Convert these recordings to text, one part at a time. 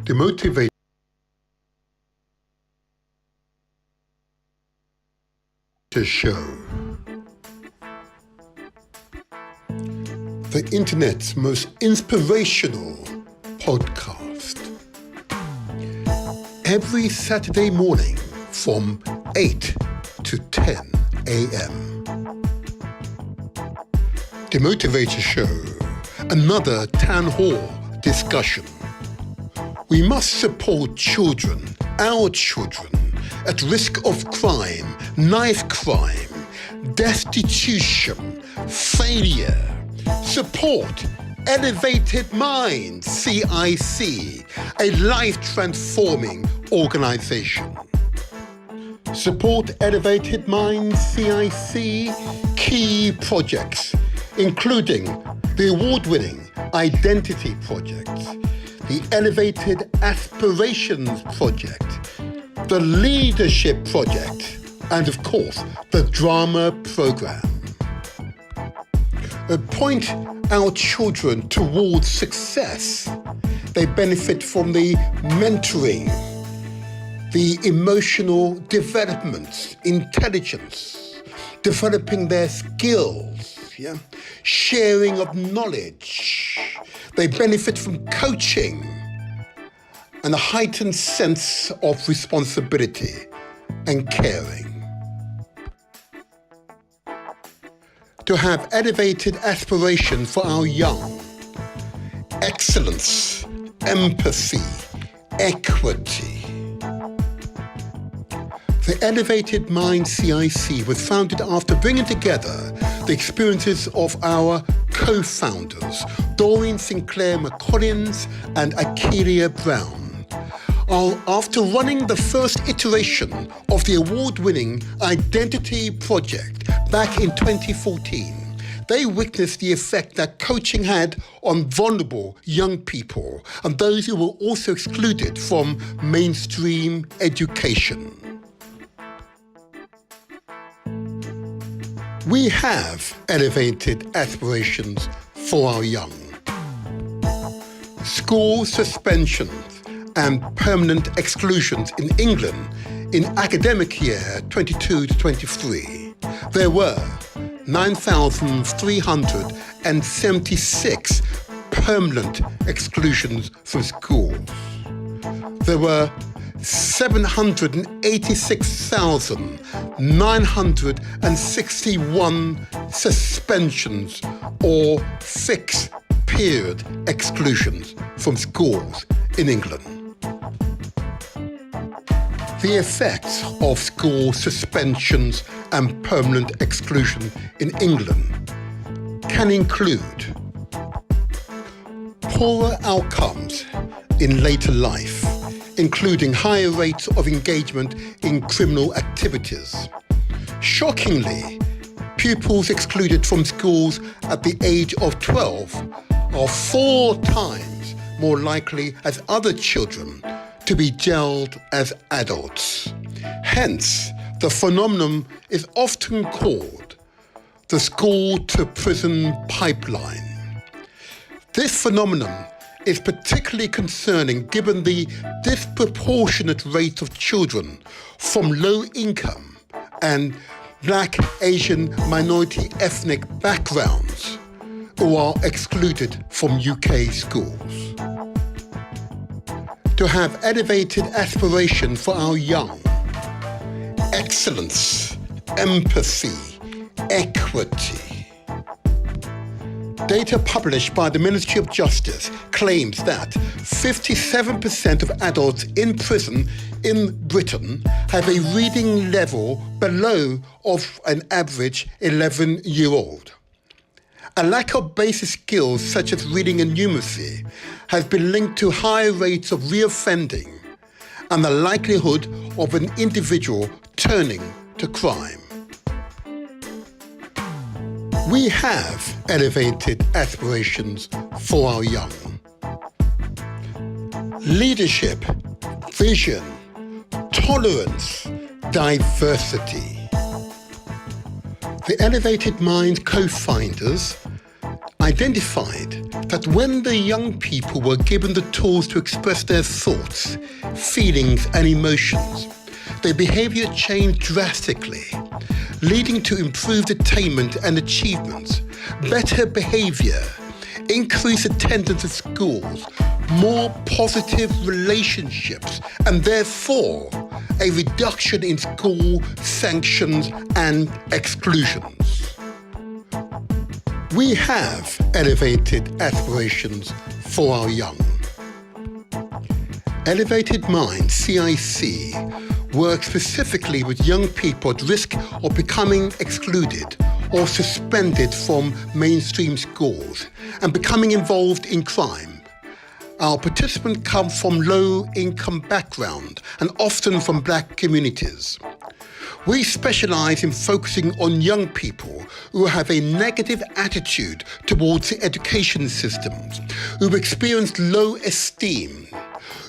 The Motivational Show. The internet's most inspirational podcast. Every Saturday morning from 8 to 10 a.m. The Motivator Show, another town hall discussion. We must support children, our children, at risk of crime, knife crime, destitution, failure. Support Elevated Minds, CIC, a life-transforming organization. Support Elevated Minds, CIC, key projects, including the award-winning Identity Project, the Elevated Aspirations Project, the Leadership Project, and of course, the Drama Program. Point our children towards success. They benefit from the mentoring, the emotional development, intelligence, developing their skills, sharing of knowledge. They benefit from coaching and a heightened sense of responsibility and caring. To have elevated aspirations for our young, excellence, empathy, equity. The Elevated Mind CIC was founded after bringing together the experiences of our co-founders, Doreen Sinclair McCollins and Akeelia Brown. After running the first iteration of the award-winning Identity Project back in 2014, they witnessed the effect that coaching had on vulnerable young people and those who were also excluded from mainstream education. We have elevated aspirations for our young. School suspensions and permanent exclusions in England in academic year 22 to 23. There were 9,376 permanent exclusions from schools. There were 786,961 suspensions or fixed period exclusions from schools in England. The effects of school suspensions and permanent exclusion in England can include poorer outcomes in later life, including higher rates of engagement in criminal activities. Shockingly, pupils excluded from schools at the age of 12 are 4 times more likely as other children to be jailed as adults. Hence, the phenomenon is often called the school-to-prison pipeline. This phenomenon is particularly concerning given the disproportionate rate of children from low-income and Black, Asian, minority ethnic backgrounds who are excluded from UK schools. To have elevated aspirations for our young, excellence, empathy, equity. Data published by the Ministry of Justice claims that 57% of adults in prison in Britain have a reading level below of an average 11-year-old. A lack of basic skills such as reading and numeracy has been linked to higher rates of reoffending and the likelihood of an individual turning to crime. We have elevated aspirations for our young. Leadership, vision, tolerance, diversity. The Elevated Minds co-founders identified that when the young people were given the tools to express their thoughts, feelings and emotions, their behaviour changed drastically, leading to improved attainment and achievements, better behaviour, increased attendance at schools, more positive relationships, and therefore a reduction in school sanctions and exclusions. We have elevated aspirations for our young. Elevated Minds, CIC, works specifically with young people at risk of becoming excluded or suspended from mainstream schools and becoming involved in crime. Our participants come from low-income background and often from black communities. We specialise in focusing on young people who have a negative attitude towards the education systems, who've experienced low esteem,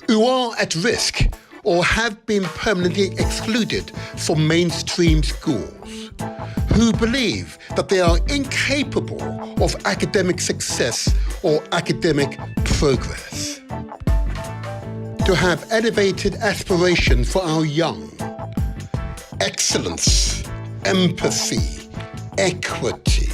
who are at risk or have been permanently excluded from mainstream schools, who believe that they are incapable of academic success or academic progress. To have elevated aspirations for our young, excellence, empathy, equity.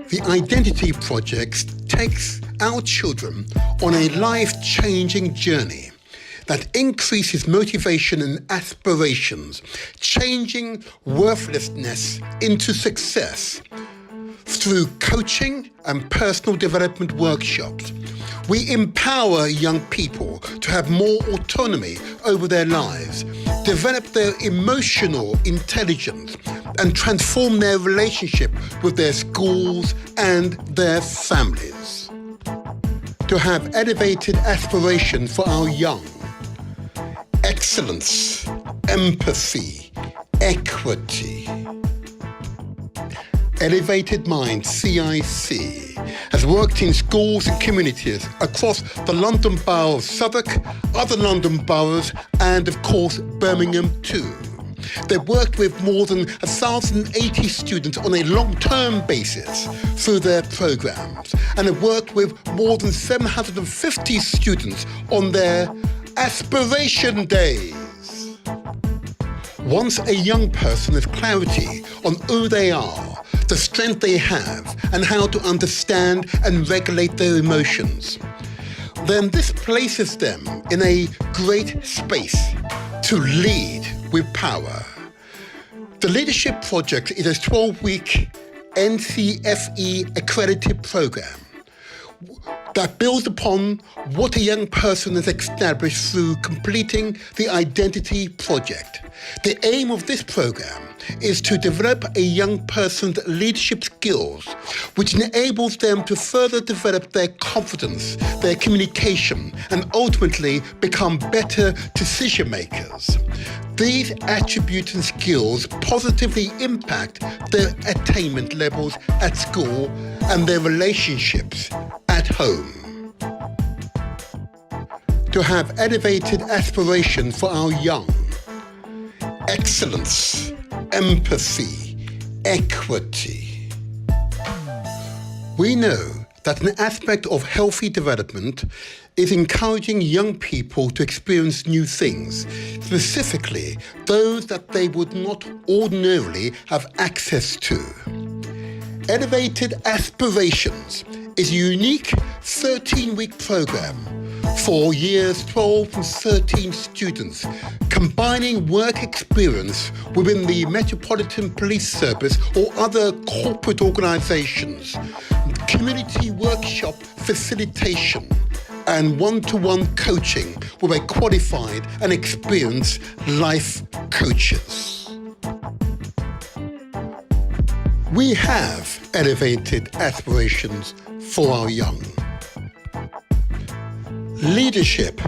The Identity Project takes our children on a life-changing journey that increases motivation and aspirations, changing worthlessness into success. Through coaching and personal development workshops, we empower young people to have more autonomy over their lives, develop their emotional intelligence, and transform their relationship with their schools and their families. To have elevated aspirations for our young, excellence, empathy, equity. Elevated Minds, CIC, has worked in schools and communities across the London Borough of Southwark, other London boroughs, and of course Birmingham too. They've worked with more than 1,080 students on a long-term basis through their programs, and have worked with more than 750 students on their Aspiration Days. Once a young person has clarity on who they are, the strength they have, and how to understand and regulate their emotions, then this places them in a great space to lead with power. The Leadership Project is a 12-week NCFE accredited program that builds upon what a young person has established through completing the Identity Project. The aim of this program is to develop a young person's leadership skills, which enables them to further develop their confidence, their communication, and ultimately become better decision makers. These attributes and skills positively impact their attainment levels at school and their relationships at home. To have elevated aspirations for our young, excellence, empathy, equity. We know that an aspect of healthy development is encouraging young people to experience new things, specifically those that they would not ordinarily have access to. Elevated Aspirations is a unique 13-week program for years 12 and 13 students, combining work experience within the Metropolitan Police Service or other corporate organisations, community workshop facilitation, and one-to-one coaching with a qualified and experienced life coaches. We have elevated aspirations for our young. Leadership,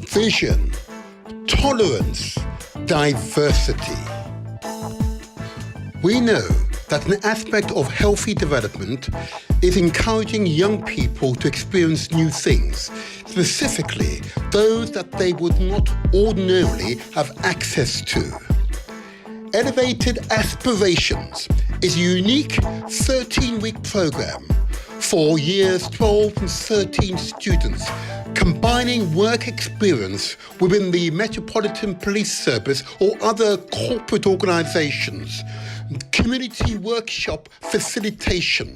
vision, tolerance, diversity. We know that an aspect of healthy development is encouraging young people to experience new things, specifically those that they would not ordinarily have access to. Elevated Aspirations is a unique 13-week program for years 12 and 13 students, combining work experience within the Metropolitan Police Service or other corporate organisations, community workshop facilitation,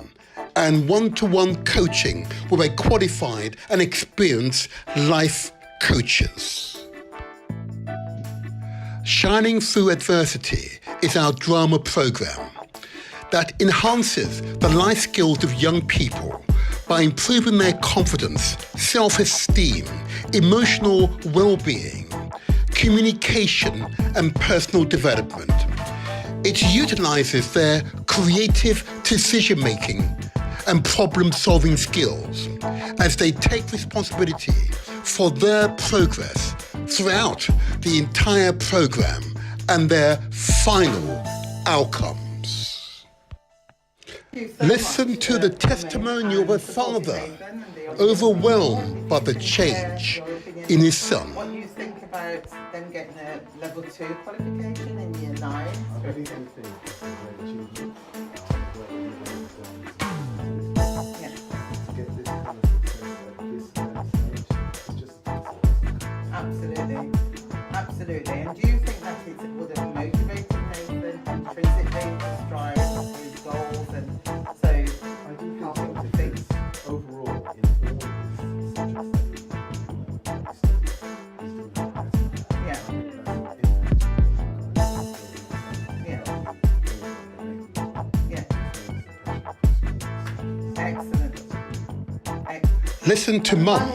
and one-to-one coaching with a qualified and experienced life coaches. Shining Through Adversity is our drama programme that enhances the life skills of young people by improving their confidence, self-esteem, emotional well-being, communication and personal development. It utilises their creative decision-making and problem-solving skills as they take responsibility for their progress throughout the entire programme and their final outcomes. Listen to the testimonial of a father overwhelmed by the change in his son. What do you think about them getting a level 2 qualification in year 9? Absolutely. Absolutely. And do you think that it would have motivated Nathan intrinsically to strive for his goals and so I do help think him to so, think? because overall in all his subjects Yeah. Yeah. Excellent. Excellent. Listen to Mum,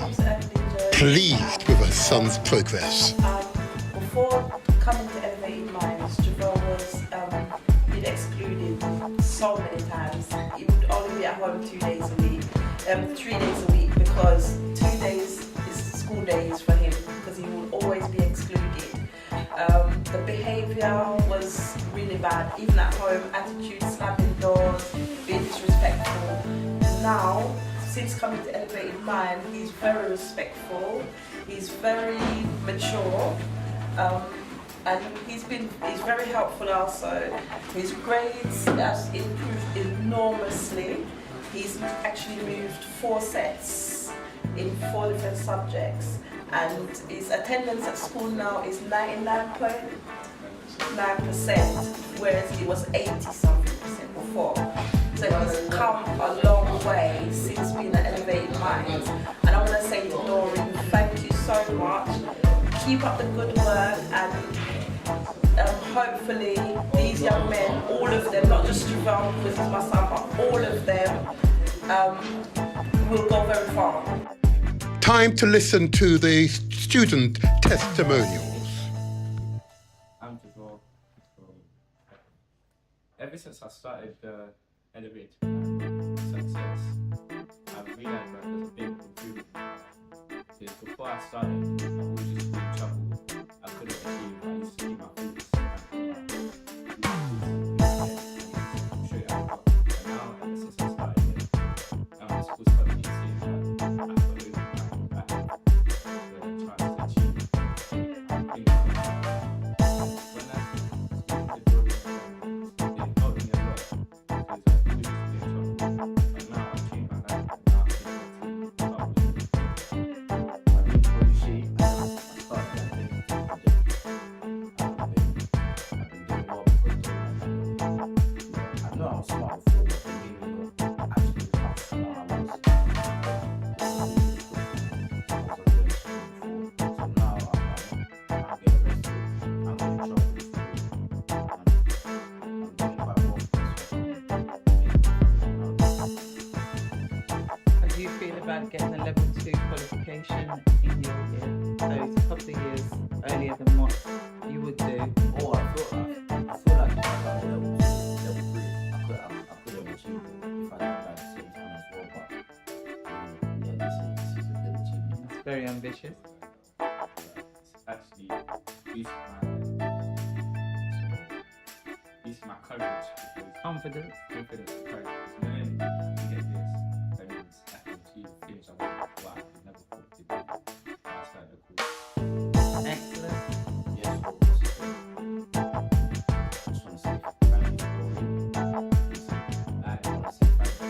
pleased with her son's progress. Before coming to Elevated Minds, Javel was been excluded so many times. He would only be at home 2 days a week, 3 days a week, because 2 days is school days for him, because he would always be excluded. The behaviour was really bad, even at home, attitude, slapping doors, being disrespectful. Now, since coming to Elevated Mind, he's very respectful, he's very mature, and he's very helpful also. His grades have improved enormously. He's actually moved 4 sets in 4 different subjects, and his attendance at school now is 99.9%, whereas it was 80-something% before. So he's come a long way since being at Elevated Minds. And I want to say to Doreen, thank you so much. Keep up the good work, and hopefully these young men, all of them, not just Javel because he's my son, but all of them will go very far. Time to listen to the student testimonials. I'm Javel. Ever since I started Elevated Success, I've realised that there's a big improvement. Because before I started, I was just in trouble. I couldn't achieve. I used to keep my focus. I'm sure I got. But now, ever since I started, the school's got me seeing that I can overcome that the chance to achieve things. When I the building, they helped me a lot. Because I always used to be in trouble. But now I've changed my life. And now I'm able to help with it. I've been body shape. I started that thing. I've been doing well because I know I was smart before, but they made me look actually tough than I was. I was doing shit before. So now I'm getting arrested. I'm getting in trouble with school. I'm doing quite well for How do you feel about getting a level 2 qualification in your year? So it's a couple of years earlier than what you would do. Oh, I feel like if I got level 3, I could have achieved it if I did that at the same time as well. But yeah, this is a good achievement. It's very ambitious. It's actually boost my courage, because Confidence. confidence and courage. Because knowing you get this, that means I can achieve things I want, what I never thought to do. I started the course. Excellent. Yes, of course. I just want to say thank you for all. I want to say thank you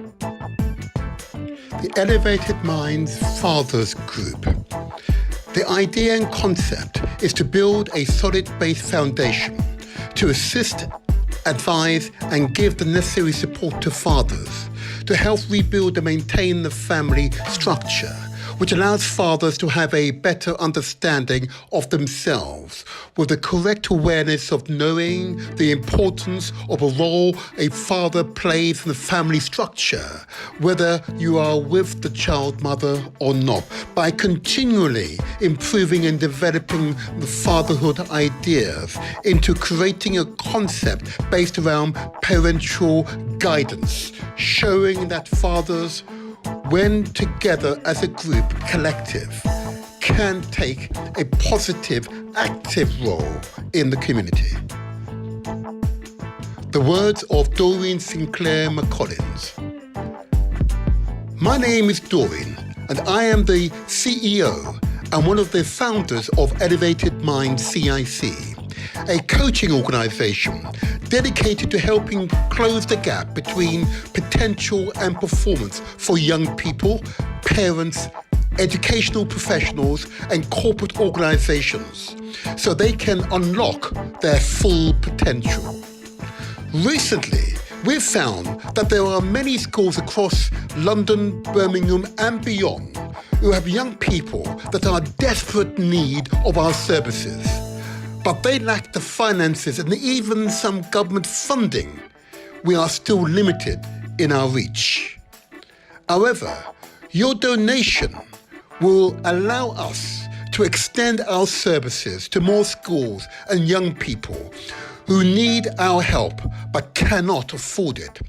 to Daniel. Elevated Minds Fathers Group. The idea and concept is to build a solid base foundation to assist, advise and give the necessary support to fathers to help rebuild and maintain the family structure, which allows fathers to have a better understanding of themselves with the correct awareness of knowing the importance of a role a father plays in the family structure, whether you are with the child mother or not, by continually improving and developing the fatherhood ideas into creating a concept based around parental guidance, showing that fathers, when together as a group collective, can take a positive, active role in the community. The words of Doreen Sinclair McCollins. My name is Doreen, and I am the CEO and one of the founders of Elevated Minds CIC, a coaching organisation dedicated to helping close the gap between potential and performance for young people, parents, educational professionals and corporate organisations so they can unlock their full potential. Recently, we've found that there are many schools across London, Birmingham and beyond who have young people that are in desperate need of our services, but they lack the finances and even some government funding. We are still limited in our reach. However, your donation will allow us to extend our services to more schools and young people who need our help but cannot afford it.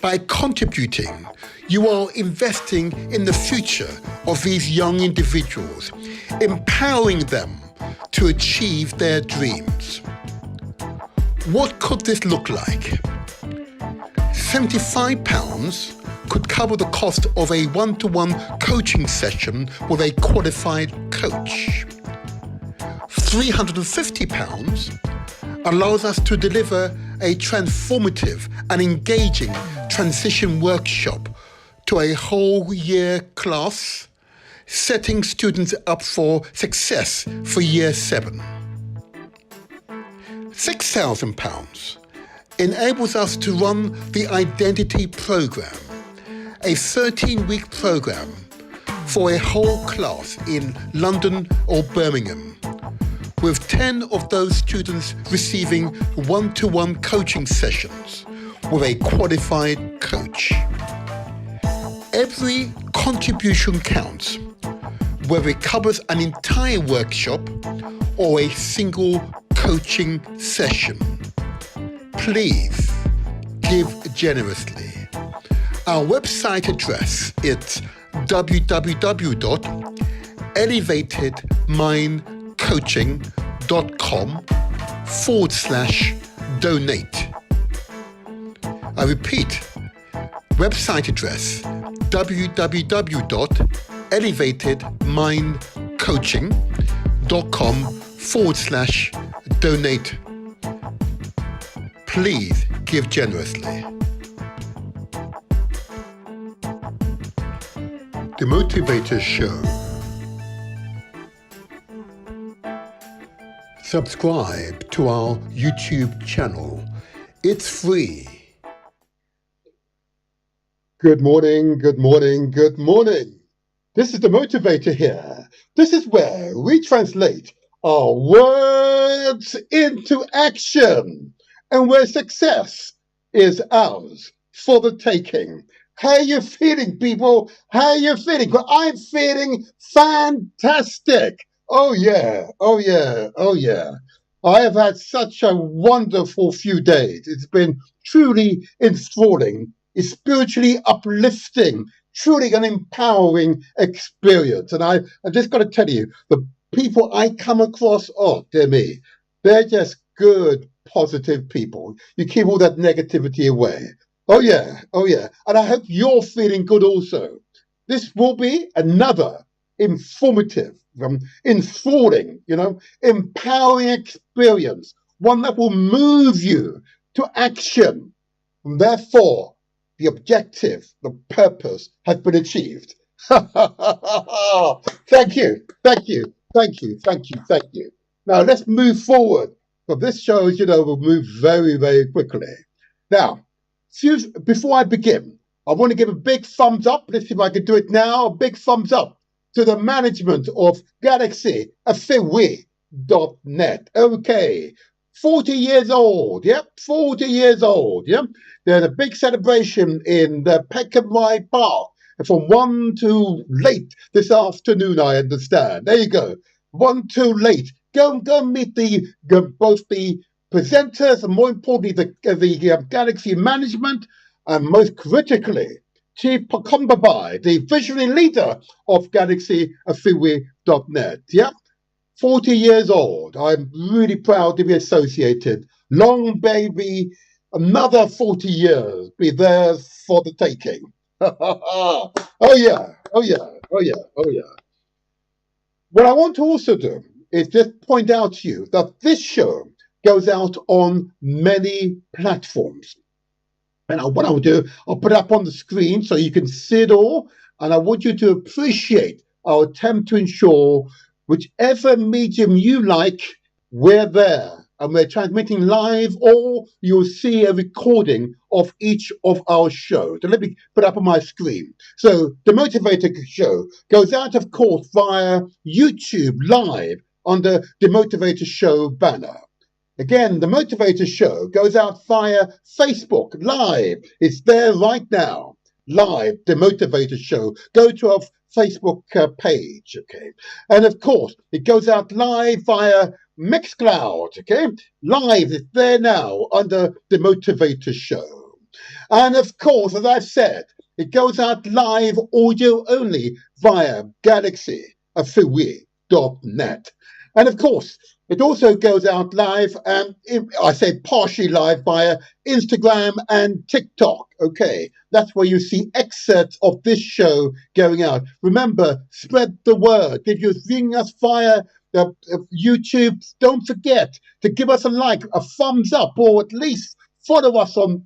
By contributing, you are investing in the future of these young individuals, empowering them to achieve their dreams. What could this look like? £75 could cover the cost of a one-to-one coaching session with a qualified coach. £350 allows us to deliver a transformative and engaging transition workshop to a whole year class, setting students up for success for year 7. £6,000 enables us to run the Identity Programme, a 13-week programme for a whole class in London or Birmingham, with 10 of those students receiving one-to-one coaching sessions with a qualified coach. Every contribution counts, whether it covers an entire workshop or a single coaching session. Please give generously. Our website address is www.elevatedmindcoaching.com/donate. I repeat, website address www.elevatedmindcoaching.com/donate. Please give generously. The Motivator Show. Subscribe to our YouTube channel. It's free. Good morning, good morning, good morning. This is the Motivator here. This is where we translate our words into action and where success is ours for the taking. How you feeling, people? How you feeling? Well, I'm feeling fantastic. Oh yeah, oh yeah, oh yeah. I have had such a wonderful few days. It's been truly enthralling. It's spiritually uplifting, truly an empowering experience. And I just got to tell you, the people I come across, oh dear me, they're just good, positive people. You keep all that negativity away. Oh yeah, oh yeah. And I hope you're feeling good also. This will be another informative, enthralling, empowering experience, one that will move you to action. Therefore, the objective, the purpose has been achieved. Thank you, thank you, thank you, thank you, thank you. Now let's move forward. So this shows, we'll move very, very quickly. Now, before I begin, I want to give a big thumbs up. Let's see if I can do it now. A big thumbs up to the management of Galaxy Afiwi.net. Okay, 40 years old. Yep, 40 years old. Yep. There's a big celebration in the Peckham Park from 1 to late this afternoon, I understand. There you go. 1 to late. Go and meet both the presenters and, more importantly, the Galaxy management, and most critically, Chief Pakombabai, the visionary leader of Galaxy Afiwi.net. Yeah, 40 years old. I'm really proud to be associated. Long baby, another 40 years be there for the taking. Oh yeah, oh yeah, oh yeah, oh yeah. What I want to also do is just point out to you that this show goes out on many platforms. And what I'll do, I'll put it up on the screen so you can see it all. And I want you to appreciate our attempt to ensure whichever medium you like, we're there. And we're transmitting live, or you'll see a recording of each of our shows. So let me put up on my screen. So the Motivator Show goes out, of course, via YouTube live under the Motivator Show banner. Again, the Motivator Show goes out via Facebook live. It's there right now. Live, the Motivator Show. Go to our Facebook page, okay? And of course, it goes out live via Mixcloud, okay? Live, it's there now under the Motivator Show. And of course, as I've said, it goes out live audio only via Galaxy Afiwi.net. And of course, it also goes out live, I say partially live, via Instagram and TikTok. Okay, that's where you see excerpts of this show going out. Remember, spread the word. If you're viewing us via YouTube, don't forget to give us a like, a thumbs up, or at least follow us on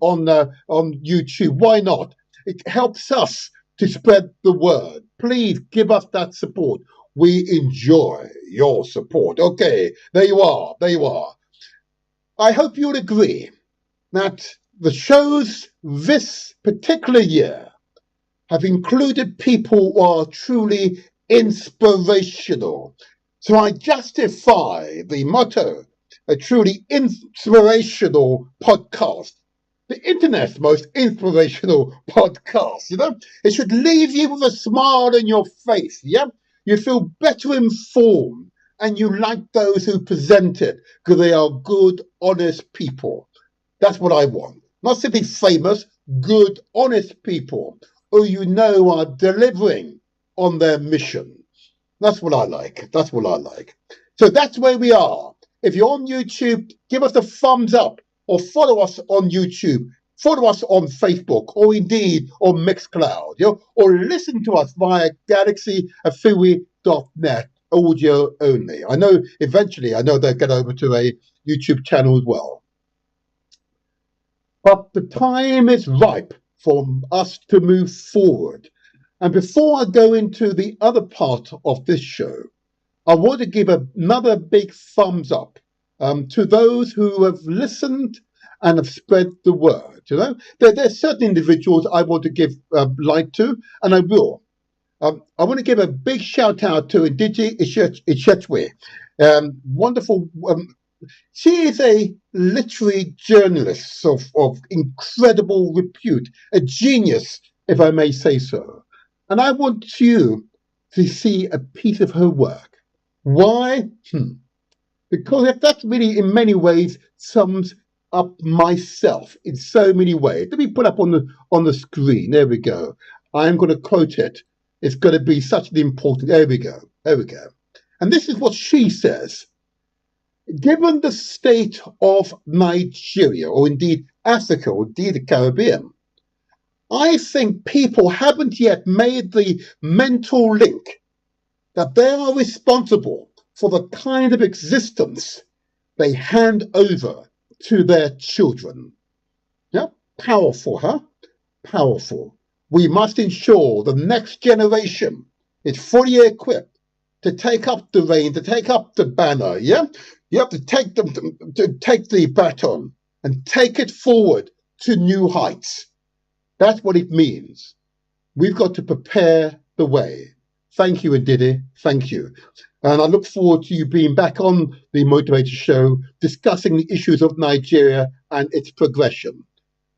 YouTube. Why not? It helps us to spread the word. Please give us that support. We enjoy your support. Okay, there you are. There you are. I hope you'll agree that the shows this particular year have included people who are truly inspirational. So I justify the motto, a truly inspirational podcast. The internet's most inspirational podcast, It should leave you with a smile on your face, yeah? You feel better informed, and you like those who present it because they are good, honest people. That's what I want. Not simply famous, good, honest people who are delivering on their mission. That's what I like. That's what I like. So that's where we are. If you're on YouTube, give us a thumbs up or follow us on YouTube. Follow us on Facebook or indeed on Mixcloud, or listen to us via GalaxyAfiwi.net audio only. I know they'll get over to a YouTube channel as well. But the time is ripe for us to move forward. And before I go into the other part of this show, I want to give another big thumbs up to those who have listened and have spread the word. There's certain individuals I want to give light to, and I will. I want to give a big shout out to Ndidi Ichetwe. Wonderful. She is a literary journalist of incredible repute, a genius, if I may say so. And I want you to see a piece of her work. Why? Because that really, in many ways, sums up myself in so many ways. Let me put up on the screen. There we go. I'm going to quote it. It's going to be such an important. There we go. There we go. And this is what she says. Given the state of Nigeria, or indeed Africa, or indeed the Caribbean, I think people haven't yet made the mental link that they are responsible for the kind of existence they hand over to their children. Yeah, powerful, huh? powerful. We must ensure the next generation is fully equipped to take up the reins, to take up the banner. Yeah, you have to take them to take the baton and take it forward to new heights. That's what it means. We've got to prepare the way. Thank you, Aditi. Thank you. And I look forward to you being back on the Motivator Show discussing the issues of Nigeria and its progression.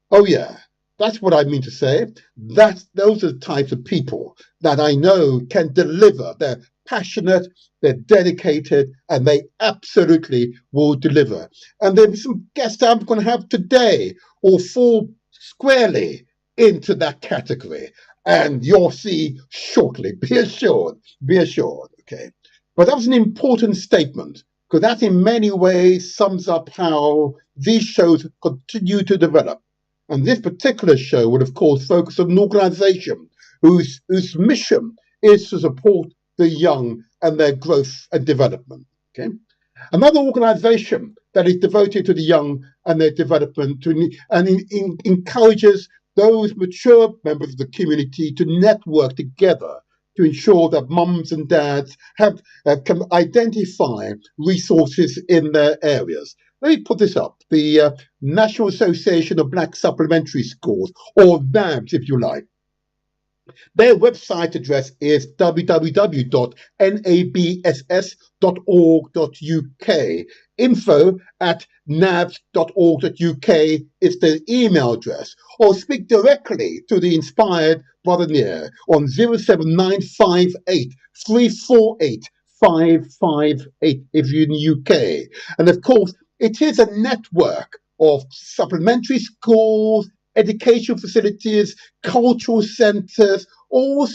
Oh, yeah, that's what I mean to say. Those are the types of people that I know can deliver. They're passionate, they're dedicated, and they absolutely will deliver. And there's some guests I'm going to have today will fall squarely into that category. And you'll see shortly. Be assured. Be assured. Okay. But that was an important statement because that in many ways sums up how these shows continue to develop. And this particular show will, of course, focus on an organization whose mission is to support the young and their growth and development. Okay. Another organization that is devoted to the young and their development and encourages those mature members of the community to network together to ensure that mums and dads can identify resources in their areas. Let me put this up. The National Association of Black Supplementary Schools, or NABS if you like. Their website address is www.nabss.org.uk. info@nabs.org.uk is the email address, or speak directly to the inspired brother Near on 07958 348 558 if you're in the UK. And of course, it is a network of supplementary schools, education facilities, cultural centres, all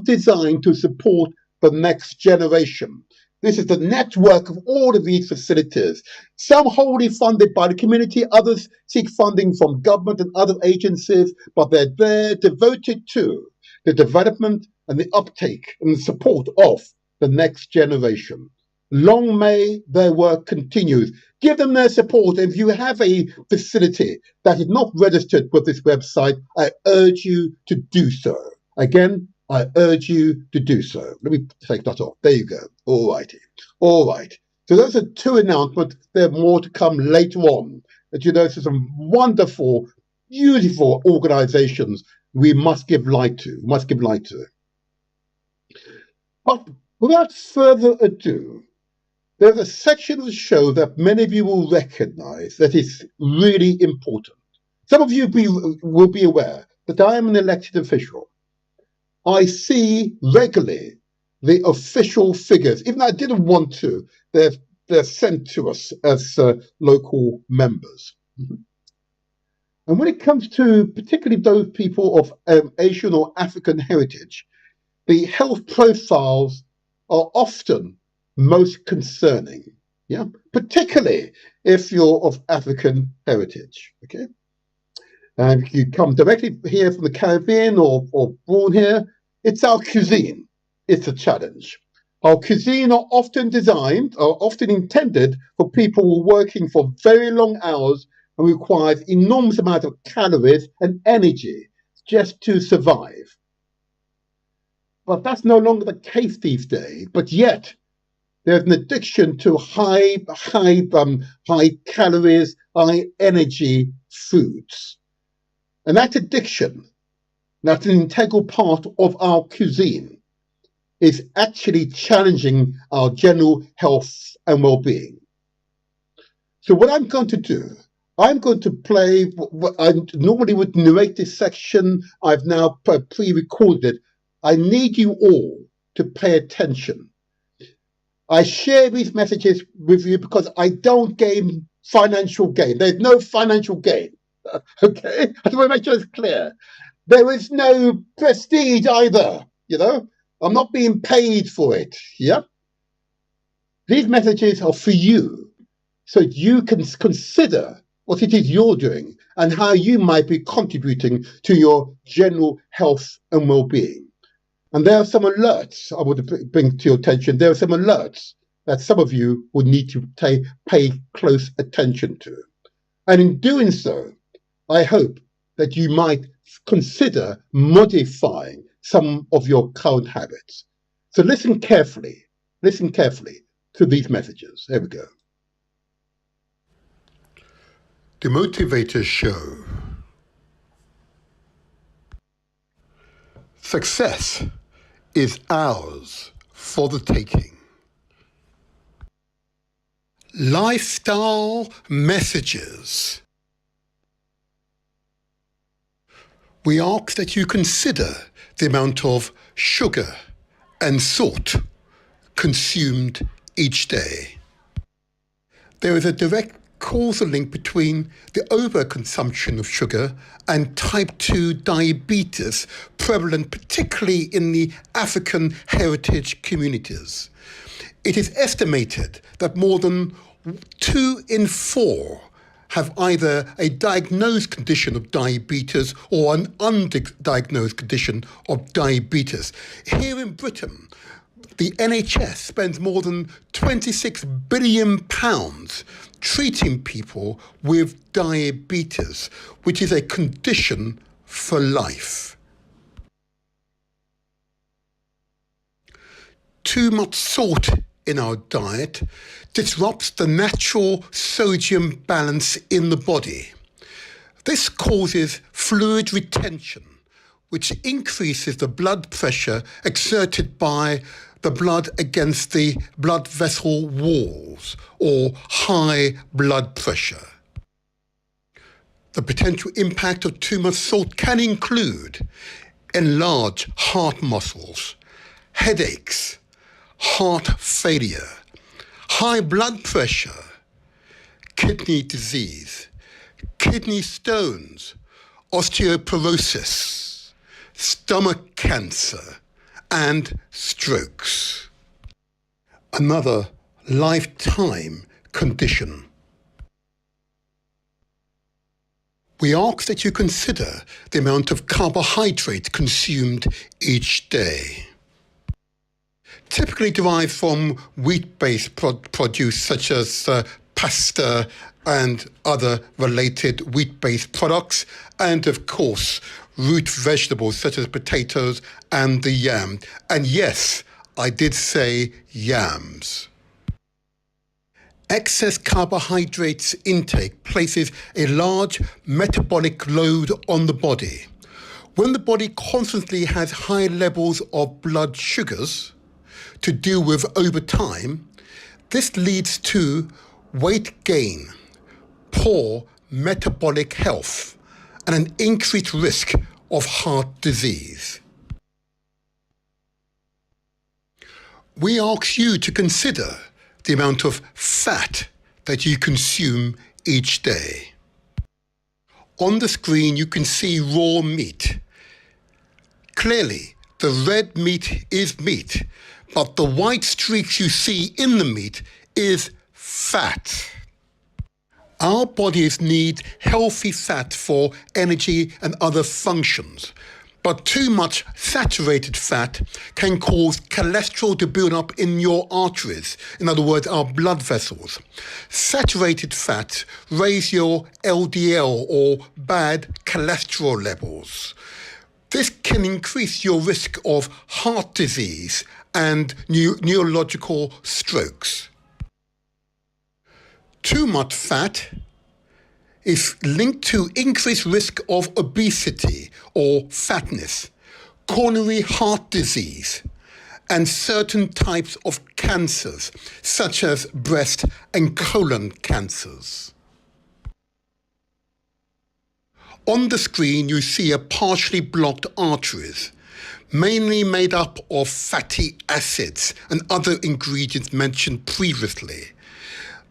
designed to support the next generation. This is the network of all of these facilities, some wholly funded by the community, others seek funding from government and other agencies, but they're there devoted to the development and the uptake and the support of the next generation. Long may their work continue. Give them their support. And if you have a facility that is not registered with this website, I urge you to do so. Again, I urge you to do so. Let me take that off. There you go. All righty. All right. So those are two announcements. There are more to come later on. As you know, there's some wonderful, beautiful organizations we must give light to. But without further ado, there's a section of the show that many of you will recognize that is really important. Some of you will be aware that I am an elected official. I see regularly the official figures, even though I didn't want to, they're sent to us as local members. And when it comes to particularly those people of Asian or African heritage, the health profiles are often most concerning, yeah, particularly if you're of African heritage, okay? And if you come directly here from the Caribbean or born here, it's our cuisine. It's a challenge. Our cuisine are often intended for people working for very long hours and requires enormous amount of calories and energy just to survive. But that's no longer the case these days. But yet, there's an addiction to high calories, high energy foods. And that addiction, that's an integral part of our cuisine, is actually challenging our general health and well-being. So what I'm going to do, I'm going to play what I normally would narrate this section. I've now pre-recorded it. I need you all to pay attention. I share these messages with you because I don't gain financial gain. There's no financial gain. Okay? I just want to make sure it's clear. There is no prestige either, you know? I'm not being paid for it, yeah? These messages are for you, so you can consider what it is you're doing and how you might be contributing to your general health and well-being. And there are some alerts I want to bring to your attention. There are some alerts that some of you would need to pay close attention to. And in doing so, I hope that you might consider modifying some of your current habits. So listen carefully to these messages. Here we go. The Motivator Show. Success is ours for the taking. Lifestyle messages. We ask that you consider the amount of sugar and salt consumed each day. There is a direct causal link between the overconsumption of sugar and type 2 diabetes, prevalent particularly in the African heritage communities. It is estimated that more than 2 in 4 have either a diagnosed condition of diabetes or an undiagnosed condition of diabetes. Here in Britain, the NHS spends more than £26 billion treating people with diabetes, which is a condition for life. Too much salt in our diet disrupts the natural sodium balance in the body. This causes fluid retention, which increases the blood pressure exerted by the blood against the blood vessel walls, or high blood pressure. The potential impact of too much salt can include enlarged heart muscles, headaches, heart failure, high blood pressure, kidney disease, kidney stones, osteoporosis, stomach cancer, and strokes. Another lifetime condition. We ask that you consider the amount of carbohydrate consumed each day. Typically derived from wheat-based produce such as pasta and other related wheat-based products, and of course root vegetables such as potatoes and the yam. And yes, I did say yams. Excess carbohydrates intake places a large metabolic load on the body. When the body constantly has high levels of blood sugars to deal with over time, this leads to weight gain, poor metabolic health, and an increased risk of heart disease. We ask you to consider the amount of fat that you consume each day. On the screen, you can see raw meat. Clearly, the red meat is meat, but the white streaks you see in the meat is fat. Our bodies need healthy fat for energy and other functions, but too much saturated fat can cause cholesterol to build up in your arteries, in other words, our blood vessels. Saturated fats raise your LDL, or bad cholesterol levels. This can increase your risk of heart disease and neurological strokes. Too much fat is linked to increased risk of obesity or fatness, coronary heart disease, and certain types of cancers, such as breast and colon cancers. On the screen, you see a partially blocked arteries, mainly made up of fatty acids and other ingredients mentioned previously.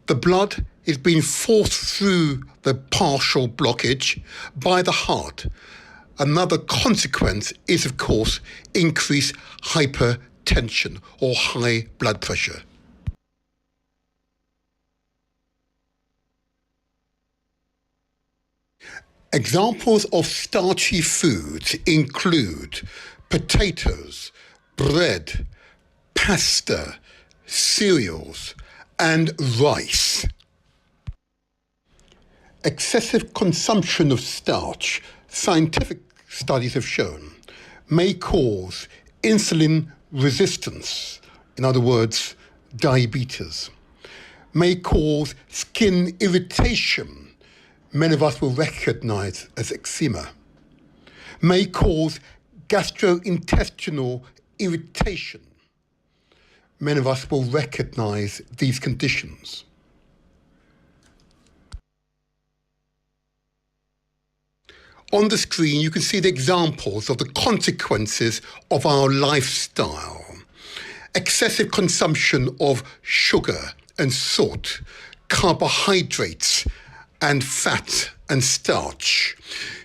The blood is being forced through the partial blockage by the heart. Another consequence is, of course, increased hypertension or high blood pressure. Examples of starchy foods include potatoes, bread, pasta, cereals, and rice. Excessive consumption of starch, scientific studies have shown, may cause insulin resistance, in other words, diabetes, may cause skin irritation, many of us will recognize as eczema, may cause gastrointestinal irritation, many of us will recognize these conditions. On the screen, you can see the examples of the consequences of our lifestyle. Excessive consumption of sugar and salt, carbohydrates and fat and starch.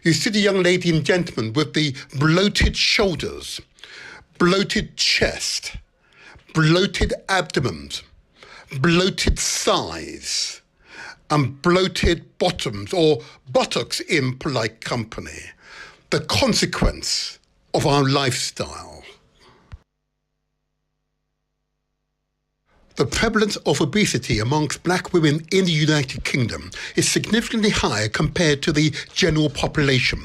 You see the young lady and gentleman with the bloated shoulders, bloated chest, bloated abdomen, bloated thighs, and bloated bottoms, or buttocks in polite company. The consequence of our lifestyle. The prevalence of obesity amongst black women in the United Kingdom is significantly higher compared to the general population.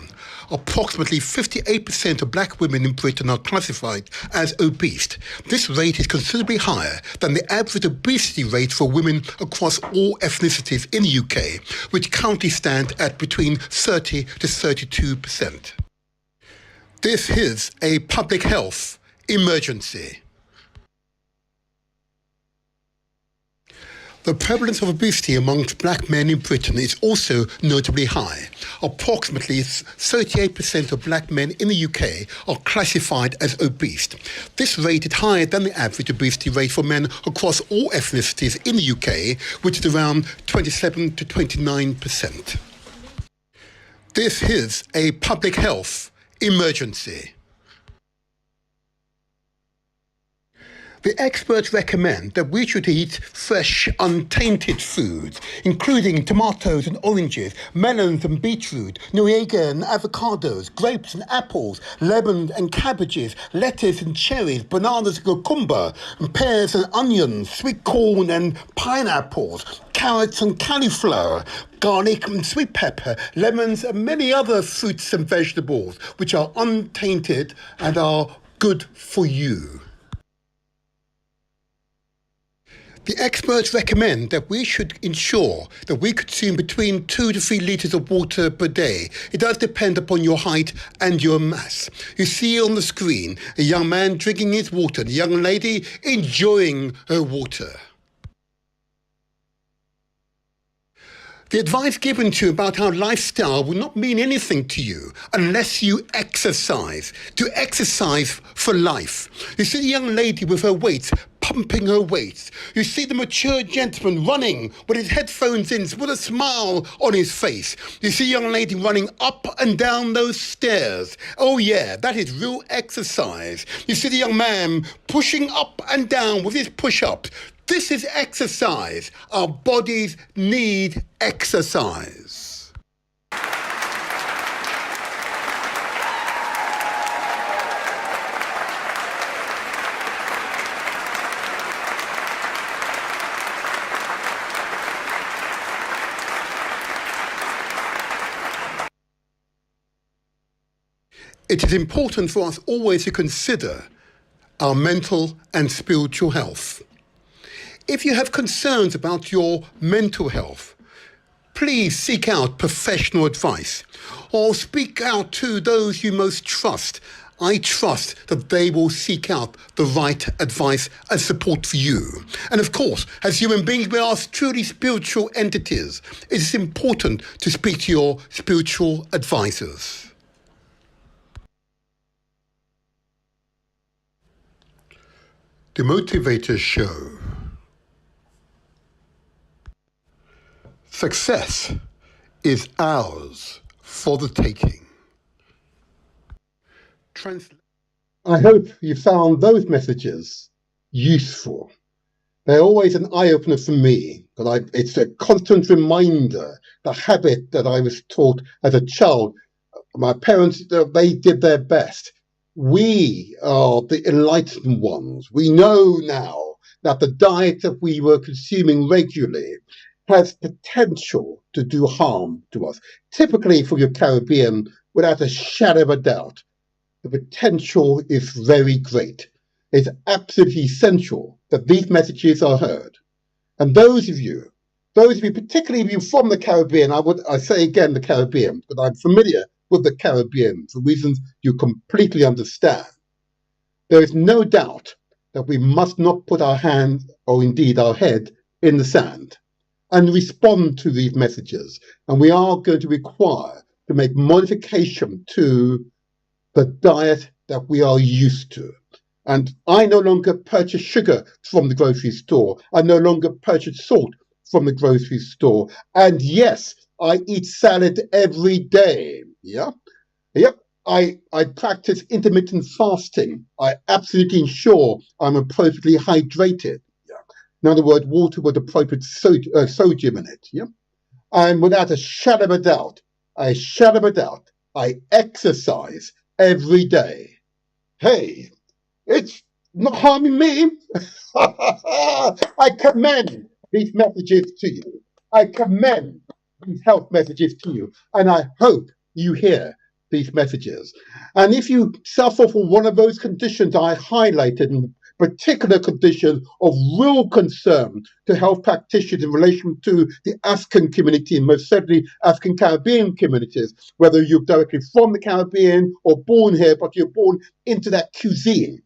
Approximately 58% of black women in Britain are classified as obese. This rate is considerably higher than the average obesity rate for women across all ethnicities in the UK, which currently stand at between 30 to 32%. This is a public health emergency. The prevalence of obesity amongst black men in Britain is also notably high. Approximately 38% of black men in the UK are classified as obese. This rate is higher than the average obesity rate for men across all ethnicities in the UK, which is around 27 to 29%. This is a public health emergency. The experts recommend that we should eat fresh, untainted foods, including tomatoes and oranges, melons and beetroot, noriega and avocados, grapes and apples, lemons and cabbages, lettuce and cherries, bananas and cucumber, and pears and onions, sweet corn and pineapples, carrots and cauliflower, garlic and sweet pepper, lemons and many other fruits and vegetables, which are untainted and are good for you. The experts recommend that we should ensure that we consume between 2 to 3 litres of water per day. It does depend upon your height and your mass. You see on the screen a young man drinking his water, the young lady enjoying her water. The advice given to you about our lifestyle will not mean anything to you unless you exercise. To exercise for life. You see the young lady with her weights, pumping her weights. You see the mature gentleman running with his headphones in with a smile on his face. You see a young lady running up and down those stairs. Oh yeah, that is real exercise. You see the young man pushing up and down with his push-ups. This is exercise. Our bodies need exercise. It is important for us always to consider our mental and spiritual health. If you have concerns about your mental health, please seek out professional advice or speak out to those you most trust. I trust that they will seek out the right advice and support for you. And of course, as human beings, we are truly spiritual entities. It is important to speak to your spiritual advisors. The Motivator Show. Success is ours for the taking. I hope you found those messages useful. They're always an eye-opener for me, but it's a constant reminder, the habit that I was taught as a child. My parents, they did their best. We are the enlightened ones. We know now that the diet that we were consuming regularly has potential to do harm to us. Typically for your Caribbean without a shadow of a doubt, the potential is very great. It's absolutely essential that these messages are heard. And those of you, particularly if you're from the Caribbean, I say again the Caribbean, but I'm familiar with the Caribbean for reasons you completely understand. There is no doubt that we must not put our hand, or indeed our head, in the sand and respond to these messages. And we are going to require to make modification to the diet that we are used to. And I no longer purchase sugar from the grocery store. I no longer purchase salt from the grocery store. And yes, I eat salad every day. Yep. I practice intermittent fasting. I absolutely ensure I'm appropriately hydrated. In other words, water with appropriate sodium in it. Yeah? And without a shadow of a doubt, I exercise every day. Hey, it's not harming me. I commend these messages to you. I commend these health messages to you. And I hope you hear these messages. And if you suffer from one of those conditions I highlighted, in particular conditions of real concern to health practitioners in relation to the African community, and most certainly African Caribbean communities, whether you're directly from the Caribbean or born here, but you're born into that cuisine,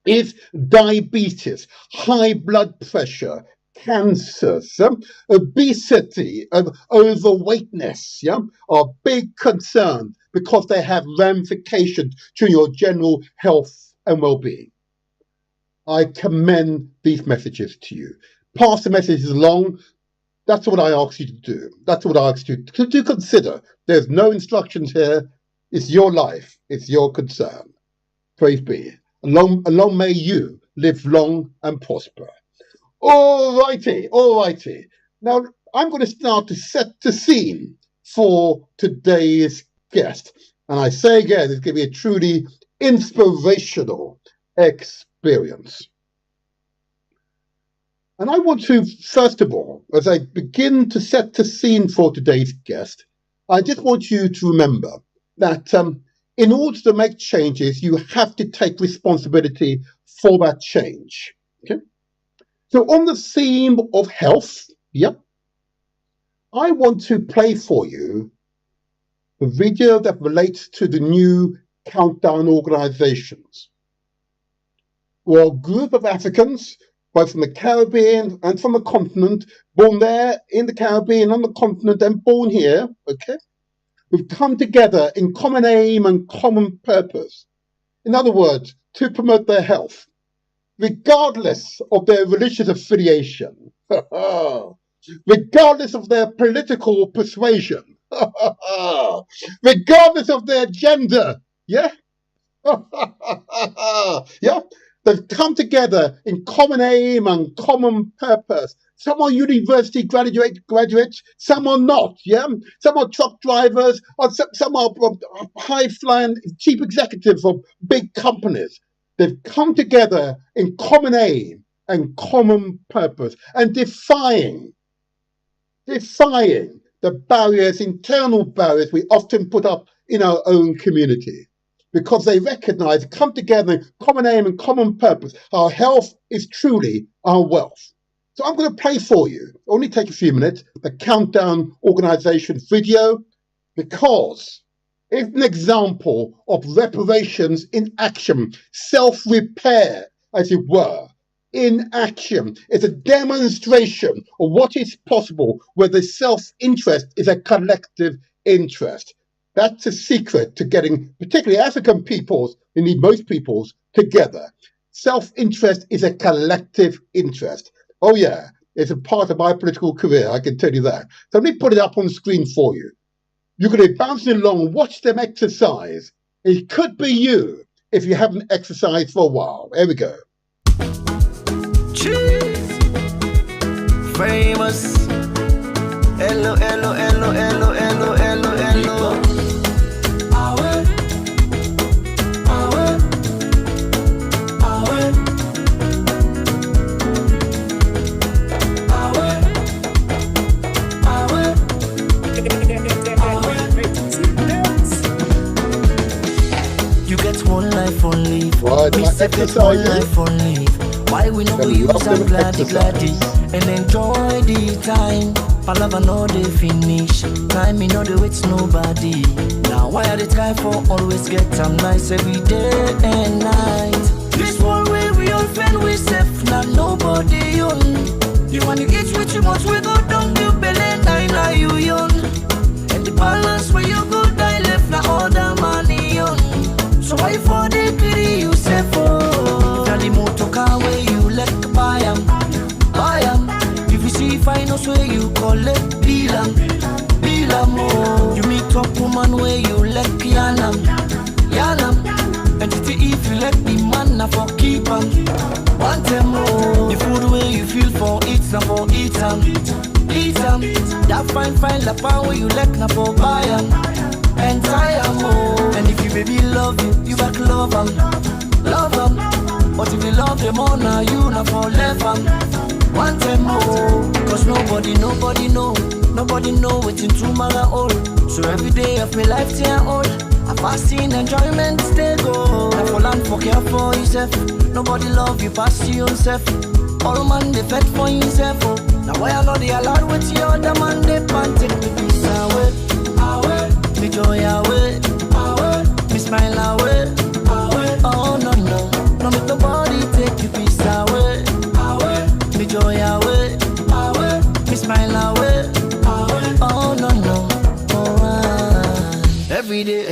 is diabetes, high blood pressure, cancers, obesity, overweightness, are big concerns because they have ramifications to your general health and well-being. I commend these messages to you. Pass the messages along. That's what I ask you to do. That's what I ask you to consider. There's no instructions here. It's your life. It's your concern. Praise be. Long may you live long and prosper. All righty. Now, I'm going to start to set the scene for today's guest. And I say again, it's going to be a truly inspirational experience. And I want to, first of all, as I begin to set the scene for today's guest, I just want you to remember that in order to make changes, you have to take responsibility for that change. Okay? So on the theme of health, I want to play for you a video that relates to the new Countdown organizations. We're a group of Africans, both from the Caribbean and from the continent, born there in the Caribbean, on the continent, and born here, okay? Who've come together in common aim and common purpose. In other words, to promote their health, regardless of their religious affiliation, regardless of their political persuasion, regardless of their gender, yeah? Yeah? They've come together in common aim and common purpose. Some are university graduates, some are not, yeah? Some are truck drivers, or some are high-flying chief executives of big companies. They've come together in common aim and common purpose and defying the barriers, internal barriers we often put up in our own community. Because they recognize, come together in common aim and common purpose. Our health is truly our wealth. So I'm going to play for you, only take a few minutes, the Countdown organization video, because it's an example of reparations in action, self-repair, as it were, in action. It's a demonstration of what is possible where the self-interest is a collective interest. That's a secret to getting, particularly African peoples, indeed most peoples, together. Self-interest is a collective interest. Oh yeah, it's a part of my political career, I can tell you that. So let me put it up on the screen for you. You're going to be bouncing along, watch them exercise. It could be you if you haven't exercised for a while. Here we go. Cheese. Famous. Hello, hello, hello, hello, hello, hello, hello. say get one exercising, life only. Why we no go then love use them and gladly exercise. and enjoy the time? Palava no dey finish, time me no dey wait nobody. Now why I dey try for always get am nice every day and night? This one way we all friend we safe, now nobody own. You want to eat with too much, we go down you belly, now you young. And the balance where you go die left, now all the money on. So why for the greedy you say for? Now the motor car where you let buy 'em. If you see finance where you collect bill 'em. Oh. You meet up woman where you let yanam. And if you let the man na for keep 'em. Want them more. The food where you feel for eat na for eat 'em. That fine la pan where you let na for buy 'em. And tie 'em more. And if you baby love you back love 'em. But if you love them more now you na for left 'em. Want them more. Cause nobody know waiting tomorrow old. So every day of my life till I'm old, I fasting enjoyment stay go. Now for land for care for yourself. Nobody love you past you yourself. All man they fed for himself. Oh. Now why I know they allowed with the other man they pan take me peace away. Me joy away. Me smile away. Oh no, make nobody take your peace away. Me joy away. Me smile away. Oh no, every day.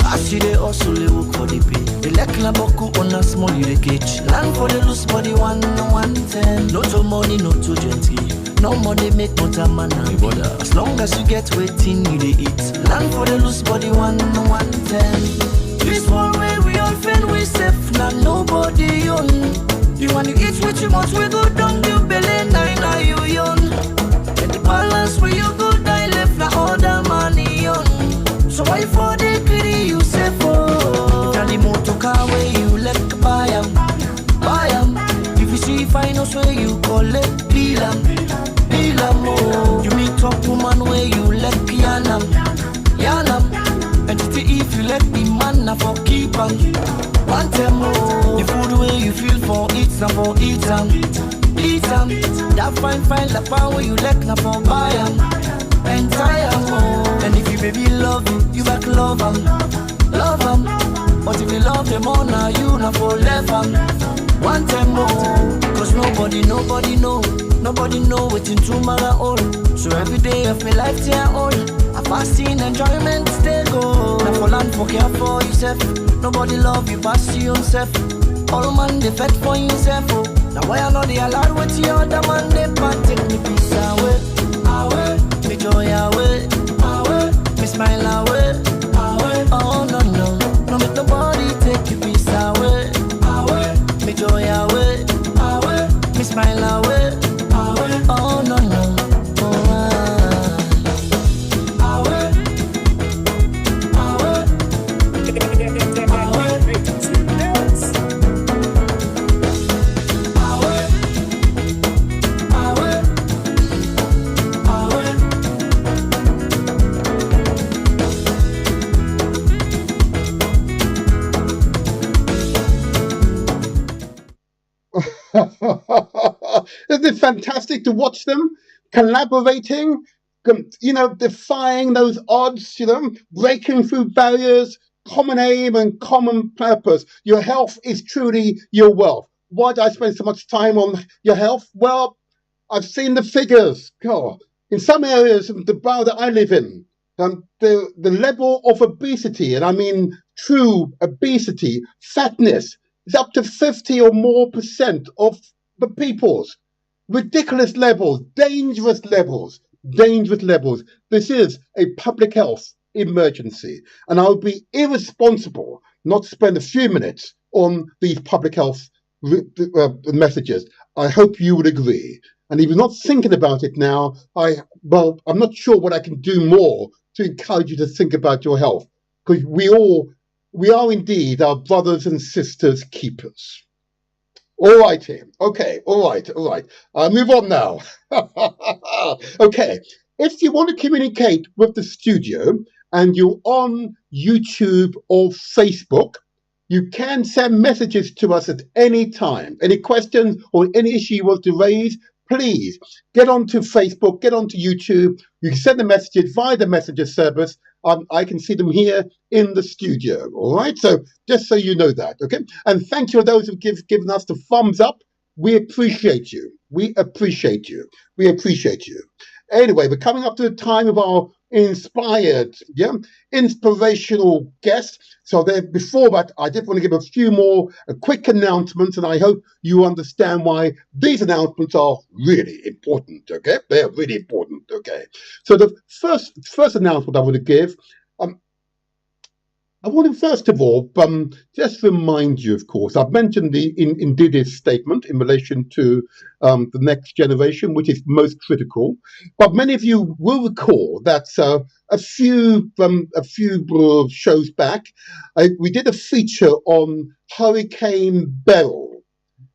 I see they also they work for the pay. They like na boku on a small you the catch. Land for the loose body 110. No to money, no to gentry. No money make no time man. As long as you get waiting, you they eat. Land for the loose body 110. This one way we all friend we safe, now nobody own. You want to eat with too much, we go down you belly, now you young. And the balance where you go die left, now all the money on. So why for the greedy you say for? Now the motor car where you let buy 'em. If you see finance where you collect bill 'em. Oh. You meet up woman where you let yanam. And if you let the man na for keep 'em. Want them more. The food where you feel for eat na for eat 'em. That fine la pan where you let na for buy 'em. And tie 'em more. And if you baby love you back love 'em. But if you love them all now you na for left 'em. Want them more. Cause nobody know waiting tomorrow old. So every day of my life till I'm old, I fasting enjoyment stay go. Now for land for care for yourself. Nobody love you past you yourself. All man they fed for himself. Oh. Now why I know they allowed with the other man they pan take me peace away. Me joy away. Me smile away. Oh no, make nobody take your peace away. Me joy away. Me smile away. Oh no, Isn't it fantastic to watch them collaborating, defying those odds, breaking through barriers, common aim and common purpose. Your health is truly your wealth. Why do I spend so much time on your health? Well, I've seen the figures. God, in some areas of the borough that I live in, the level of obesity, and I mean true obesity, fatness, is up to 50 or more % of the people's. Ridiculous levels, dangerous levels. This is a public health emergency, and I would be irresponsible not to spend a few minutes on these public health messages. I hope you would agree. And if you're not thinking about it now, I'm not sure what I can do more to encourage you to think about your health, because we are indeed our brothers and sisters keepers. All righty. Okay. All right. I'll move on now. Okay. If you want to communicate with the studio and you're on YouTube or Facebook, You can send messages to us at any time. Any questions or any issue you want to raise, please get onto Facebook, get onto YouTube. You can send the messages via the messenger service. I can see them here in the studio. All right. So just so you know that. Okay. And thank you to those who've given us the thumbs up. We appreciate you. We appreciate you. We appreciate you. Anyway, we're coming up to the time of our inspirational guest. So before that, I just want to give a few more quick announcements, and I hope you understand why these announcements are really important. Okay, they're really important. Okay, so the first announcement I want to give. I want to first of all just remind you, of course, I've mentioned in Didi's statement in relation to the next generation, which is most critical. But many of you will recall that a few shows back, we did a feature on Hurricane Beryl.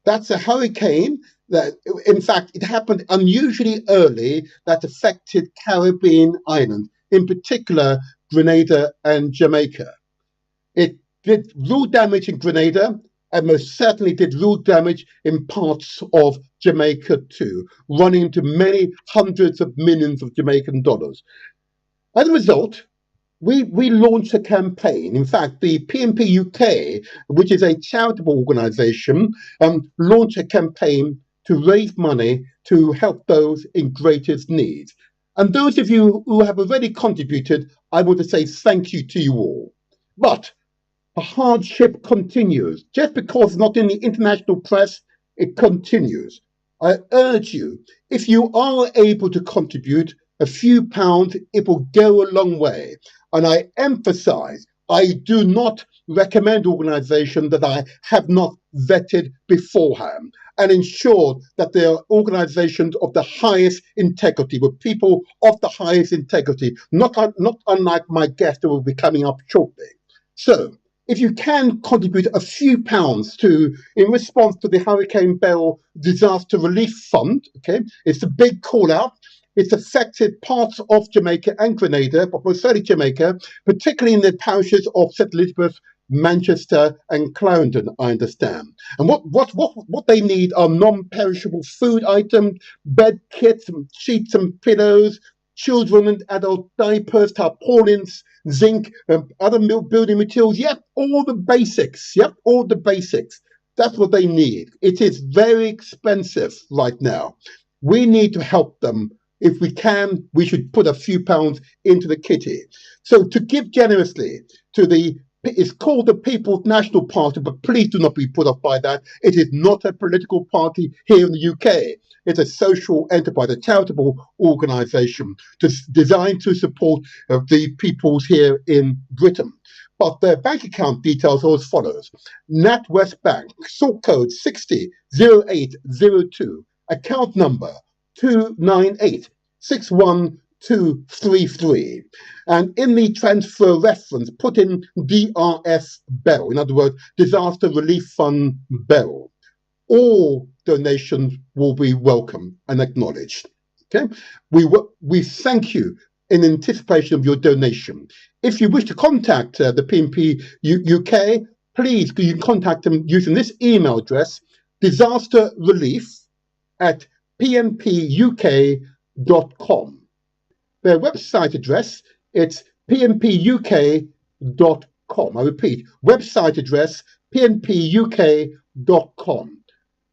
That's a hurricane that, in fact, it happened unusually early that affected Caribbean islands, in particular Grenada and Jamaica. It did real damage in Grenada and most certainly did real damage in parts of Jamaica too, running into many hundreds of millions of Jamaican dollars. As a result, we launched a campaign. In fact, the PNP UK, which is a charitable organisation, launched a campaign to raise money to help those in greatest need. And those of you who have already contributed, I want to say thank you to you all. But the hardship continues. Just because it's not in the international press, it continues. I urge you, if you are able to contribute a few pounds, it will go a long way. And I emphasize, I do not recommend organizations that I have not vetted beforehand and ensure that they are organizations of the highest integrity, with people of the highest integrity, not unlike my guest who will be coming up shortly. So, if you can contribute a few pounds in response to the Hurricane Beryl Disaster Relief Fund, okay, it's a big call out. It's affected parts of Jamaica and Grenada, but most certainly Jamaica, particularly in the parishes of St. Elizabeth, Manchester, and Clarendon, I understand. And what they need are non-perishable food items, bed kits, sheets and pillows, children and adult diapers, tarpaulins, zinc, other building materials. Yep, all the basics. Yep, all the basics. That's what they need. It is very expensive right now. We need to help them. If we can, we should put a few pounds into the kitty. So to give generously to it's called the People's National Party, but please do not be put off by that. It is not a political party here in the UK. It's a social enterprise, a charitable organisation designed to support the peoples here in Britain. But their bank account details are as follows. NatWest Bank, sort code 600802, account number 298-61233. And in the transfer reference, put in DRS Beryl, in other words, Disaster Relief Fund Beryl. All donations will be welcome and acknowledged. Okay, we thank you in anticipation of your donation. If you wish to contact the PNP UK, please you can contact them using this email address: disasterrelief@pnpuk.com. Their website address, it's pnpuk.com. I repeat, website address pnpuk.com.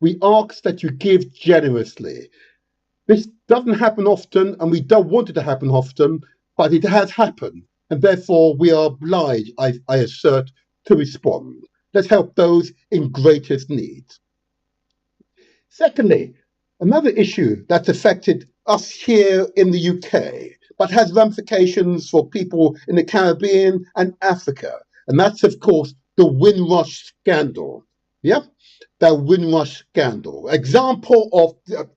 We ask that you give generously. This doesn't happen often, and we don't want it to happen often, but it has happened, and therefore we are obliged, I assert, to respond. Let's help those in greatest need. Secondly, another issue that's affected us here in the UK, but has ramifications for people in the Caribbean and Africa, and that's, of course, the Windrush scandal. Yep. The Windrush scandal, example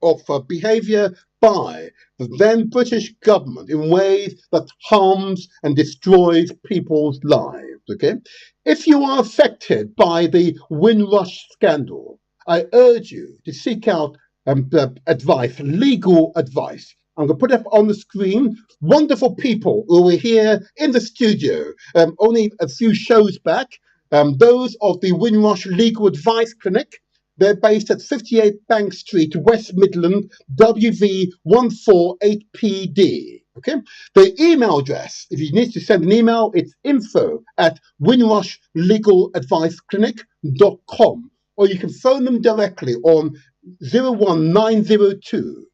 of behaviour by the then British government in ways that harms and destroys people's lives. Okay, if you are affected by the Windrush scandal, I urge you to seek out advice, legal advice. I'm going to put up on the screen wonderful people who were here in the studio only a few shows back. Those of the Windrush Legal Advice Clinic, they're based at 58 Bank Street, West Midland, WV148PD. Okay. The email address, if you need to send an email, it's info@windrushlegaladviceclinic.com, or you can phone them directly on 01902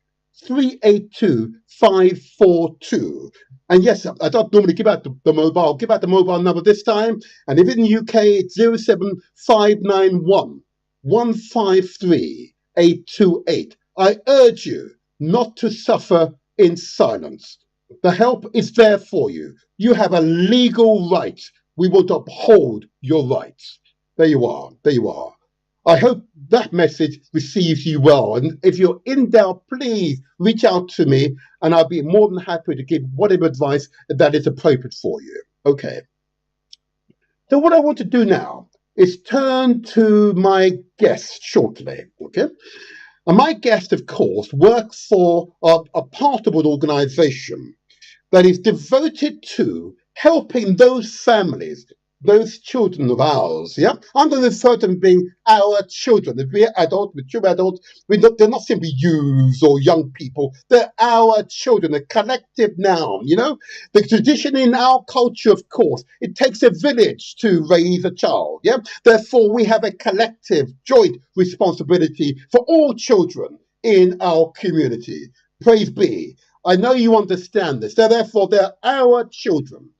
382 542. And yes, I don't normally give out the mobile. I'll give out the mobile number this time. And if it's in the UK, it's 07591 153 828. I urge you not to suffer in silence. The help is there for you. You have a legal right. We will uphold your rights. There you are. There you are. I hope that message receives you well. And if you're in doubt, please reach out to me and I'll be more than happy to give whatever advice that is appropriate for you. Okay. So what I want to do now is turn to my guest shortly. Okay. And my guest, of course, works for a part of an organization that is devoted to helping those families, those children of ours. Yeah, I'm going to refer to them being our children. If we're adults, mature adults, they're not simply youths or young people. They're our children, a collective noun. You know, the tradition in our culture, of course, it takes a village to raise a child. Yeah, therefore we have a collective, joint responsibility for all children in our community. Praise be. I know you understand this. So therefore, they're our children.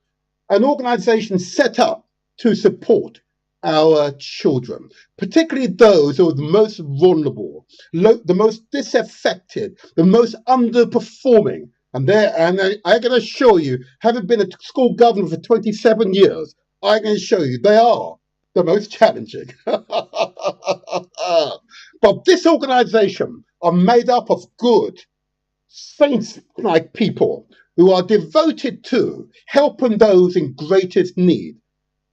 An organization set up to support our children, particularly those who are the most vulnerable, the most disaffected, the most underperforming. And I can assure you, having been a school governor for 27 years, I can assure you they are the most challenging. But this organization are made up of good, saints-like people who are devoted to helping those in greatest need.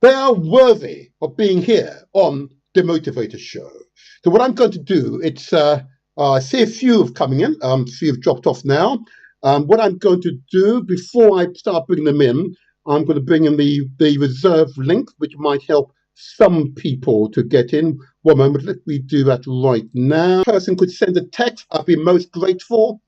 They are worthy of being here on the Motivator Show. So what I'm going to do, I see a few have coming in, a few have dropped off now. What I'm going to do before I start bringing them in, I'm going to bring in the reserve link, which might help some people to get in. One moment, let me do that right now. Person could send a text, I'd be most grateful.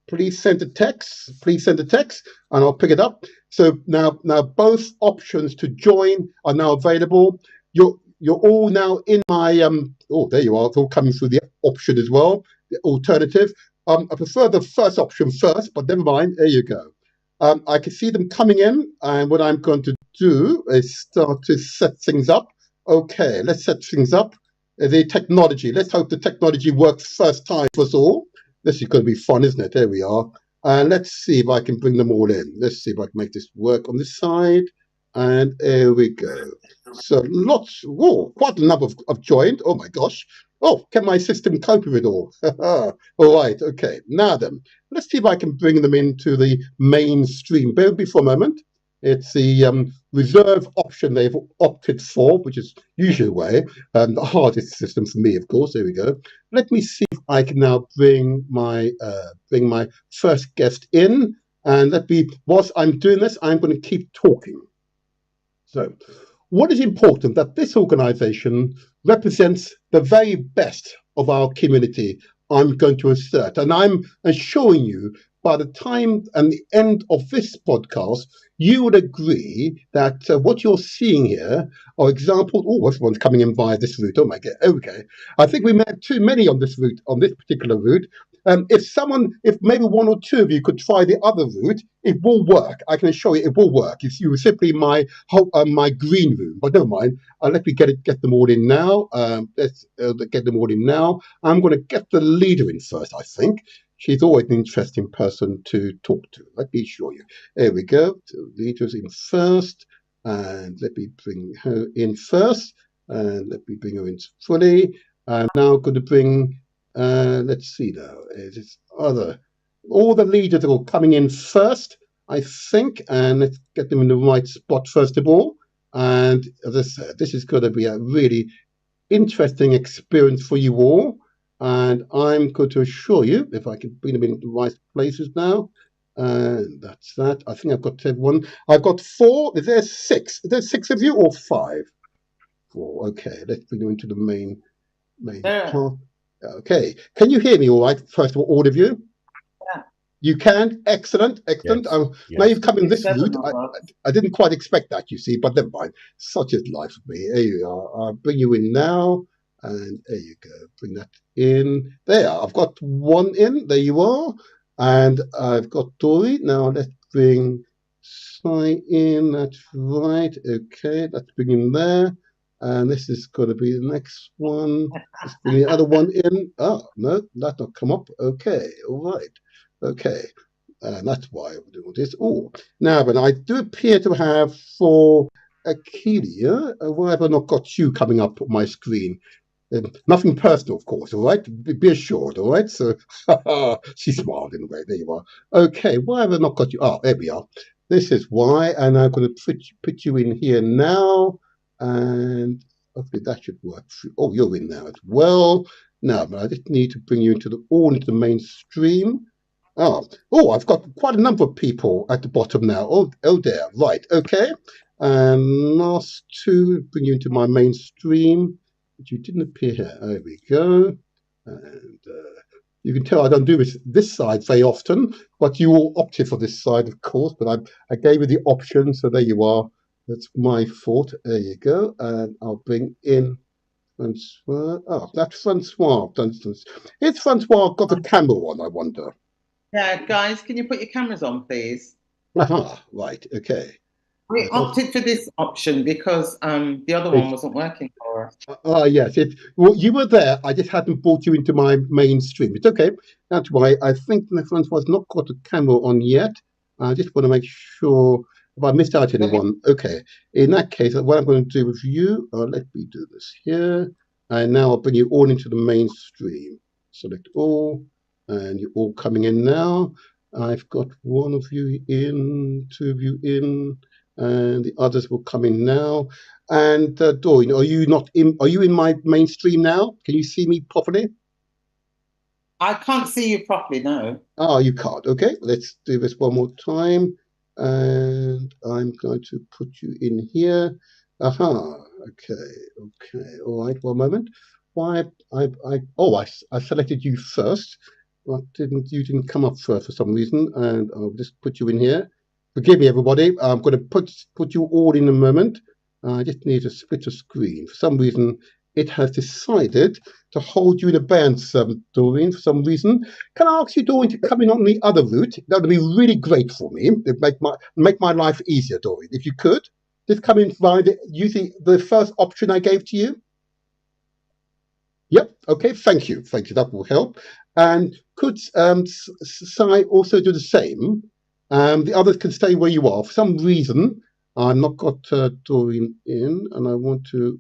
Please send a text, and I'll pick it up. So now both options to join are now available. You're all now in my, there you are, it's all coming through the option as well, the alternative. I prefer the first option first, but never mind, there you go. I can see them coming in, and what I'm going to do is start to set things up. Okay, let's set things up. The technology, let's hope the technology works first time for us all. This is going to be fun, isn't it? There we are. Let's see if I can bring them all in. Let's see if I can make this work on this side. And there we go. So quite a number have joined. Oh my gosh. Oh, can my system cope with it all? All right, okay. Now then, let's see if I can bring them into the mainstream. Bear with me for a moment. It's the reserve option they've opted for, which is usually the way. The hardest system for me, of course. There we go. Let me see if I can now bring my first guest in. And whilst I'm doing this, I'm going to keep talking. So, what is important that this organization represents the very best of our community, I'm going to assert. And I'm assuring you, by the time and the end of this podcast, you would agree that what you're seeing here are examples. Oh, everyone's coming in via this route. Oh my God. Okay. I think we may have too many on this route, on this particular route. If maybe one or two of you could try the other route, it will work. I can assure you it will work. If you were simply my green room, but never mind. Let me get them all in now. Let's get them all in now. I'm going to get the leader in first, I think. She's always an interesting person to talk to. Let me show you. There we go. So leader's in first. And let me bring her in first. And let me bring her in fully. I'm now going to bring, let's see now. All the leaders are all coming in first, I think. And let's get them in the right spot first of all. And as I said, this is going to be a really interesting experience for you all. And I'm going to assure you, if I can bring them in the right places now, that's that. I think I've got everyone. I've got 4. Is there 6? Is there 6 of you or 5? 4. Okay, let's bring you into the main Yeah. part. Okay, can you hear me all right? First of all of you? Yeah. You can? Excellent, excellent. Yes, Now yes. you've come in this 7 route. of us. I didn't quite expect that, you see, but never mind. Such is life for me. There you are. I'll bring you in now. And there you go. Bring that in. There, I've got one in. There you are. And I've got Dory. Now let's bring Sai in. That's right. Okay, let's bring him there. And this is going to be the next one. Let's bring the other one in. Oh, no, that's not come up. Okay, all right. Okay, and that's why we're doing this. Oh, now, but I do appear to have for Akelia, why have I not got you coming up on my screen? Nothing personal, of course, all right? Be assured, all right? So, she smiled in a way. There you are. Okay, why have I not got you? Oh, there we are. This is why, and I'm going to put you in here now, and hopefully that should work. Oh, you're in now as well. Now, but I just need to bring you into the mainstream. Oh, I've got quite a number of people at the bottom now. Oh there, right, okay. And last two, bring you into my mainstream. But you didn't appear here. There we go. And you can tell I don't do this side very often, but you all opted for this side, of course. But I gave you the option, so there you are. That's my fault. There you go. And I'll bring in Francois. Oh, that's Francois, for instance. Is Francois got the camera on, I wonder? Yeah, guys, can you put your cameras on, please? Aha, right, okay. We opted for this option because the other one wasn't working for us. Yes, well, you were there. I just hadn't brought you into my mainstream. It's okay. That's why I think the Francois not got a camera on yet. I just want to make sure if I missed out anyone. Okay, in that case, what I'm going to do with you, let me do this here. And now I'll bring you all into the mainstream. Select all, and you're all coming in now. I've got one of you in, two of you in, and the others will come in now. And Doreen, are you not in? Are you in my mainstream now? Can you see me properly? I can't see you properly, no. Oh, you can't. Okay, let's do this one more time. And I'm going to put you in here. Aha. Okay. All right. One moment. Why? I selected you first. Well, you didn't come up first for some reason, and I'll just put you in here. Forgive me, everybody. I'm going to put you all in a moment. I just need to split a screen. For some reason, it has decided to hold you in abeyance, Doreen, for some reason. Can I ask you, Doreen, to come in on the other route? That would be really great for me. It'd make my life easier, Doreen. If you could, just come in via using the first option I gave to you. Yep. Okay. Thank you. That will help. And could Sai also do the same? The others can stay where you are. For some reason, I've not got Doreen in, and I want to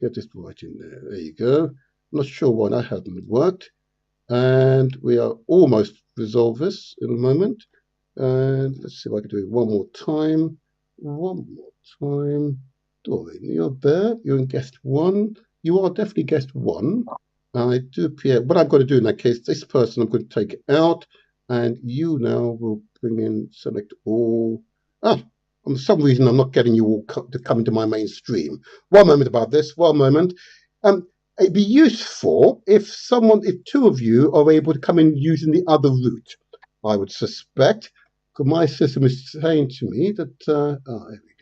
get this right in there. There you go. I'm not sure why that hasn't worked. And we are almost resolve this in a moment. And let's see if I can do it one more time. Doreen, you're there. You're in guest one. You are definitely guest one. I do appear. What I'm going to do in that case, this person I'm going to take out, and you now will bring in select all. For some reason, I'm not getting you all to come into my mainstream. One moment about this. One moment. It'd be useful if two of you are able to come in using the other route. I would suspect, because my system is saying to me that. There we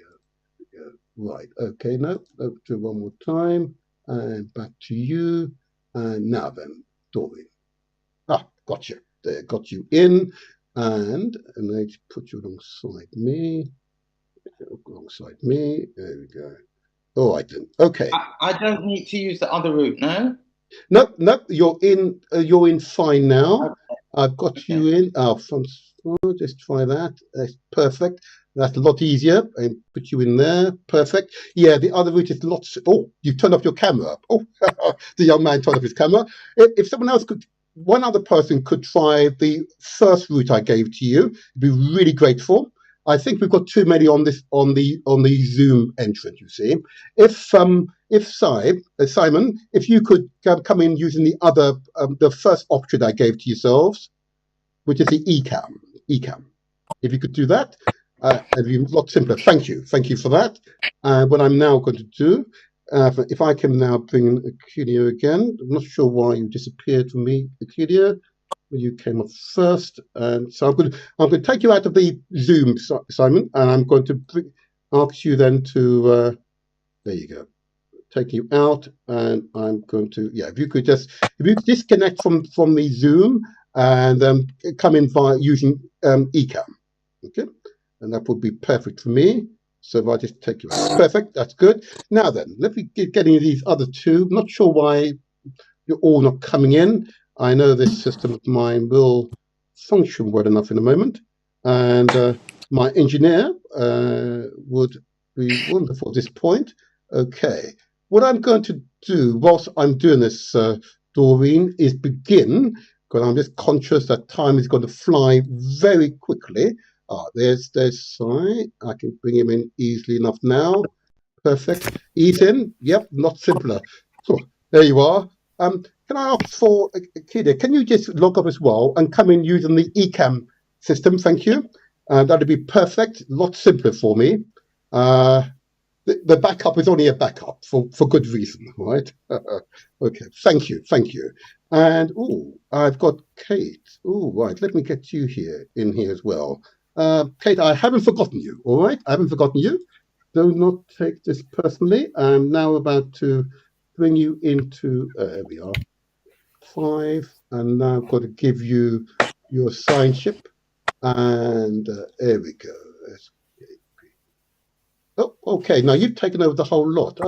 go. Right. Okay. No. Let's do one more time. And back to you. And now then, Doreen. Got you. There, got you in. And let's put you alongside me. There we go. All right then. Okay. I don't need to use the other route, no? No, you're in. You're in fine now. Okay. I've got you in. Just try that. That's perfect. That's a lot easier. And put you in there. Perfect. Yeah, the other route is lots. Oh, you turned off your camera. Oh, the young man turned off his camera. If someone else could, one other person could try the first route I gave to you, I'd be really grateful. I think we've got too many on the Zoom entrance. You see, if Simon, if you could come in using the first option I gave to yourselves, which is the Ecamm. If you could do that, it'd be a lot simpler. Thank you for that. What I'm now going to do If I can now bring Aculia again, I'm not sure why you disappeared from me, Aculia. You came up first, and so I'm going to take you out of the Zoom, Simon, and I'm going to ask you then to. There you go. Take you out, and I'm going to if you could disconnect from the Zoom and come in via using eCam, okay, and that would be perfect for me. So if I just take you out, perfect, that's good. Now then, let me get into these other two. I'm not sure why you're all not coming in. I know this system of mine will function well enough in a moment, and my engineer would be wonderful at this point. Okay, what I'm going to do whilst I'm doing this, Doreen, is begin, because I'm just conscious that time is going to fly very quickly. There's sorry, I can bring him in easily enough now. Perfect. Ease in. Yep, not simpler. So there you are. Can I ask for Kida? Can you just log up as well and come in using the eCam system? Thank you. That'd be perfect. A lot simpler for me. The backup is only a backup for good reason, right? Okay. Thank you. And I've got Kate. Right. Let me get you in here as well. Kate, I haven't forgotten you. All right. I haven't forgotten you. Do not take this personally. I'm now about to bring you into, there we are, 5, and now I've got to give you your signship, and there we go. Oh, okay, now you've taken over the whole lot.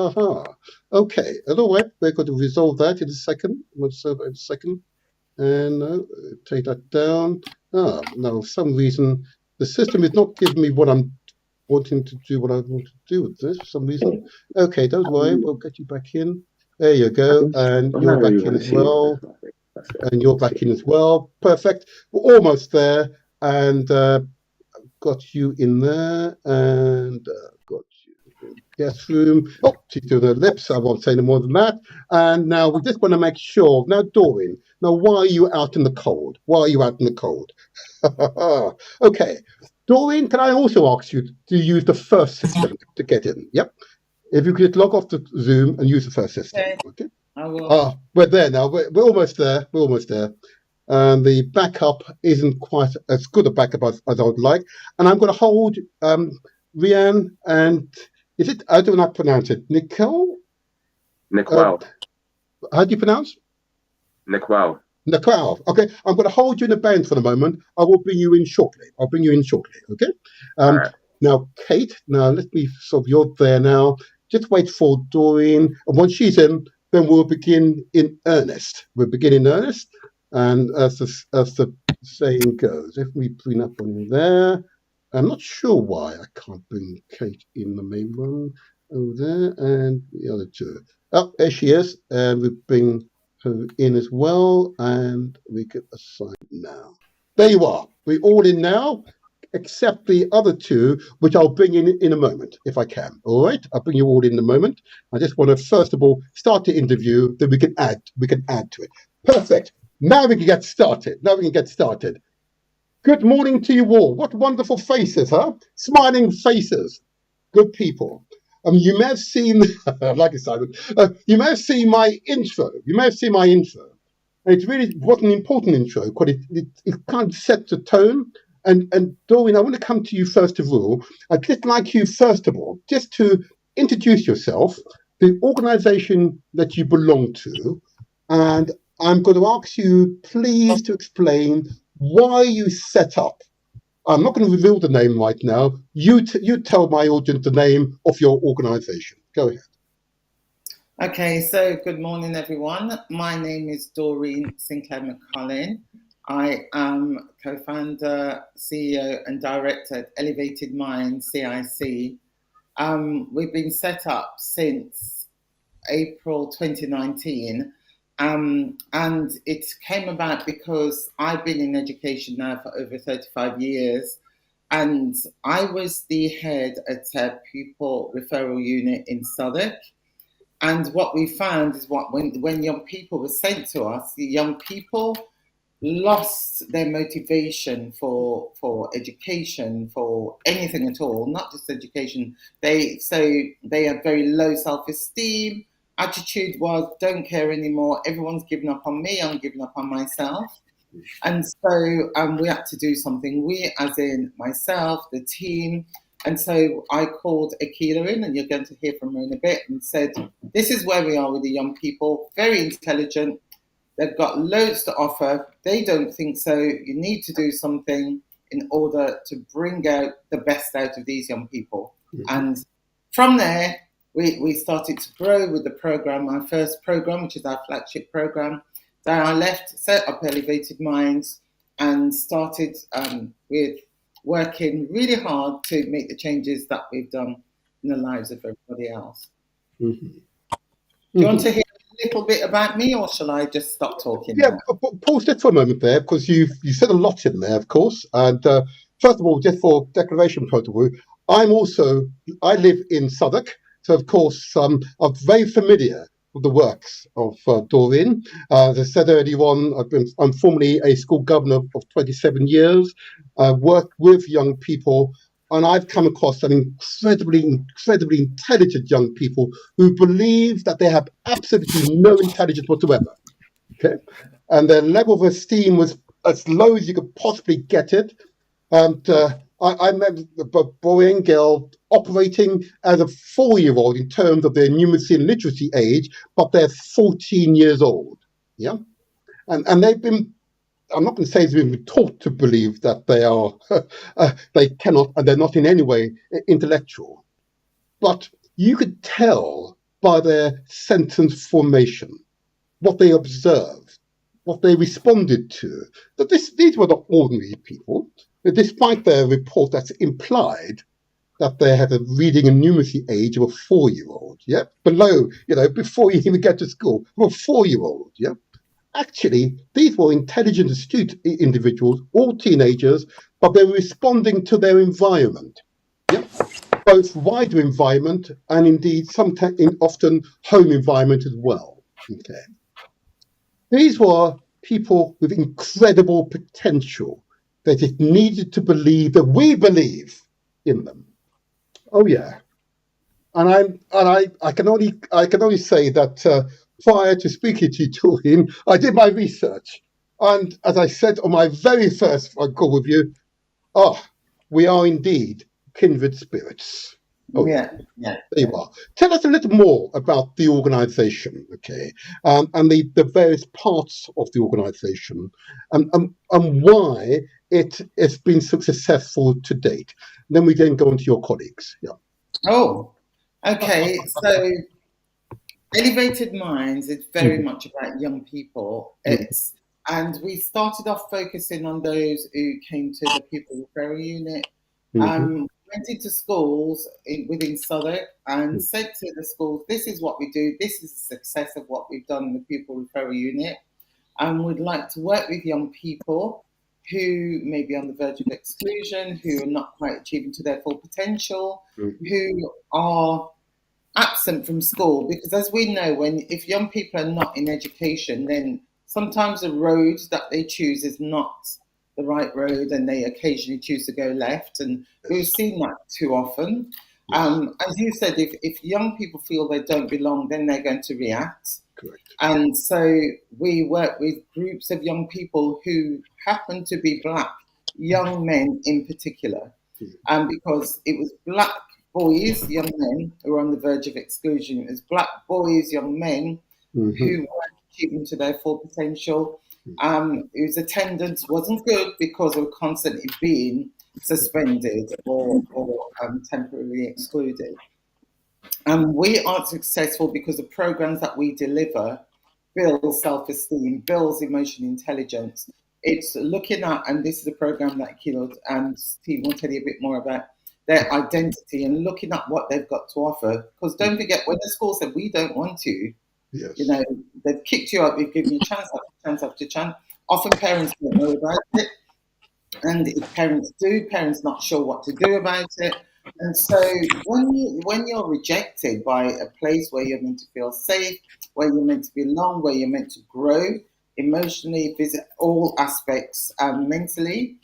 Okay, all right, we're going to resolve that in a second. And take that down. No, for some reason, the system is not giving me what I'm wanting to do, what I want to do with this for some reason. Okay, don't worry, we'll get you back in. There you go, and you're back in as well. And you're back in as well. Perfect. We're almost there, and got you in there, and got you in the guest room. Oh, she's doing her lips. I won't say any more than that. And now we just want to make sure. Now, Doreen, why are you out in the cold? Okay. Doreen, can I also ask you to use the first system to get in? Yep. If you could log off the Zoom and use the first system. Okay. I will. We're there now. We're almost there. And the backup isn't quite as good a backup as I would like. And I'm going to hold Rianne and is it? I do not pronounce it. Nicole. How do you pronounce? Nicole. Okay, I'm going to hold you in the band for the moment. I will bring you in shortly. Okay. Right. Now, Kate. Now let me. So you're there now. Just wait for Doreen, and once she's in, then we'll begin in earnest. And as the saying goes, if we bring up on there, I'm not sure why I can't bring Kate in the main one over there, and the other two. Oh, there she is, and we bring her in as well, and we can assign now. There you are. We're all in now, except the other two, which I'll bring in a moment, if I can. All right, I'll bring you all in a moment. I just want to first of all start the interview, then we can add to it. Perfect. Now we can get started. Good morning to you all. What wonderful faces, huh? Smiling faces. Good people. You may have seen, like I said, you may have seen my intro. And it really was an important intro because it kind of set the tone. And Doreen, I want to come to you first of all. I'd just like you, first of all, just to introduce yourself, the organization that you belong to, and I'm going to ask you, please, to explain why you set up. I'm not going to reveal the name right now. You tell my audience the name of your organization. Go ahead. Okay, so good morning, everyone. My name is Doreen Sinclair McCullin. I am co-founder, CEO, and director at Elevated Minds, CIC. We've been set up since April 2019. And it came about because I've been in education now for over 35 years, and I was the head at a pupil referral unit in Southwark. And what we found is when young people were sent to us, the young people lost their motivation for education, for anything at all, not just education. They have very low self-esteem. Attitude was, don't care anymore. Everyone's given up on me. I'm giving up on myself. And so we had to do something. We, as in myself, the team. And so I called Akila in, and you're going to hear from her in a bit, and said, this is where we are with the young people, very intelligent. They've got loads to offer. They don't think so. You need to do something in order to bring out the best out of these young people. Mm-hmm. And from there, we started to grow with the program, our first program, which is our flagship program. Then I left, set up Elevated Minds, and started with working really hard to make the changes that we've done in the lives of everybody else. Mm-hmm. Do you want to hear a little bit about me, or shall I just stop talking? Yeah, pause just for a moment there, because you said a lot in there, of course. And first of all, just for declaration protocol, I live in Southwark, so of course I'm very familiar with the works of Doreen. As I said earlier on, I'm formerly a school governor of 27 years. I worked with young people, and I've come across some incredibly intelligent young people who believe that they have absolutely no intelligence whatsoever. Okay, and their level of esteem was as low as you could possibly get it. And I remember a boy and girl operating as a 4-year-old in terms of their numeracy and literacy age, but they're 14 years old. Yeah, and they've been. I'm not going to say they've been taught to believe that they are, they cannot, and they're not in any way intellectual. But you could tell by their sentence formation, what they observed, what they responded to, that these were not ordinary people. Despite their report that's implied that they had a reading and numeracy age of a 4-year-old, yeah, below, before you even get to school, of a 4-year-old, yeah. Actually, these were intelligent, astute individuals, all teenagers, but they were responding to their environment, yeah? Both wider environment and indeed often home environment as well. Okay. These were people with incredible potential. They just needed to believe that we believe in them. Oh yeah, and I can only say that. Prior to speaking to you, Doreen, I did my research. And as I said on my very first call with you, we are indeed kindred spirits. Oh, yeah. There you are. Tell us a little more about the organisation, okay, and the various parts of the organisation, and why it has been so successful to date. Then we go into your colleagues. Yeah. Oh, okay. So Elevated Minds is very much about young people. And we started off focusing on those who came to the pupil referral unit. Went into schools within Southwark and said to the schools, this is what we do, this is the success of what we've done in the pupil referral unit, and we'd like to work with young people who may be on the verge of exclusion, who are not quite achieving to their full potential, who are absent from school, because as we know, if young people are not in education, then sometimes the road that they choose is not the right road, and they occasionally choose to go left, and we've seen that too often. As you said, if young people feel they don't belong, then they're going to react. Correct. And so we work with groups of young people who happen to be Black young men in particular, because it was Black boys, young men who were on the verge of exclusion. It was Black boys, young men who weren't achieving to their full potential, whose attendance wasn't good because of constantly being suspended or temporarily excluded. And we are successful because the programs that we deliver build self-esteem, builds emotional intelligence. It's looking at, and this is a program that Kilo and Steve will tell you a bit more about, their identity and looking at what they've got to offer. Because don't forget, when the school said, we don't want you, they've kicked you out, they've given you chance after chance after chance. Often parents don't know about it. And if parents do, parents not sure what to do about it. And so when you're rejected by a place where you're meant to feel safe, where you're meant to belong, where you're meant to grow, emotionally, physically, all aspects, mentally.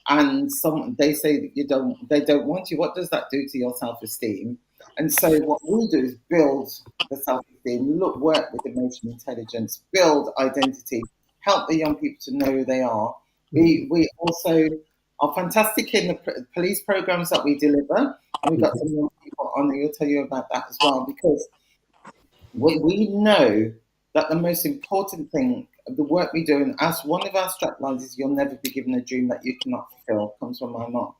And they say that they don't want you. What does that do to your self-esteem? And so what we do is build the self-esteem, work with emotional intelligence, build identity, help the young people to know who they are. We also are fantastic in the police programs that we deliver, and we've got some young people on there who'll tell you about that as well, because we know that the most important thing of the work we do, and as one of our straplines is, you'll never be given a dream that you cannot fulfill, comes from my mom.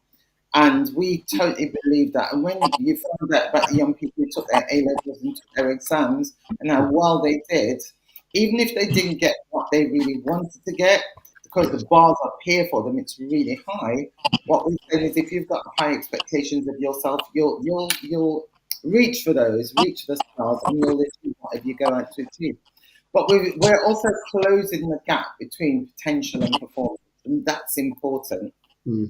And we totally believe that. And when you find out about the young people who took their A-levels and took their exams and how well they did, even if they didn't get what they really wanted to get, because the bars up here for them, it's really high. What we say is, if you've got high expectations of yourself, you'll reach for the stars, and you'll achieve whatever you go out to achieve. But we're also closing the gap between potential and performance, and that's important.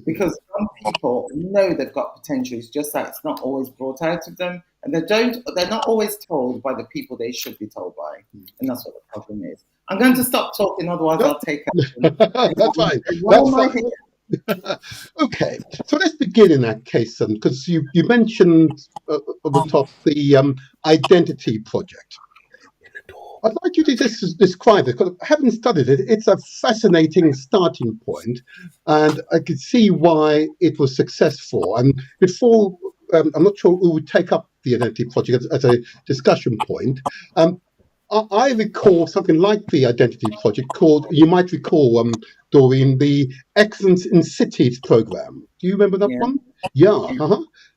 Because some people know they've got potential, it's just that it's not always brought out of them, and they're not always told by the people they should be told by, and that's what the problem is. I'm going to stop talking, otherwise I'll take action. That's fine. That's fine. Okay, so let's begin in that case, because you mentioned at the top the identity project. I'd like you to just describe it, because having studied it, it's a fascinating starting point, and I could see why it was successful. And before, I'm not sure who would take up the identity project as a discussion point. I recall something like the identity project called, you might recall, Doreen, the Excellence in Cities program. Do you remember that one? Yeah.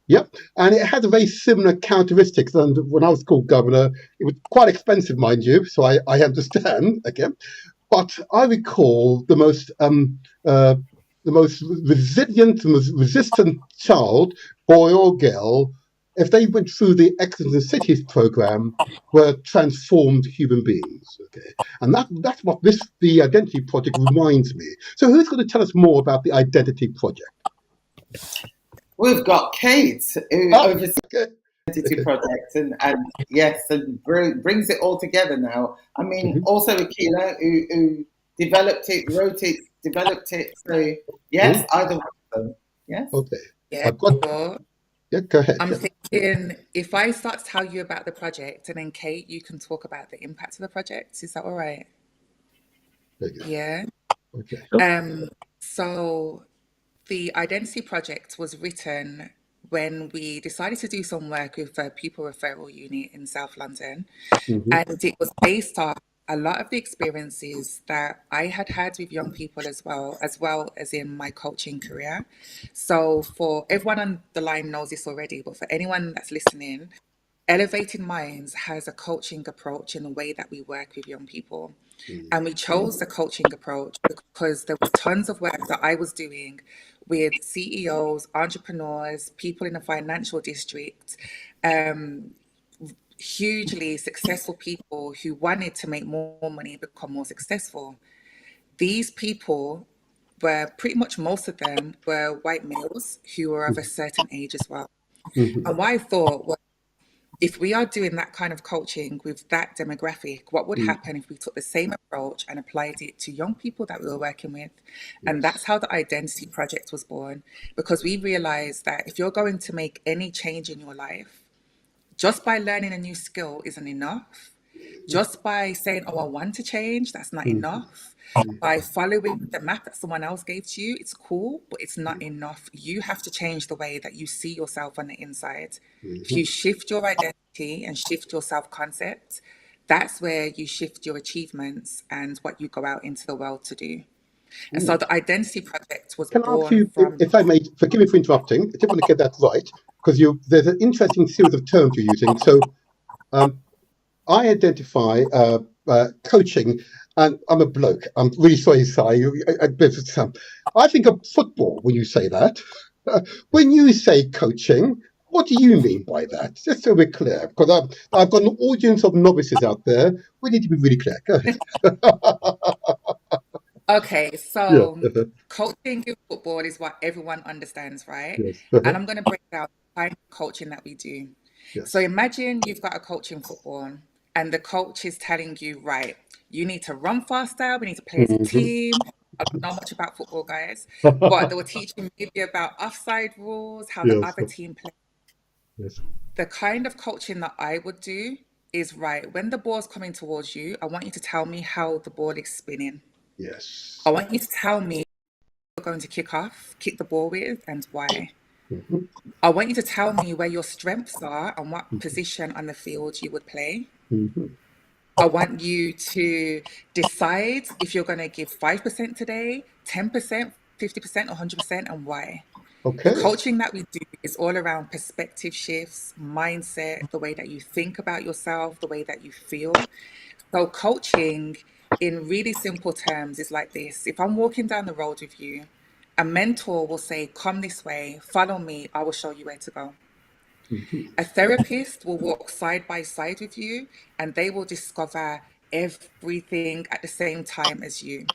Yep, and it had a very similar characteristics. And when I was called governor, it was quite expensive, mind you, so I understand again. But I recall the most resilient, the most resistant child, boy or girl, if they went through the Excellence in Cities program, were transformed human beings. Okay, and that's what the Identity Project reminds me. So who's going to tell us more about the Identity Project? We've got Kate, who oversees the Identity Project, and yes, and brings it all together now. I mean, also Akila, who developed it, wrote it, developed it. So yes, either one of them. Yes. Okay. Yeah. Yeah, go ahead. I'm thinking if I start to tell you about the project, and then Kate, you can talk about the impact of the project. Is that all right? Yeah. Okay. So the Identity Project was written when we decided to do some work with a pupil referral unit in South London. And it was based on a lot of the experiences that I had with young people as well as in my coaching career. So for everyone on the line knows this already, but for anyone that's listening, Elevated Minds has a coaching approach in the way that we work with young people. And we chose the coaching approach because there was tons of work that I was doing with CEOs, entrepreneurs, people in the financial district, hugely successful people who wanted to make more money and become more successful. These people were pretty much, most of them were white males who were of a certain age as well. And what I thought was, if we are doing that kind of coaching with that demographic, what would happen if we took the same approach and applied it to young people that we were working with? And that's how the Identity Project was born, because we realized that if you're going to make any change in your life, just by learning a new skill isn't enough. Just by saying, oh, I want to change, that's not enough. By following the map that someone else gave to you, it's cool, but it's not enough. You have to change the way that you see yourself on the inside. If you shift your identity and shift your self-concept, that's where you shift your achievements and what you go out into the world to do. And so the Identity Project was Can I ask born you, from... if I may, forgive me for interrupting, I just want to get that right, because there's an interesting series of terms you're using. So I identify coaching, and I'm a bloke. I'm really sorry, Si. I think of football when you say that. When you say coaching, what do you mean by that? Just so we're clear, because I've got an audience of novices out there. We need to be really clear. Go ahead. Okay, so coaching in football is what everyone understands, right? Yes. And I'm going to break down the kind of coaching that we do. Yes. So imagine you've got a coach in football, and the coach is telling you, right, you need to run faster. We need to play as a team. I don't know much about football, guys, but they were teaching maybe about offside rules, how the Yes. other team plays. Yes. The kind of coaching that I would do is, right, when the ball's coming towards you, I want you to tell me how the ball is spinning. Yes. I want you to tell me you're going to kick the ball with, and why. I want you to tell me where your strengths are and what position on the field you would play. I want you to decide if you're going to give 5% today, 10%, 50%, or 100%, and why. Okay. The coaching that we do is all around perspective shifts, mindset, the way that you think about yourself, the way that you feel. So coaching in really simple terms is like this. If I'm walking down the road with you, a mentor will say, come this way, follow me, I will show you where to go. A therapist will walk side by side with you and they will discover everything at the same time as you.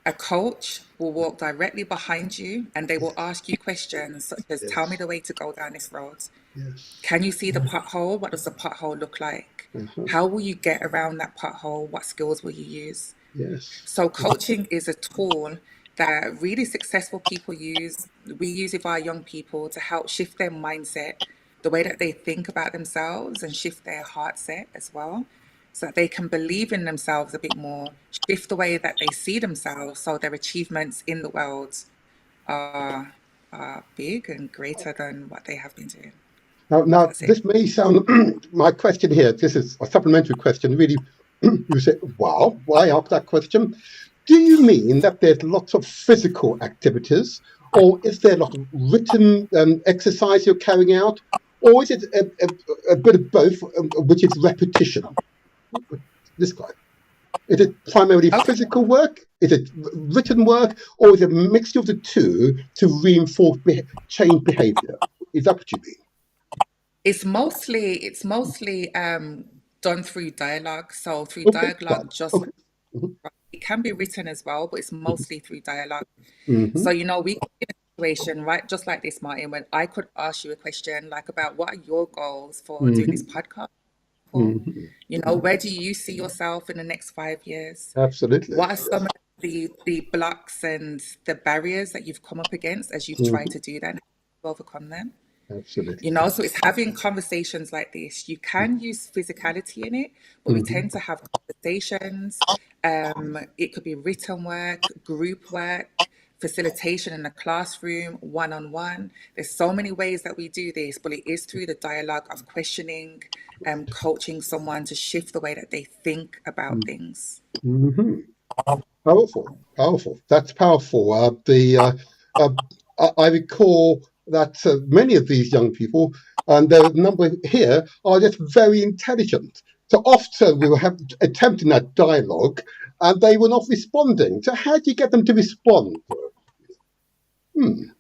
A coach will walk directly behind you and they will ask you questions such as, tell me the way to go down this road. Yes. Can you see the pothole? What does the pothole look like? How will you get around that pothole? What skills will you use? Yes. So coaching is a tool that really successful people use. We use it for our young people to help shift their mindset, the way that they think about themselves, and shift their heart set as well, so that they can believe in themselves a bit more, shift the way that they see themselves, so their achievements in the world are big and greater than what they have been doing. Now That's it. this may sound, my question here, this is a supplementary question, really, you say, wow, why ask that question? Do you mean that there's lots of physical activities, or is there a lot of written exercise you're carrying out, or is it a bit of both, which is repetition? This guy. Is it primarily physical work? Is it written work? Or is it a mixture of the two to reinforce change behavior? Is that what you mean? It's mostly done through dialogue. So through Okay, dialogue, fine. it can be written as well, but it's mostly through dialogue. Mhm. So, you know, we could be in a situation, right, just like this, Martin, when I could ask you a question like about what are your goals for doing this podcast? You know, where do you see yourself in the next 5 years? Absolutely. What are some of the blocks and the barriers that you've come up against as you've tried to do that and overcome them? Absolutely. You know, so it's having conversations like this. You can use physicality in it, but we tend to have conversations. It could be written work, group work, facilitation in the classroom, one-on-one. There's so many ways that we do this, but it is through the dialogue of questioning and coaching someone to shift the way that they think about things. Powerful. That's powerful. I recall that many of these young people, and the number here, are just very intelligent. So often we were attempting that dialogue, and they were not responding. So how do you get them to respond?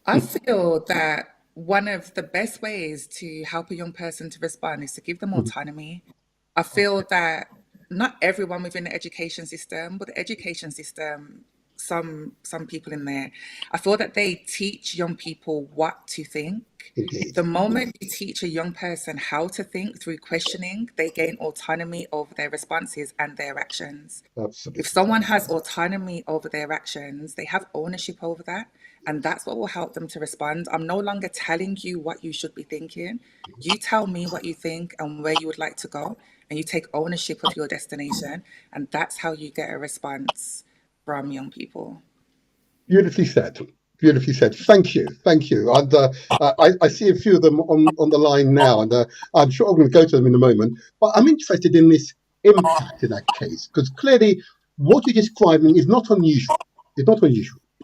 I feel that one of the best ways to help a young person to respond is to give them autonomy. I feel that not everyone within the education system, but the education system, some people in there, I feel that they teach young people what to think. Indeed. The moment you teach a young person how to think through questioning, they gain autonomy over their responses and their actions. Absolutely. If someone has autonomy over their actions, they have ownership over that. And that's what will help them to respond. I'm no longer telling you what you should be thinking. You tell me what you think and where you would like to go, and you take ownership of your destination. And that's how you get a response from young people. Beautifully said. Thank you. And I see a few of them on the line now, and I'm sure I'm going to go to them in a moment. But I'm interested in this impact in that case, because clearly what you're describing is not unusual.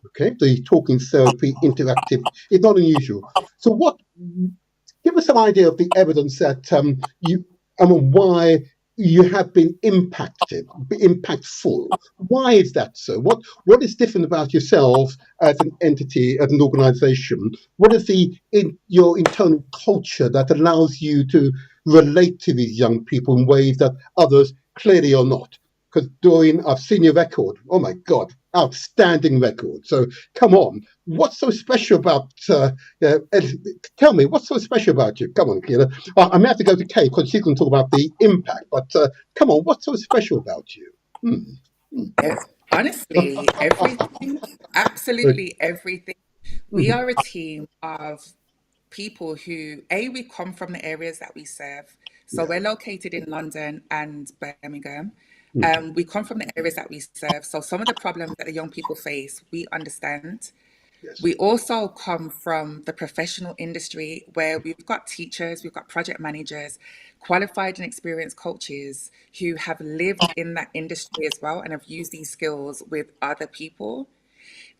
Okay, the talking therapy, interactive, it's not unusual. So give us some idea of the evidence that why you have been impactful. Why is that so? What is different about yourselves as an entity, as an organization? What is your internal culture that allows you to relate to these young people in ways that others clearly are not? Because Doreen, I've seen your record. Oh my God, outstanding record. So come on, what's so special about? Tell me, what's so special about you? Come on, Keela. I may have to go to Kate because she's going to talk about the impact. But come on, what's so special about you? Honestly, everything, absolutely everything. We are a team of people who, we come from the areas that we serve. So Yeah. we're located in London and Birmingham. We come from the areas that we serve. So some of the problems that the young people face, we understand. Yes. We also come from the professional industry where we've got teachers, we've got project managers, qualified and experienced coaches who have lived in that industry as well and have used these skills with other people.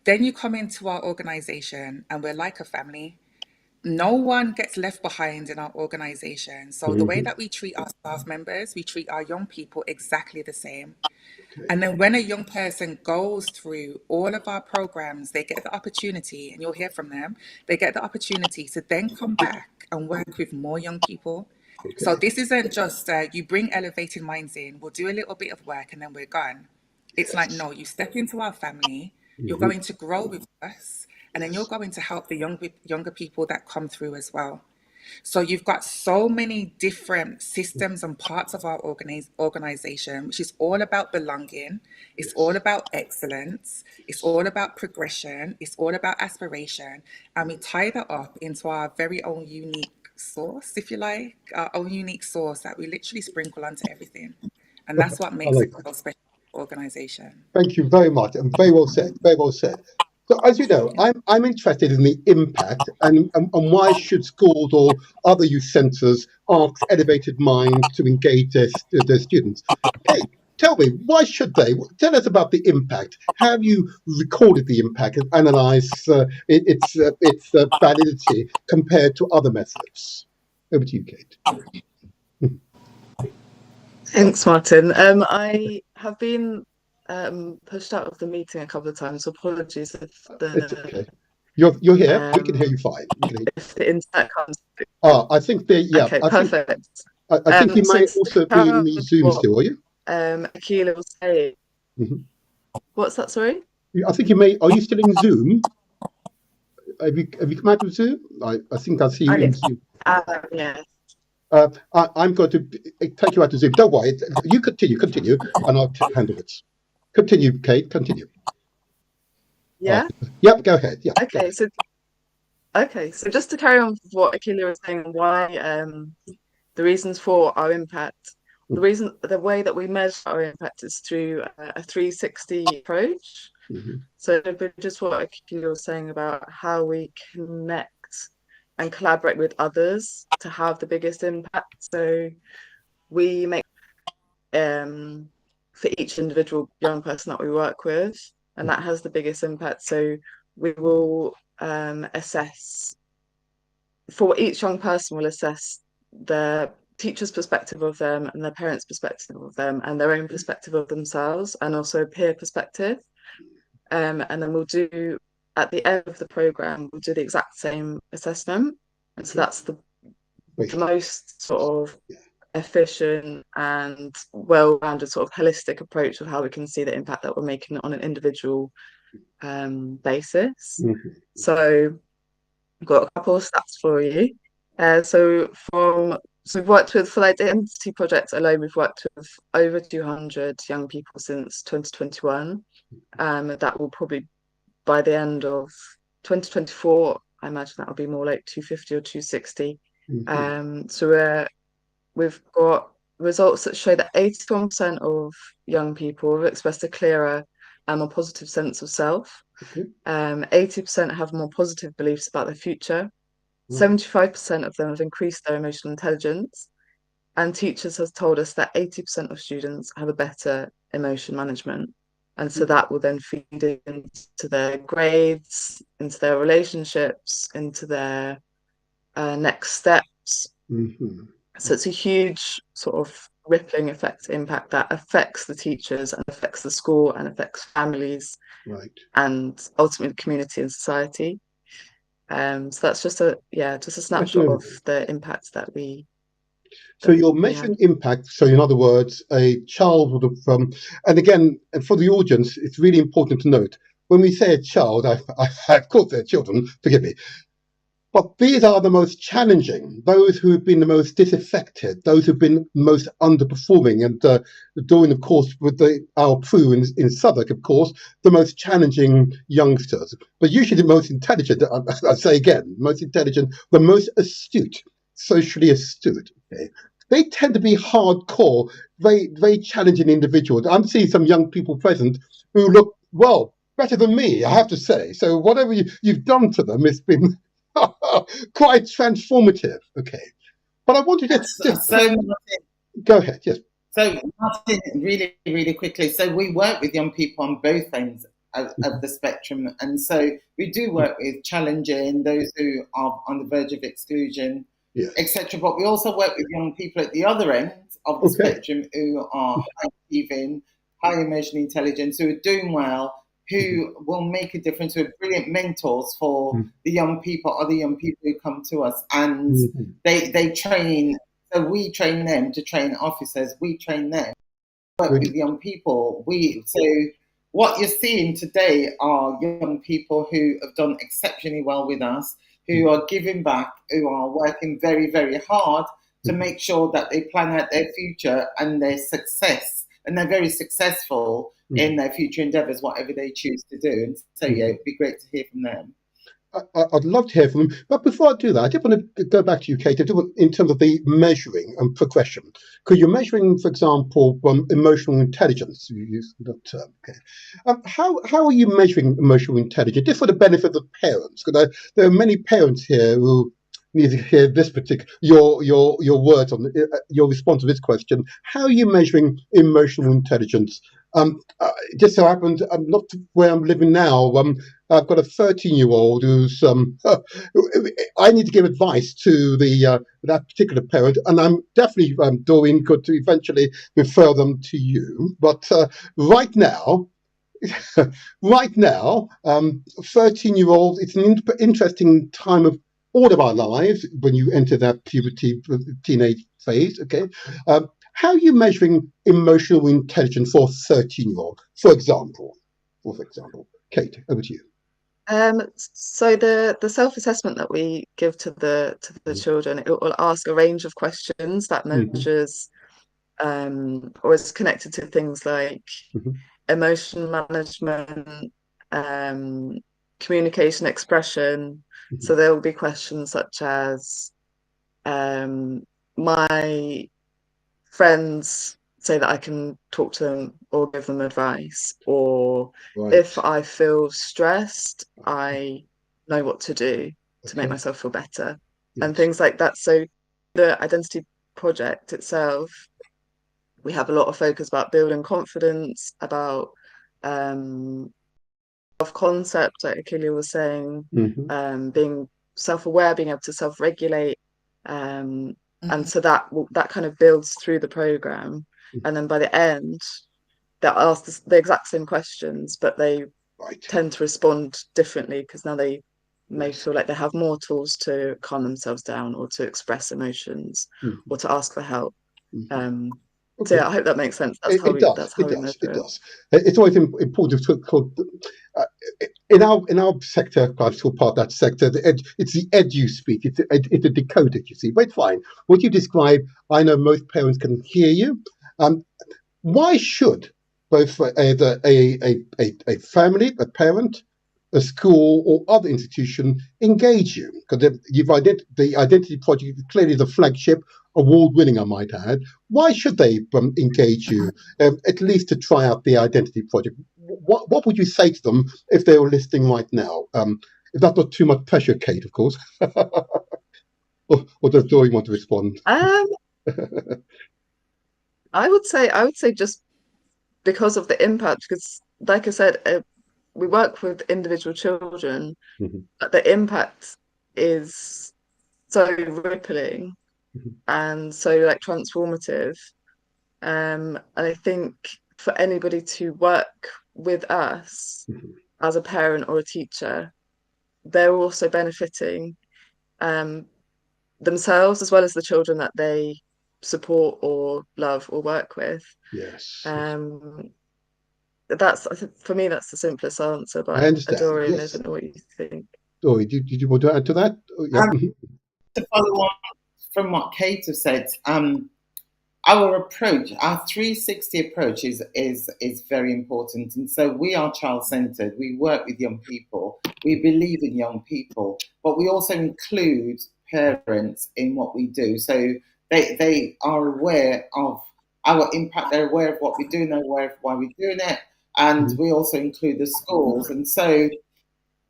Then you come into our organization and we're like a family. No one gets left behind in our organization. So the way that we treat our staff members, we treat our young people exactly the same. Okay. And then when a young person goes through all of our programs, they get the opportunity, and you'll hear from them, they get the opportunity to then come back and work with more young people. So Okay. this isn't just you bring elevated minds in, we'll do a little bit of work and then we're gone. It's like, Yes. no, you step into our family, you're Mhm. going to grow with us, and then you're Yes. going to help the younger people that come through as well. So you've got so many different systems and parts of our organization, which is all about belonging. It's all Yes. about excellence. It's all about progression. It's all about aspiration. And we tie that up into our very own unique sauce, if you like, our own unique sauce that we literally sprinkle onto everything. And that's what I makes it like that. so special organization. Thank you very much, and very well said. Very well said. So, as you know, I'm interested in the impact and why should schools or other youth centres ask elevated minds to engage their students? Kate, tell me, why should they? Tell us about the impact. How have you recorded the impact and analysed its validity compared to other methods? Over to you, Kate. Thanks, Martin. I have been pushed out of the meeting a couple of times, so apologies if It's okay. You're here. We can hear um, you fine. We can hear you. if the internet comes. I think yeah. Okay, perfect. I think you So may to also be carry in on the with Zoom what still, are you? Akila was saying. Mhm. What's that? Sorry. I think you may. Are you still in Zoom? Have you come out of Zoom? I think I see you in Zoom. Yes. I'm going to take you out of Zoom. Don't worry. You continue, and I'll handle it. Continue, Kate. Continue. Yeah. Yep. Go ahead. Yeah. Okay. So just to carry on with what Akila was saying, why the reasons for our impact. The way that we measure our impact is through a 360 approach. Mm-hmm. So just what Akila was saying about how we connect and collaborate with others to have the biggest impact. So we make for each individual young person that we work with, and that has the biggest impact. So we will assess for each young person. We'll assess the teacher's perspective of them and their parents' perspective of them and their own perspective of themselves and also peer perspective. And then we'll do at the end of the program, we'll do the exact same assessment. And so that's the most sort of efficient and well-rounded sort of holistic approach of how we can see the impact that we're making on an individual basis. Mm-hmm. So I've got a couple of stats for you. So we've worked with, for the Identity Project alone, we've worked with over 200 young people since 2021. That will probably, by the end of 2024, I imagine that will be more like 250 or 260. Mm-hmm. So we've got results that show that 81% of young people have expressed a clearer and more positive sense of self. 80% have more positive beliefs about their future. 75% of them have increased their emotional intelligence. And teachers have told us that 80% of students have a better emotion management. And so that will then feed into their grades, into their relationships, into their next steps. Mm-hmm. So it's a huge sort of rippling effect impact that affects the teachers and affects the school and affects families, right, and ultimately the community and society. So that's just a snapshot of the impact that we. So you're measuring impact. So in other words, a child would have, and again, for the audience, it's really important to note when we say a child, I of course they're children. Forgive me. But these are the most challenging, those who have been the most disaffected, those who've been most underperforming. And during the course with our crew in Southwark, of course, the most challenging youngsters, but usually the most intelligent, I say again, most intelligent, the most astute, socially astute. Okay? They tend to be hardcore, very challenging individuals. I'm seeing some young people present who look, well, better than me, I have to say. So whatever you've done to them, it's been quite transformative. Okay. But I want to just So, Martin, go ahead. Yes. So, Martin, really, really quickly. So, we work with young people on both ends of the spectrum. And so, we do work with challenging those who are on the verge of exclusion, Yes. etc. But we also work with young people at the other end of the spectrum who are high achieving, high emotional intelligence, who are doing well, who will make a difference, who are brilliant mentors for the young people, other young people who come to us. And they train. So we train them to train officers. We train them to work with young people. So what you're seeing today are young people who have done exceptionally well with us, who are giving back, who are working very, very hard to make sure that they plan out their future and their success. And they're very successful in their future endeavours, whatever they choose to do. And so, yeah, it'd be great to hear from them. I'd love to hear from them. But before I do that, I just want to go back to you, Kate, in terms of the measuring and progression. Because you're measuring, for example, emotional intelligence. You use that term. Okay. How are you measuring emotional intelligence? Just for the benefit of the parents, because there are many parents here who need to hear this particular your words on your response to this question. How are you measuring emotional intelligence? Just so happens, I'm not where I'm living now. I've got a 13-year-old who's. I need to give advice to that particular parent, and I'm definitely doing good to eventually refer them to you. But right now, 13-year-old. It's an interesting time of all of our lives when you enter that puberty, teenage phase. Okay. How are you measuring emotional intelligence for a 13-year-old, for example? Kate, over to you. So the self-assessment that we give to the children, it will ask a range of questions that measures or is connected to things like emotion management, communication, expression. So there will be questions such as my friends say that I can talk to them or give them advice, or if I feel stressed, I know what to do to make myself feel better, and things like that. So the identity project itself, we have a lot of focus about building confidence, about self-concept, like Akilia was saying, being self-aware, being able to self-regulate, and so that kind of builds through the program, and then by the end they're asked the exact same questions, but they tend to respond differently because now they may feel like they have more tools to calm themselves down or to express emotions or to ask for help. So yeah, I hope that makes sense. That's how we measure it. It does. It's always important to in our sector. I'm still part of that sector. It's the edu speak. It's a decoded, you see. But it's fine. What you describe, I know most parents can hear you. Why should both either a family, a parent, a school, or other institution engage you? Because the identity project is clearly the flagship, award-winning, I might add. Why should they engage you, at least to try out the identity project? What would you say to them if they were listening right now? If that's not too much pressure, Kate, of course. or does Dory want to respond? I would say just because of the impact, because like I said, we work with individual children, but the impact is so rippling and so like transformative. And I think for anybody to work with us as a parent or a teacher, they're also benefiting themselves as well as the children that they support or love or work with. Yes. That's, for me, that's the simplest answer. But I understand. Dorian, Yes. I don't know what you think. Dory, did you want to add to that? Yeah. To follow on from what Kate has said, our approach, our 360 approach is very important. And so we are child-centered. We work with young people. We believe in young people, but we also include parents in what we do. So they are aware of our impact. They're aware of what we do. They're aware of why we're doing it. And we also include the schools. And so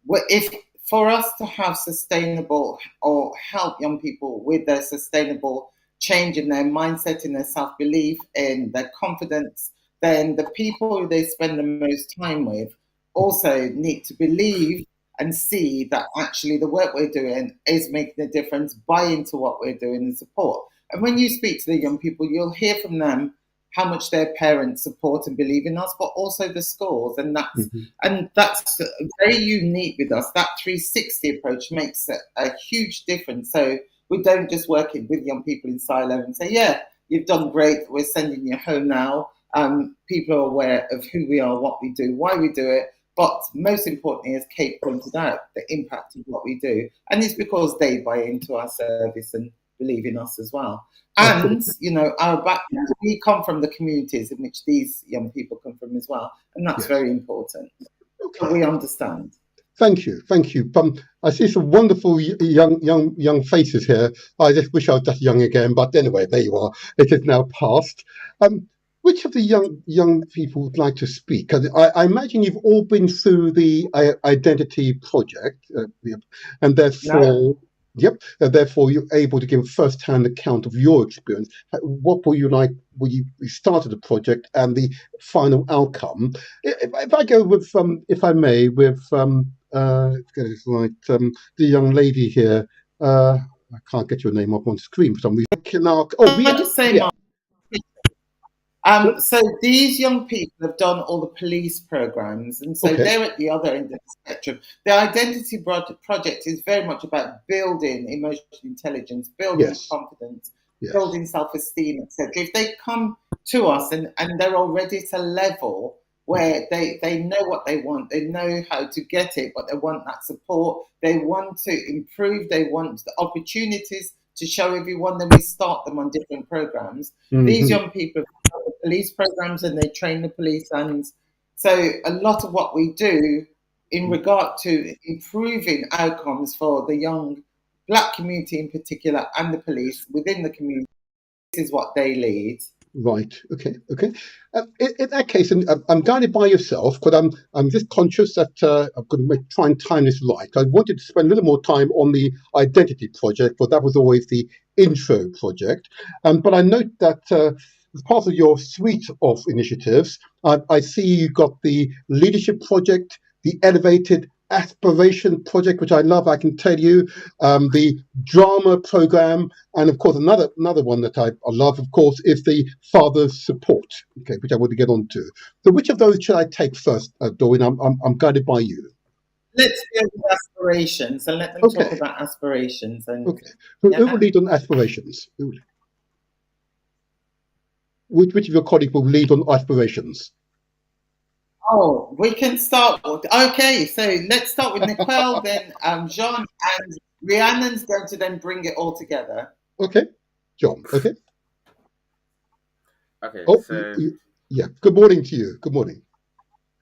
if for us to have sustainable or help young people with their sustainable change in their mindset, in their self-belief, in their confidence, then the people who they spend the most time with also need to believe and see that actually the work we're doing is making a difference, buy into what we're doing and support. And when you speak to the young people, you'll hear from them how much their parents support and believe in us, but also the schools. And that's very unique with us. That 360 approach makes a huge difference. So we don't just work with young people in silo and say, yeah, you've done great, we're sending you home now. People are aware of who we are, what we do, why we do it. But most importantly, as Kate pointed out, the impact of what we do. And it's because they buy into our service and believe in us as well. And, our background, we come from the communities in which these young people come from as well. And that's very important. So we understand. Thank you. I see some wonderful young faces here. I just wish I was just young again, but anyway, there you are. It is now past. Which of the young people would like to speak? I imagine you've all been through the identity project, and therefore. Yep. Therefore, you're able to give a first-hand account of your experience. What were you like when you started the project and the final outcome? If I go with, if I may, with get it right, the young lady here. I can't get your name up on screen for some reason. I'll just say, Mark. So these young people have done all the police programs, and so they're at the other end of the spectrum. The identity project is very much about building emotional intelligence, building confidence, building self-esteem, etc. If they come to us and they're already at a level where they know what they want, they know how to get it, but they want that support, they want to improve, they want the opportunities to show everyone, then we start them on different programs. These young people have the police programs and they train the police, and so a lot of what we do in regard to improving outcomes for the young Black community in particular and the police within the community, this is what they lead. Right. Okay. In that case, and I'm guided by yourself, because I'm just conscious that I'm going to try and time this right. I wanted to spend a little more time on the identity project, but that was always the intro project. But I note that as part of your suite of initiatives, I see you got the leadership project, the elevated aspiration project, which I love, I can tell you, the drama program, and of course another one that I love, of course, is the father's support, which I want to get on to. So which of those should I take first, Doreen? I'm guided by you. Let's go with aspirations and let them talk about aspirations. And who will lead on aspirations? Which of your colleagues will lead on aspirations? Oh, we can start. Okay, so let's start with Nicole, then Jean, and Rhiannon's going to then bring it all together. Okay, John. Okay. So yeah. Good morning to you. Good morning.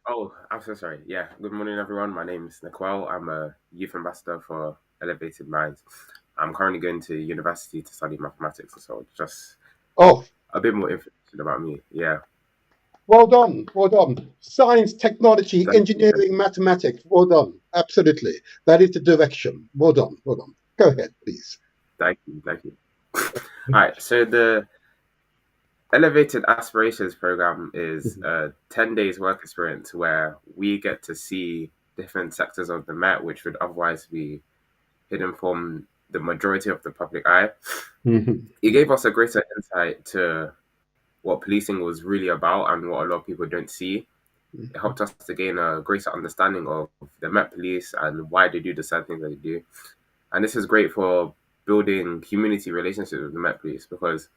Oh, I'm so sorry. Yeah. Good morning, everyone. My name is Nicole. I'm a youth ambassador for Elevated Minds. I'm currently going to university to study mathematics, so just a bit more information about me. Yeah. Well done. Science, technology, engineering, mathematics. Well done. Absolutely. That is the direction. Well done. Go ahead, please. Thank you. All right. So the Elevated Aspirations program is a 10 days work experience where we get to see different sectors of the Met, which would otherwise be hidden from the majority of the public eye. It gave us a greater insight to what policing was really about and what a lot of people don't see. It helped us to gain a greater understanding of the Met Police and why they do the certain things that they do. And this is great for building community relationships with the Met Police, because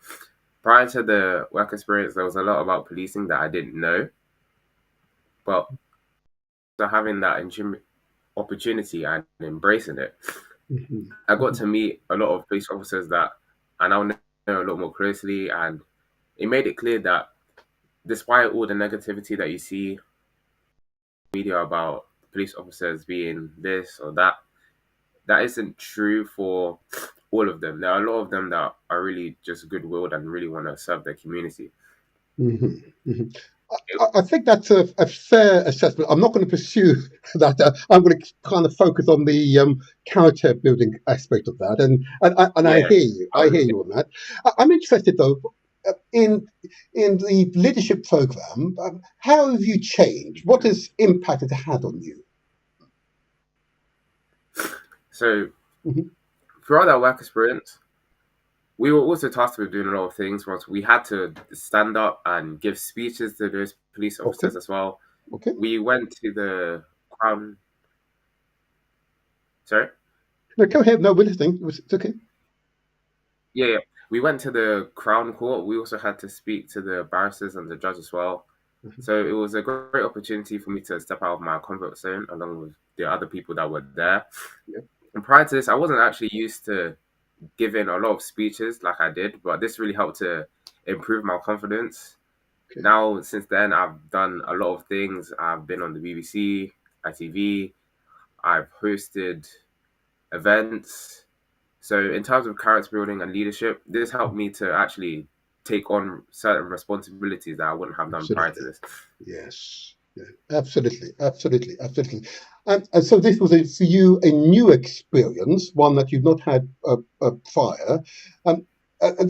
prior to the work experience, there was a lot about policing that I didn't know. But so having that opportunity and embracing it, I got to meet a lot of police officers that I now know a lot more closely, and it made it clear that despite all the negativity that you see media about police officers being this or that, that isn't true for all of them. There are a lot of them that are really just good-willed and really want to serve their community. I think that's a fair assessment. I'm not going to pursue that. I'm going to kind of focus on the character building aspect of that, and I Yeah, hear you. I hear you on that. I'm interested though in the leadership program. How have you changed? What has impact it had on you? so Mhm. throughout our work experience, we were also tasked with doing a lot of things. Once we had to stand up and give speeches to those police Okay. officers as well. Okay. We went to the Crown. Sorry. No, go ahead. No, we're listening. It's okay. Yeah. We went to the Crown Court. We also had to speak to the barristers and the judge as well. So it was a great opportunity for me to step out of my comfort zone along with the other people that were there. Yeah. And prior to this, I wasn't actually used to giving a lot of speeches like I did, but this really helped to improve my confidence. Okay. Now, since then, I've done a lot of things. I've been on the BBC, ITV, I've hosted events. So, in terms of character building and leadership, this helped me to actually take on certain responsibilities that I wouldn't have done prior to Absolutely. this. Yes. Yeah. Absolutely. Absolutely. Absolutely. And so this was for you a new experience, one that you've not had prior. And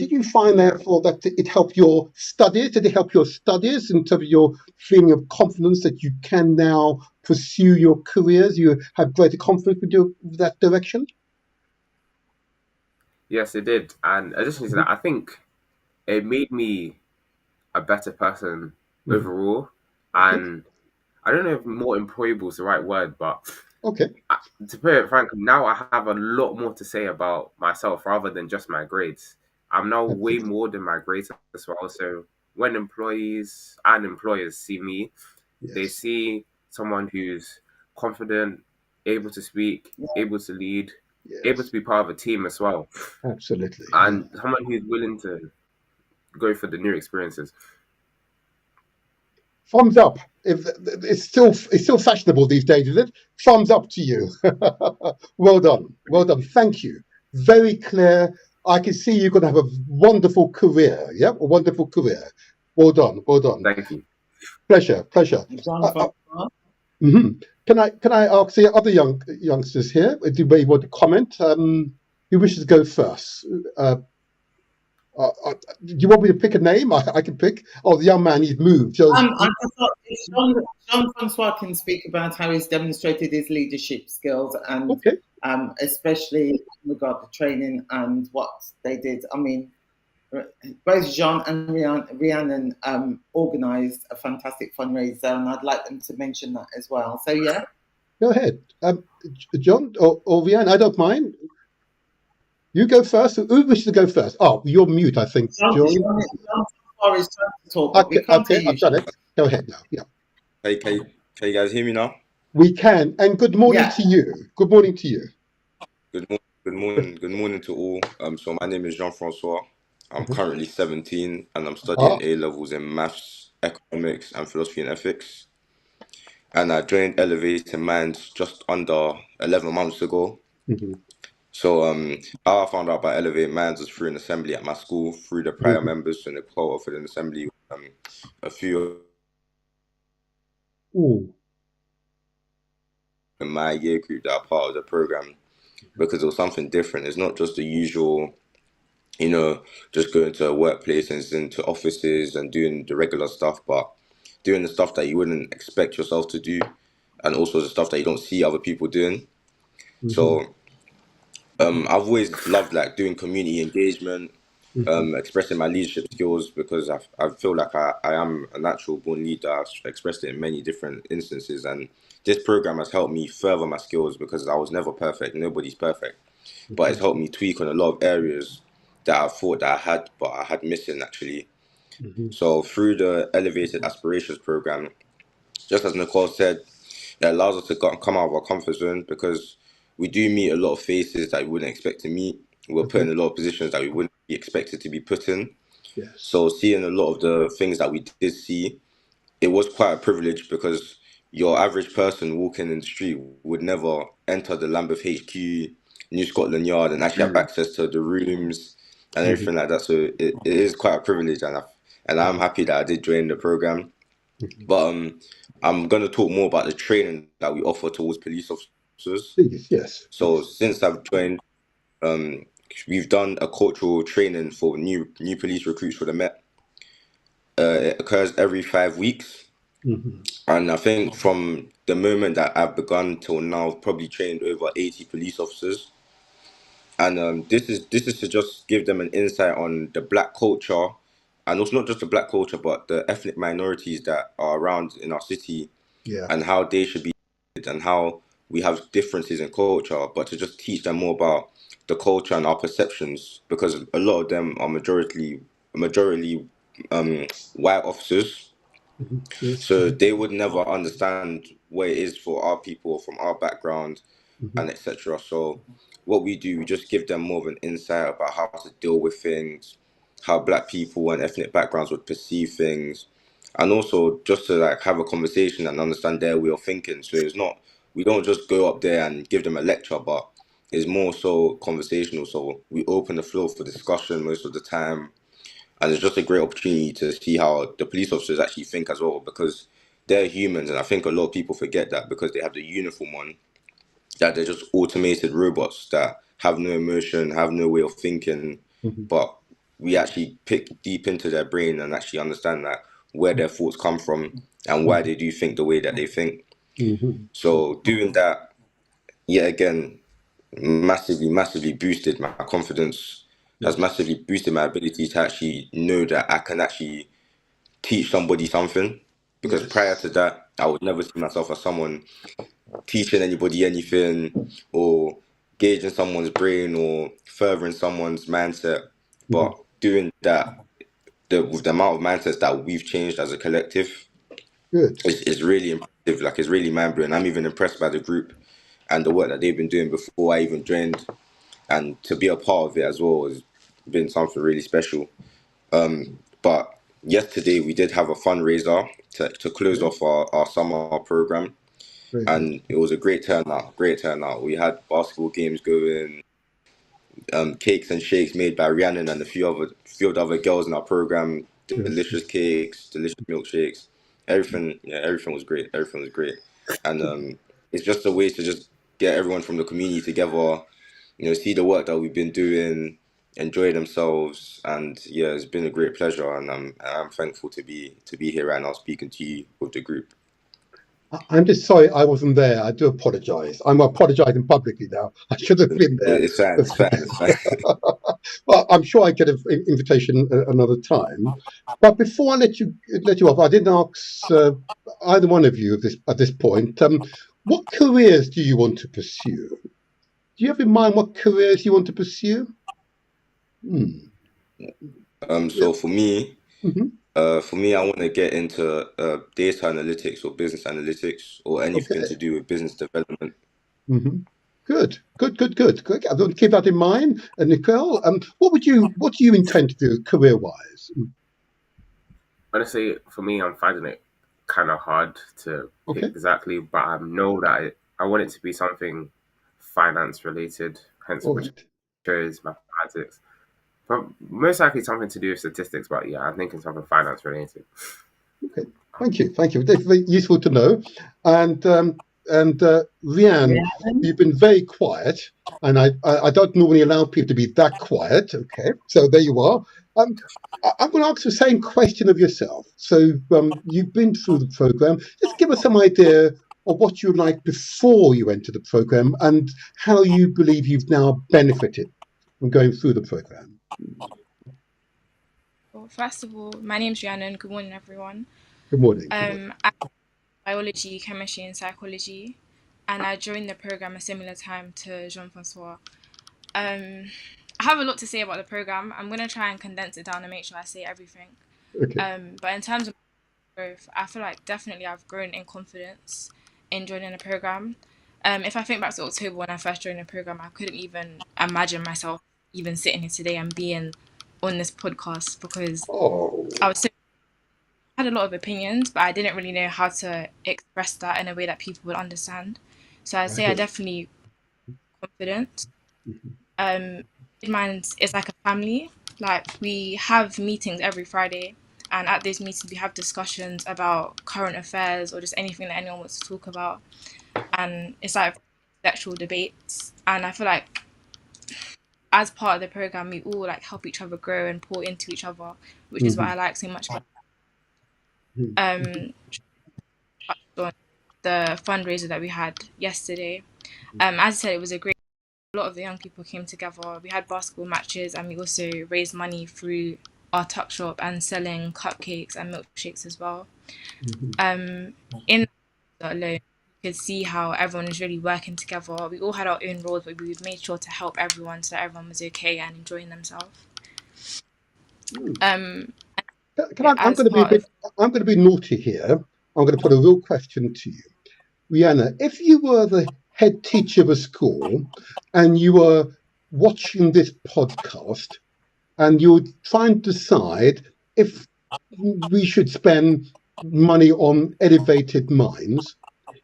did you find, therefore, that it helped your studies? Did it help your studies in terms of your feeling of confidence that you can now pursue your careers? You have greater confidence with that direction? Yes, it did. And additionally to that, I think it made me a better person overall. Okay. And I don't know if more employable is the right word, but Okay. to put it frankly, now I have a lot more to say about myself rather than just my grades. I'm now way Absolutely. more than my grades as well. So when employees and employers see me, they Yes. see someone who's confident, able to speak, able to lead, able Yes. to be part of a team as well, Absolutely. Yeah. and someone who's willing to go for the new experiences. Thumbs up. If it's still fashionable these days, is it? Thumbs up to you. Well done. Well done. Thank you. Very clear. I can see you're going to have a wonderful career. Yeah, a wonderful career. Well done. Well done. Thank you. Pleasure. Pleasure. Can I ask the other youngsters here? Do they want to comment? Who wishes to go first? Do you want me to pick a name? I can pick. Oh, the young man, he's moved. So, I just thought if Jean-Francois can speak about how he's demonstrated his leadership skills and okay. Especially in regard to training and what they did. I mean, both Jean and Rhiannon organised a fantastic fundraiser, and I'd like them to mention that as well. So, yeah. Go ahead. John or Rhiannon, I don't mind. You go first. Who wishes to go first? Oh, you're mute, I think. Jean is trying to talk, but we can't hear you. I've done it. Go ahead now. Yeah. Hey, can you guys hear me now? We can. And good morning to you. Good morning to you. Good morning to all. So my name is Jean-Francois. I'm currently 17 and I'm studying A-levels in maths, economics and philosophy and ethics. And I joined Elevated Minds just under 11 months ago. So how I found out about Elevate Minds was through an assembly at my school, through the prior members and the quota for an assembly. A few in my year group that are part of the program, because it was something different. It's not just the usual, just going to a workplace and into offices and doing the regular stuff, but doing the stuff that you wouldn't expect yourself to do, and also the stuff that you don't see other people doing. So I've always loved doing community engagement, expressing my leadership skills, because I feel like I am a natural born leader. I've expressed it in many different instances, and this program has helped me further my skills, because I was never perfect. Nobody's perfect, but it's helped me tweak on a lot of areas that I thought that I had, but I had missing actually. So through the Elevated Aspirations program, just as Nicole said, it allows us to come out of our comfort zone, because we do meet a lot of faces that we wouldn't expect to meet. We're put in a lot of positions that we wouldn't be expected to be put in. Yes. So seeing a lot of the things that we did see, it was quite a privilege because your average person walking in the street would never enter the Lambeth HQ, New Scotland Yard, and actually have access to the rooms and everything like that. So it is quite a privilege, and I'm happy that I did join the program. But I'm going to talk more about the training that we offer towards police officers. Please, yes. So since I've joined, we've done a cultural training for new police recruits for the Met. It occurs every 5 weeks. And I think from the moment that I've begun till now, I've probably trained over 80 police officers. And this is to just give them an insight on the black culture, and also not just the black culture, but the ethnic minorities that are around in our city, Yeah. and how they should be, and how we have differences in culture, but to just teach them more about the culture and our perceptions, because a lot of them are majority white officers. Yes. So they would never understand what it is for our people from our background and etc. So what we do, we just give them more of an insight about how to deal with things, how black people and ethnic backgrounds would perceive things, and also just to like have a conversation and understand their way of thinking. So it's not, we don't just go up there and give them a lecture, but it's more so conversational. So we open the floor for discussion most of the time. And it's just a great opportunity to see how the police officers actually think as well, because they're humans. And I think a lot of people forget that because they have the uniform on, that they're just automated robots that have no emotion, have no way of thinking. But we actually pick deep into their brain and actually understand that where their thoughts come from and why they do think the way that they think. So doing that, yet again, massively boosted my confidence, has massively boosted my ability to actually know that I can actually teach somebody something. Because prior to that, I would never see myself as someone teaching anybody anything or gauging someone's brain or furthering someone's mindset. But doing that, with the amount of mindsets that we've changed as a collective, Good. is really impressive. Like, it's really mind blowing. I'm even impressed by the group and the work that they've been doing before I even joined, and to be a part of it as well has been something really special. But yesterday we did have a fundraiser to close off our summer program, Very good. and it was a great turnout. We had basketball games going, cakes and shakes made by Rhiannon and a few of the other girls in our program. Delicious cakes, delicious milkshakes. Everything was great. And it's just a way to just get everyone from the community together. See the work that we've been doing, enjoy themselves, and yeah, it's been a great pleasure. And I'm thankful to be here right now speaking to you with the group. I'm just sorry I wasn't there. I do apologise. I'm apologising publicly now. I should have been there. It's fine. Well, I'm sure I get an invitation another time. But before I let you off, I didn't ask either one of you at this point. What careers do you want to pursue? Do you have in mind what careers you want to pursue? So for me, I want to get into data analytics or business analytics or anything to do with business development. Good. I'm going to keep that in mind. And Nicole, what do you intend to do career-wise? Honestly, for me, I'm finding it kind of hard to pick exactly, but I know that I want it to be something finance related, hence which shows mathematics. But most likely something to do with statistics, but yeah, I'm thinking something finance related. Okay, thank you. That's very useful to know. And Rhiannon, you've been very quiet, and I don't normally allow people to be that quiet. Okay, so there you are. I'm going to ask the same question of yourself. So you've been through the program. Just give us some idea of what you liked before you entered the program and how you believe you've now benefited from going through the program. Well, first of all, my name's Rhiannon. Good morning, everyone. Good morning. I biology, chemistry, and psychology, and I joined the program a similar time to Jean-Francois. I have a lot to say about the program. I'm going to try and condense it down and make sure I say everything. Okay. But in terms of growth, I feel like definitely I've grown in confidence in joining the program. If I think back to October when I first joined the program, I couldn't even imagine myself even sitting here today and being on this podcast because Oh, I was so had a lot of opinions, but I didn't really know how to express that in a way that people would understand. So I'd I say I hear. definitely confident. Mine is like a family. Like we have meetings every Friday, and at those meetings we have discussions about current affairs or just anything that anyone wants to talk about. And it's like intellectual debates. And I feel like as part of the program, we all like help each other grow and pour into each other, which is what I like so much. Um, on the fundraiser that we had yesterday. As I said, it was a great. A lot of the young people came together. We had basketball matches, and we also raised money through our tuck shop and selling cupcakes and milkshakes as well. In that alone, you could see how everyone is really working together. We all had our own roles, but we made sure to help everyone so that everyone was okay and enjoying themselves. Um, I'm as going to be a part bit. of I'm going to be naughty here. I'm going to put a real question to you, Rihanna. If you were the head teacher of a school and you were watching this podcast and you would try and decide if we should spend money on elevated minds,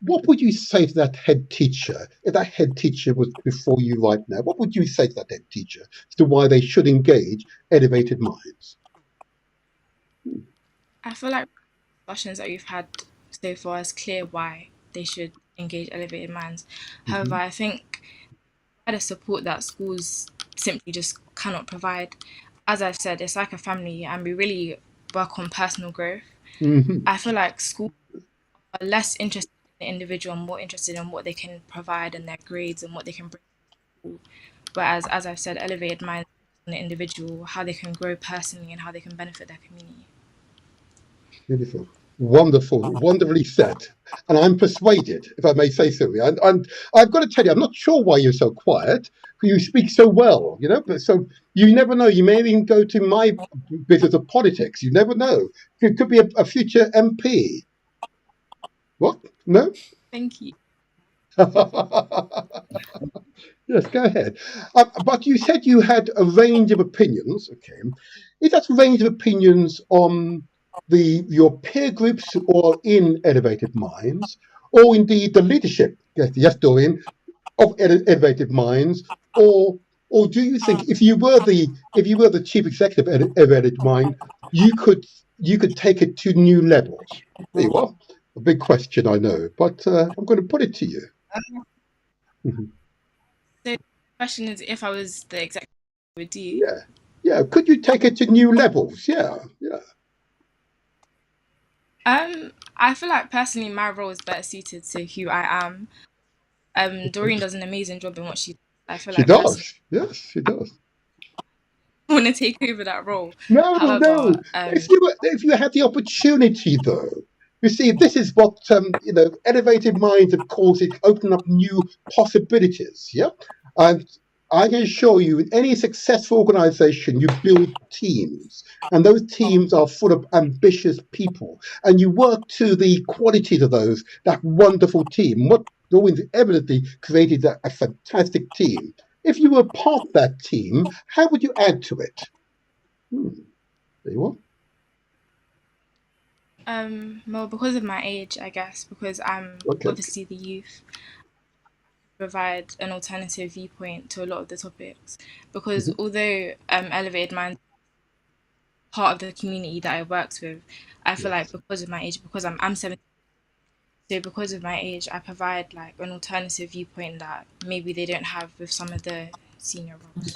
what would you say to that head teacher? If that head teacher was before you right now, what would you say to that head teacher as to why they should engage elevated minds? I feel like discussions that we've had so far is clear why they should engage elevated minds. However, I think the support that schools simply just cannot provide. As I've said, it's like a family, and we really work on personal growth. Mm-hmm. I feel like schools are less interested in the individual and more interested in what they can provide and their grades and what they can bring to school. Whereas, as I've said, elevated minds on the individual, how they can grow personally and how they can benefit their community. Beautiful. Wonderful, wonderfully said. And I'm persuaded, if I may say so. And I've got to tell you, I'm not sure why you're so quiet, because you speak so well, but so you never know. You may even go to my business of politics. You never know. It could be a future MP. What? No? Thank you. Yes, go ahead. But you said you had a range of opinions. Okay. Is that range of opinions on your peer groups or in elevated minds, or indeed the leadership, yes, Dorian, of elevated minds, or do you think if you were the chief executive of elevated mind, you could take it to new levels? There you are. A big question, I know, but I'm going to put it to you. Mhm. So the question is if I was the executive, would do. Yeah, yeah. Could you take it to new levels? Yeah, yeah. I feel like personally my role is better suited to who I am. Doreen does an amazing job in what she does. I feel She like personally does. Yes, she does. I want to take over that role. No, no, no. However, If you had the opportunity, though, you see, this is what elevated minds, of course, it open up new possibilities. Yeah, and I can assure you, in any successful organization, you build teams, and those teams are full of ambitious people, and you work to the qualities of that wonderful team. What Darwin's evidently created a fantastic team. If you were part of that team, how would you add to it? There you are. well, because of my age, I guess, because I'm Okay. obviously the youth, provide an alternative viewpoint to a lot of the topics. Because Mhm. although Elevated Minds is part of the community that I worked with, I feel like Yes. because of my age, because I'm 17, so because of my age, I provide like an alternative viewpoint that maybe they don't have with some of the senior roles.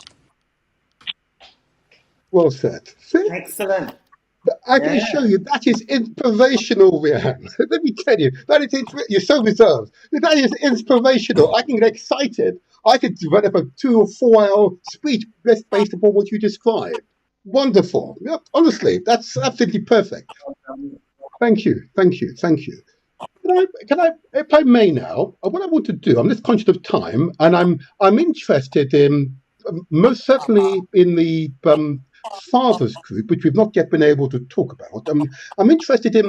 Well said. See, Excellent. I can Yeah. assure you that is inspirational, Rihanna. Let me tell you, you're so reserved. That is inspirational. I can get excited. I could develop a 2 or 4 hour speech based upon what you described. Wonderful. Yep, honestly, that's absolutely perfect. Thank you. Thank you. Thank you. If I may now, what I want to do, I'm just conscious of time, and I'm interested in most certainly in the fathers group, which we've not yet been able to talk about. I'm interested in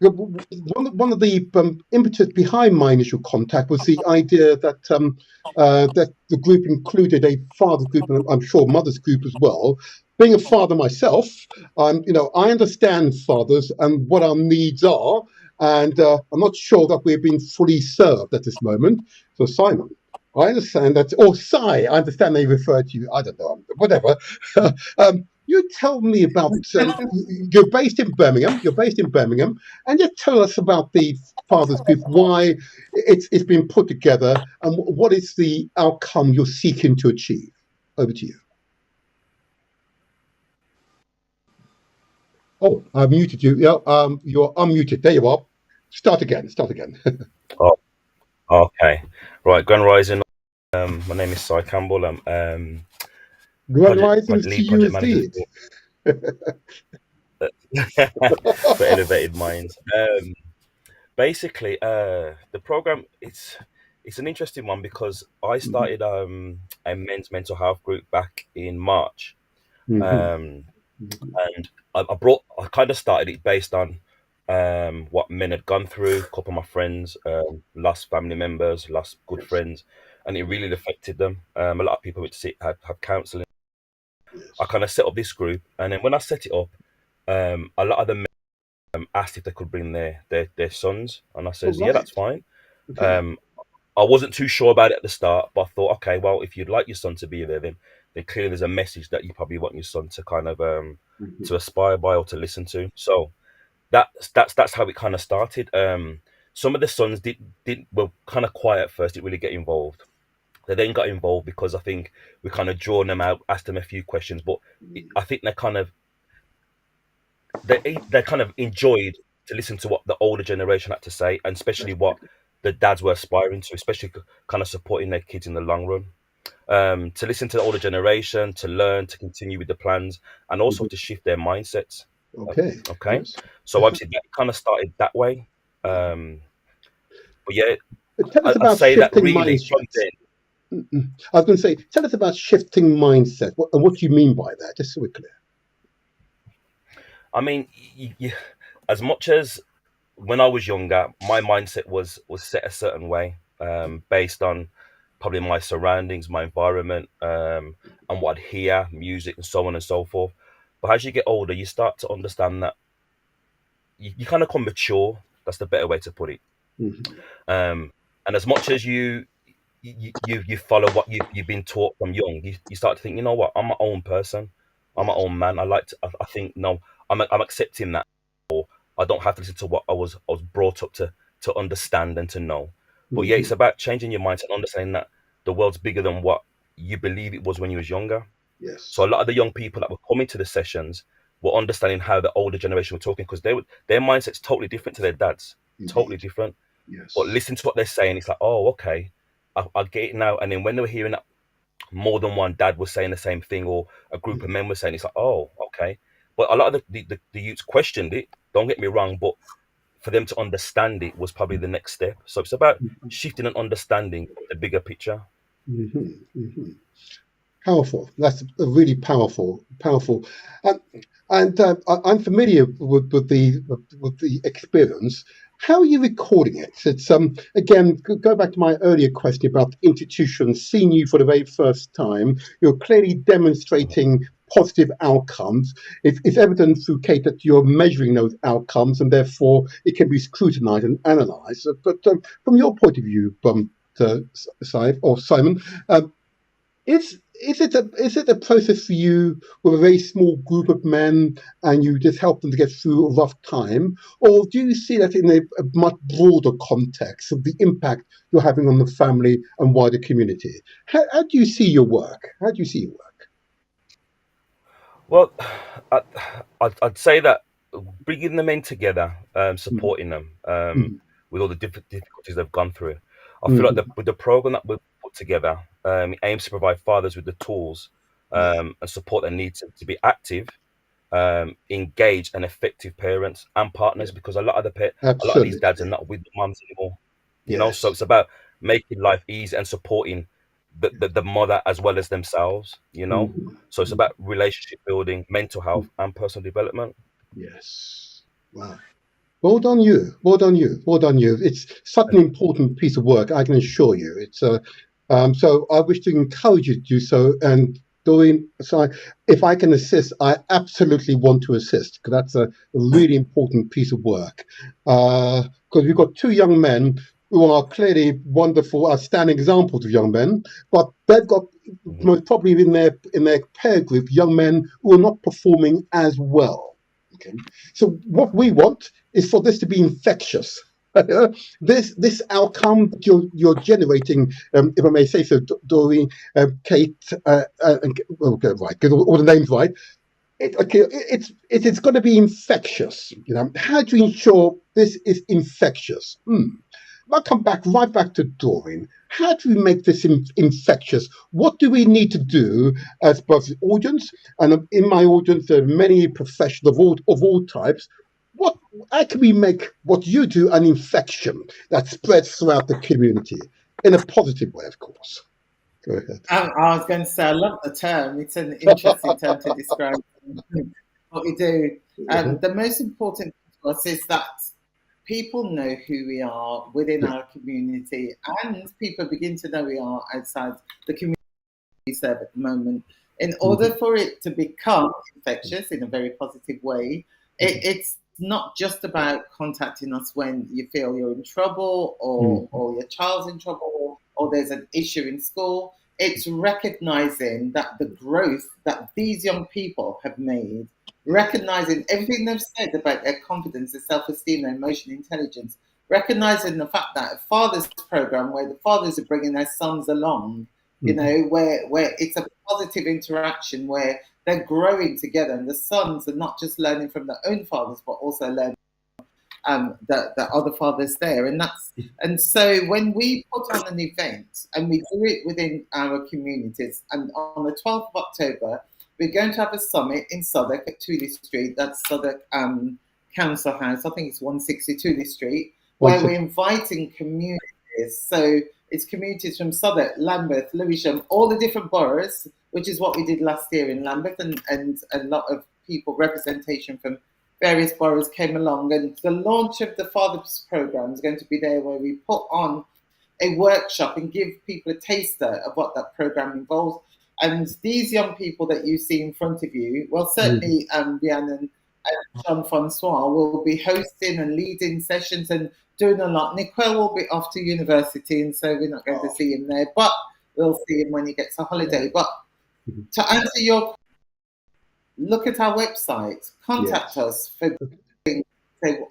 one of the impetus behind my initial contact was the idea that that the group included a father group and I'm sure mother's group as well. Being a father myself, I understand fathers and what our needs are, and I'm not sure that we're being fully served at this moment. So, Simon, I understand that, or Sai, I understand they refer to you, I don't know, whatever. You tell me about, you're based in Birmingham, and just tell us about the Fathers Group, why it's been put together, and what is the outcome you're seeking to achieve. Over to you. Oh, I muted you. Yeah, you're unmuted. There you are. Start again. Oh, okay. Right, Grand Rising. My name is Sai Campbell. I'm Grand risings to lead you project manager indeed. for Elevated Minds. Basically, the program it's an interesting one because I started a men's mental health group back in March, Mhm. um, and I kind of started it based on what men had gone through. A couple of my friends lost family members, lost good Yes. friends, and it really affected them. A lot of people would have counselling. I Yes. kind of set up this group, and then when I set it up, a lot of them asked if they could bring their sons, and I All says, yeah, that's right. fine. Okay. Um, I wasn't too sure about it at the start, but I thought, okay, well, if you'd like your son to be there, then clearly there's a message that you probably want your son to kind of Mhm. to aspire by or to listen to. So that's how it kind of started. Some of the sons were kind of quiet at first, didn't really get involved. They then got involved because I think we kind of drawn them out, asked them a few questions, but I think they kind of enjoyed to listen to what the older generation had to say, and especially That's what very good. the dads were aspiring to, especially kind of supporting their kids in the long run. To listen to the older generation, to learn, to continue with the plans, and also Mhm. to shift their mindsets. Uh, Okay. Okay, Yes. so obviously that kind of started that way. Um, but yeah, Tell us I'd about say that shifting really from mindsets. then. I was going to say, tell us about shifting mindset and what you mean by that, just so we're clear. I mean, as much as when I was younger, my mindset was set a certain way, based on probably my surroundings, my environment, and what I'd hear, music, and so on and so forth. But as you get older, you start to understand that you kind of come mature. That's the better way to put it. Mhm. And as much as you follow what you've been taught from young, you start to think, you know what, I'm my own person, I'm my Yes. own man. I think no, I'm accepting that. I don't have to listen to what I was brought up to understand and to know. But yeah, it's Mhm. about changing your mindset and understanding that the world's bigger than what you believe it was when you was younger. So Yes. a lot of the young people that were coming to the sessions were understanding how the older generation were talking because their mindset's totally different to their dads, totally Indeed. different. But Yes. listen to what they're saying. It's like, oh, okay, I get it now. And then when they were hearing that more than one dad was saying the same thing, or a group of Yes. men were saying, it's like, oh, okay. But a lot of the youths questioned it. Don't get me wrong, but for them to understand it was probably the next step. So it's about shifting and understanding the bigger picture. Mhm. Mhm. Powerful. That's a really powerful. Um, and I'm familiar with the experience. How are you recording it? It's again go back to my earlier question about institutions seeing you for the very first time. You're clearly demonstrating positive outcomes. It's evident through Kate that you're measuring those outcomes, and therefore it can be scrutinized and analyzed. But from your point of view, Saif or Simon. Is it a process for you with a very small group of men and you just help them to get through a rough time, or do you see that in a much broader context of the impact you're having on the family and wider community? How do you see your work? How do you see your work? Well, I, I'd say that bringing them in together, Mhm. supporting them Mhm. with all the different difficulties they've gone through, I feel like Mhm. with the program that we've put together, it aims to provide fathers with the tools Yeah, and support they need to be active, engaged, and effective parents and partners. yeah, Because a lot of these dads are absolutely. not with the mums anymore. So Yes. it's about making life easy and supporting. the mother as well as themselves, you know. Mhm. So it's about relationship building, mental health, and personal development. Yes. Wow. Well done, you. Well done, you. Well done, you. It's such an important piece of work, I can assure you. It's so I wish to encourage you to do so. And doing so, if I can assist, I absolutely want to assist because that's a really important piece of work. Because we've got two young men who are clearly wonderful, outstanding examples of young men, but they've got Mhm. most probably in their peer group young men who are not performing as well. Okay, so what we want is for this to be infectious. This outcome that you're generating, if I may say so, Doreen, Kate, okay, right, get all the names right. It's going to be infectious. You know, how do you ensure this is infectious? I'll come back right back to Doreen. How do we make this infectious? What do we need to do as both the audience and in my audience there are many professionals of all types? What how can we make what you do an infection that spreads throughout the community in a positive way, of course? Go ahead. I was going to say, I love the term. It's an interesting term to describe what we do. The most important for us is that people know who we are within Yeah. our community, and people begin to know who we are outside the community we serve at the moment. In order for it to become infectious in a very positive way, it's not just about contacting us when you feel you're in trouble or your child's in trouble or there's an issue in school. It's recognizing that the growth that these young people have made, recognizing everything they've said about their confidence, their self-esteem, their emotional intelligence, recognizing the fact that a father's program where the fathers are bringing their sons along, you know, where it's a positive interaction where they're growing together and the sons are not just learning from their own fathers but also learning the other fathers there, and so when we put on an event and we do it within our communities, and on the 12th of October we're going to have a summit in Southwark at Tooley Street. That's Southwark Council House. I think it's 160 Tooley Street, where we're inviting communities. So it's communities from Southwark, Lambeth, Lewisham, all the different boroughs, which is what we did last year in Lambeth, and a lot of people, representation from various boroughs came along. And the launch of the Fathers Programme is going to be there, where we put on a workshop and give people a taster of what that programme involves. And these young people that you see in front of you, well, certainly Rhiannon and Jean-Francois will be hosting and leading sessions and doing a lot. Nicole will be off to university, and so we're not going to see him there, but we'll see him when he gets a holiday. But to answer your, look at our website, contact us for say,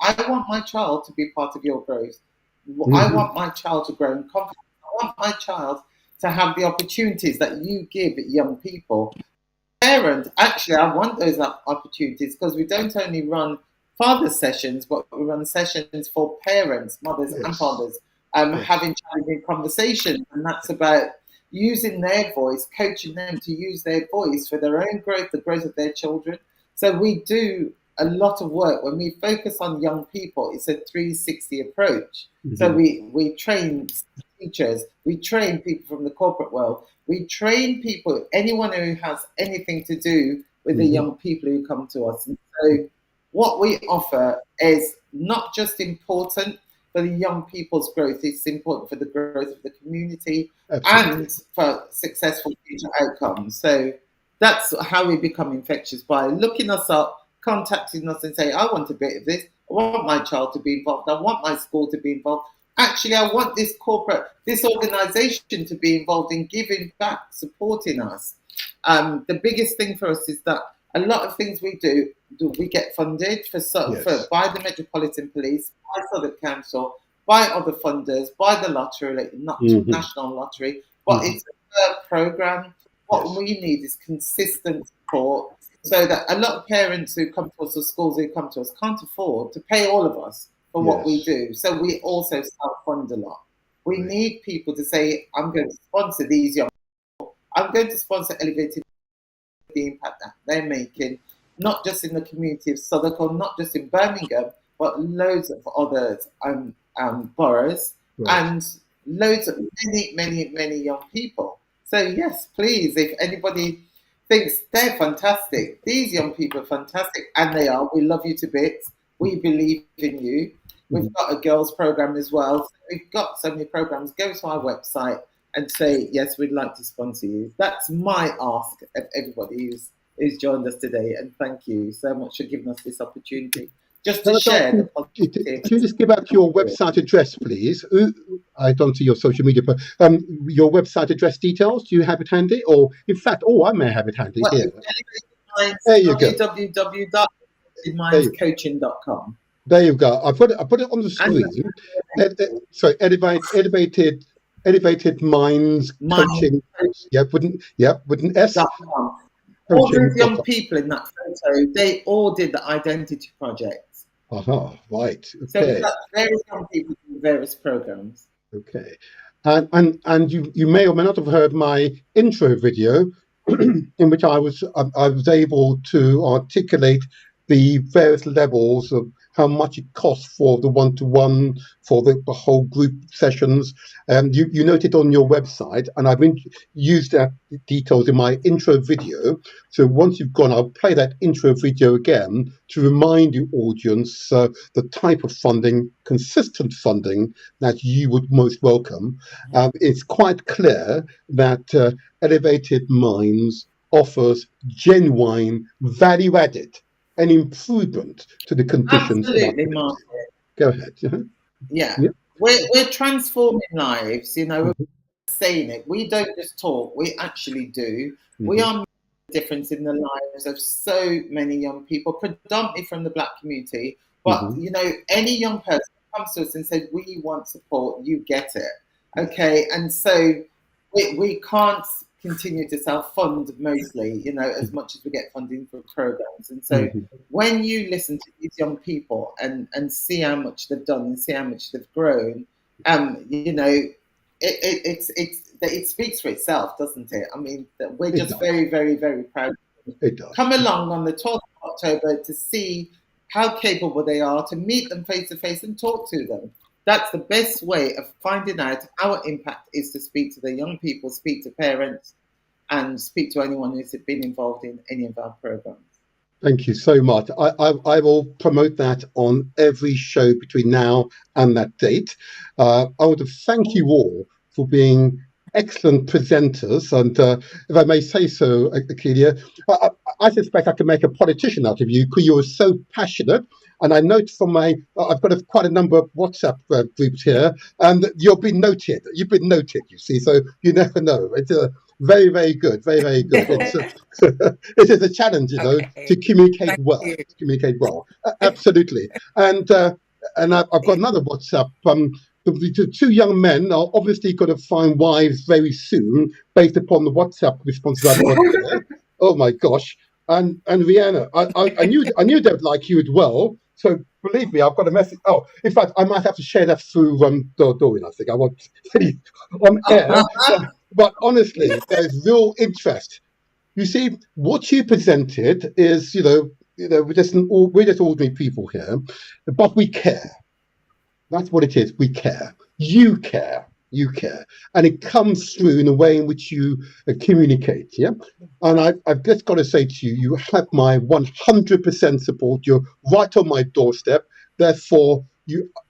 I want my child to be part of your growth. I want my child to grow in confidence. I want my child to have the opportunities that you give young people. Parents, actually, I want those opportunities, because we don't only run father sessions, but we run sessions for parents, mothers and fathers, having challenging conversations. And that's about using their voice, coaching them to use their voice for their own growth, the growth of their children. So we do a lot of work. When we focus on young people, it's a 360 approach. So we train teachers, we train people from the corporate world, we train people, anyone who has anything to do with the young people who come to us. And so what we offer is not just important for the young people's growth, it's important for the growth of the community and for successful future outcomes. So that's how we become infectious, by looking us up, contacting us and saying, I want a bit of this, I want my child to be involved, I want my school to be involved. Actually, I want this organization to be involved in giving back, supporting us. The biggest thing for us is that a lot of things we do we get funded by the Metropolitan Police, by Southwark Council, by other funders, by the lottery, not national lottery, but it's a program. What we need is consistent support, so that a lot of parents who come to us, or schools who come to us, can't afford to pay all of us for what we do. So we also self-fund a lot. We need people to say, I'm going to sponsor these young people. I'm going to sponsor Elevated, the impact that they're making, not just in the community of Southwark, or not just in Birmingham, but loads of other boroughs, and loads of many young people. So yes, please, if anybody thinks they're fantastic, these young people are fantastic, and they are. We love you to bits. We believe in you. We've got a girls program as well. So we've got so many programs. Go to our website and say, yes, we'd like to sponsor you. That's my ask of everybody who's joined us today. And thank you so much for giving us this opportunity just to share the positive. Can you just give out your website address, please? I don't see your social media, but your website address details. Do you have it handy? Or, in fact, I may have it handy here. There you go. www.elevatedmindscoaching.com. There you go. I put it on the screen. Sorry, elevated minds coaching. With an S. All those young people in that photo, they all did the identity project. Right. Okay. So we've got various young people in various programs. Okay. And you may or may not have heard my intro video in which I was able to articulate the various levels of how much it costs for the one-to-one, for the whole group sessions. You noted on your website, and I've used that details in my intro video. So once you've gone, I'll play that intro video again to remind the audience the type of funding, consistent funding that you would most welcome. It's quite clear that Elevated Minds offers genuine value added and improvement to the conditions. Absolutely, Mark. Go ahead. Yeah. We're transforming lives, we're saying it. We don't just talk, we actually do. We are making a difference in the lives of so many young people, predominantly from the Black community. But, any young person comes to us and says, we want support, you get it. Okay. And so we can't continue to self-fund mostly, as much as we get funding for programs. And so when you listen to these young people and see how much they've done and see how much they've grown, it speaks for itself, doesn't it? I mean, we're just very, very, very proud. It does. Come along on the 12th of October to see how capable they are, to meet them face to face and talk to them. That's the best way of finding out our impact is to speak to the young people, speak to parents, and speak to anyone who's been involved in any of our programs. Thank you so much. I will promote that on every show between now and that date. I want to thank you all for being excellent presenters. And if I may say so, Akelia, I suspect I can make a politician out of you because you are so passionate. And I note from I've got quite a number of WhatsApp groups here, and you've been noted, you see, so you never know. It's very, very good, very, very good. It is a challenge, to communicate well. Absolutely. And I've got another WhatsApp. The two young men are obviously going to find wives very soon based upon the WhatsApp responses I've got here. Oh my gosh. And Rihanna, I knew they would like you as well. So believe me, I've got a message. Oh, in fact, I might have to share that through Doreen. I think I want on air. But honestly, there's real interest. You see, what you presented is, we're just ordinary people here, but we care. That's what it is. We care. You care. You care. And it comes through in a way in which you communicate. Yeah. And I've just got to say to you, you have my 100% support. You're right on my doorstep. Therefore,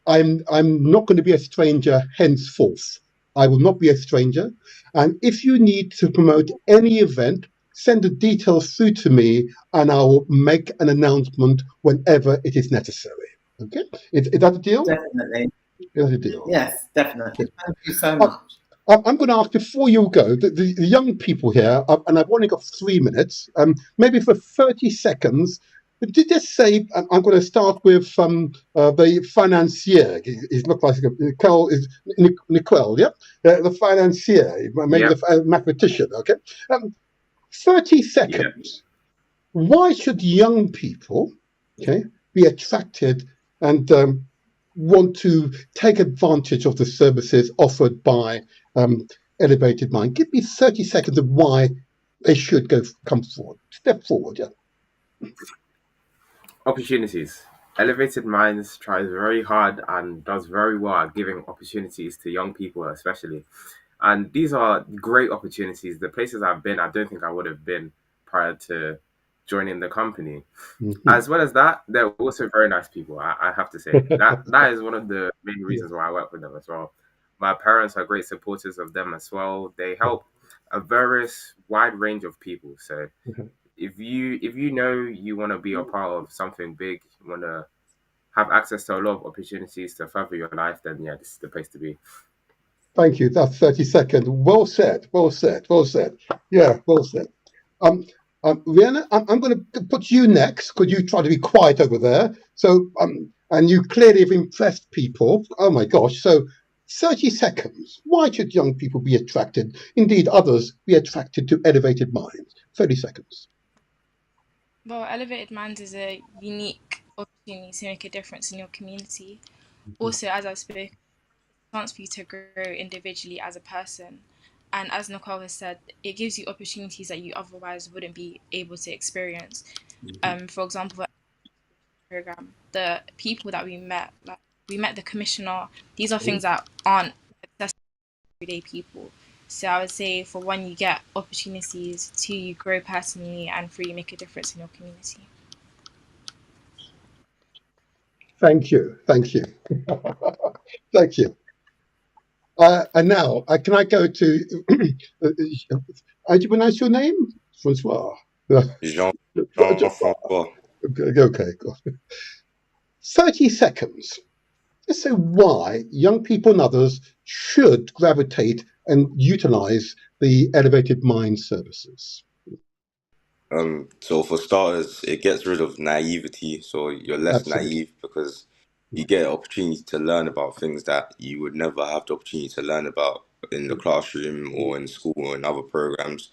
I'm not going to be a stranger henceforth. I will not be a stranger. And if you need to promote any event, send the details through to me and I'll make an announcement whenever it is necessary. Okay? Is that a deal? Definitely. That's a deal. Yes, definitely. Thank you so much. I'm going to ask, before you go, the young people here, and I've only got 3 minutes, maybe for 30 seconds, did just say, I'm going to start with the financier. It looks like Nicole, yeah? The financier, maybe the mathematician, okay? 30 seconds. Yeah. Why should young people, be attracted and want to take advantage of the services offered by Elevated Mind? Give me 30 seconds of why they should come forward. Step forward, yeah. Opportunities. Elevated Minds tries very hard and does very well at giving opportunities to young people, especially. And these are great opportunities. The places I've been, I don't think I would have been prior to joining the company. As well as that, they're also very nice people. I have to say that is one of the main reasons why I work with them as well. My parents are great supporters of them as well. They help a various wide range of people. So if you know you want to be a part of something big, you want to have access to a lot of opportunities to further your life, then yeah, this is the place to be. Thank you. That's 30 seconds. Well said. Well said. Well said. Yeah, well said. Rihanna, I'm going to put you next. Could you try to be quiet over there? So, and you clearly have impressed people. Oh my gosh. So, 30 seconds. Why should young people be attracted, indeed others, be attracted to elevated minds? 30 seconds. Well, Elevated Minds is a unique opportunity to make a difference in your community. Also, as I've spoken, it's a chance for you to grow individually as a person. And as Nicole has said, it gives you opportunities that you otherwise wouldn't be able to experience. For example, program, the people that we met, like we met the commissioner. These are things that aren't accessible to everyday people. So I would say, for one, you get opportunities. Two, you grow personally, and three, you make a difference in your community. Thank you. Thank you. Thank you. And now, can I go to, how do you pronounce your name? Francois. Jean-Francois. Okay, go. 30 seconds. Let's say why young people and others should gravitate and utilize the Elevated Mind services. So for starters, it gets rid of naivety. So you're less Absolutely. naive because you get an opportunity to learn about things that you would never have the opportunity to learn about in the classroom or in school or in other programs.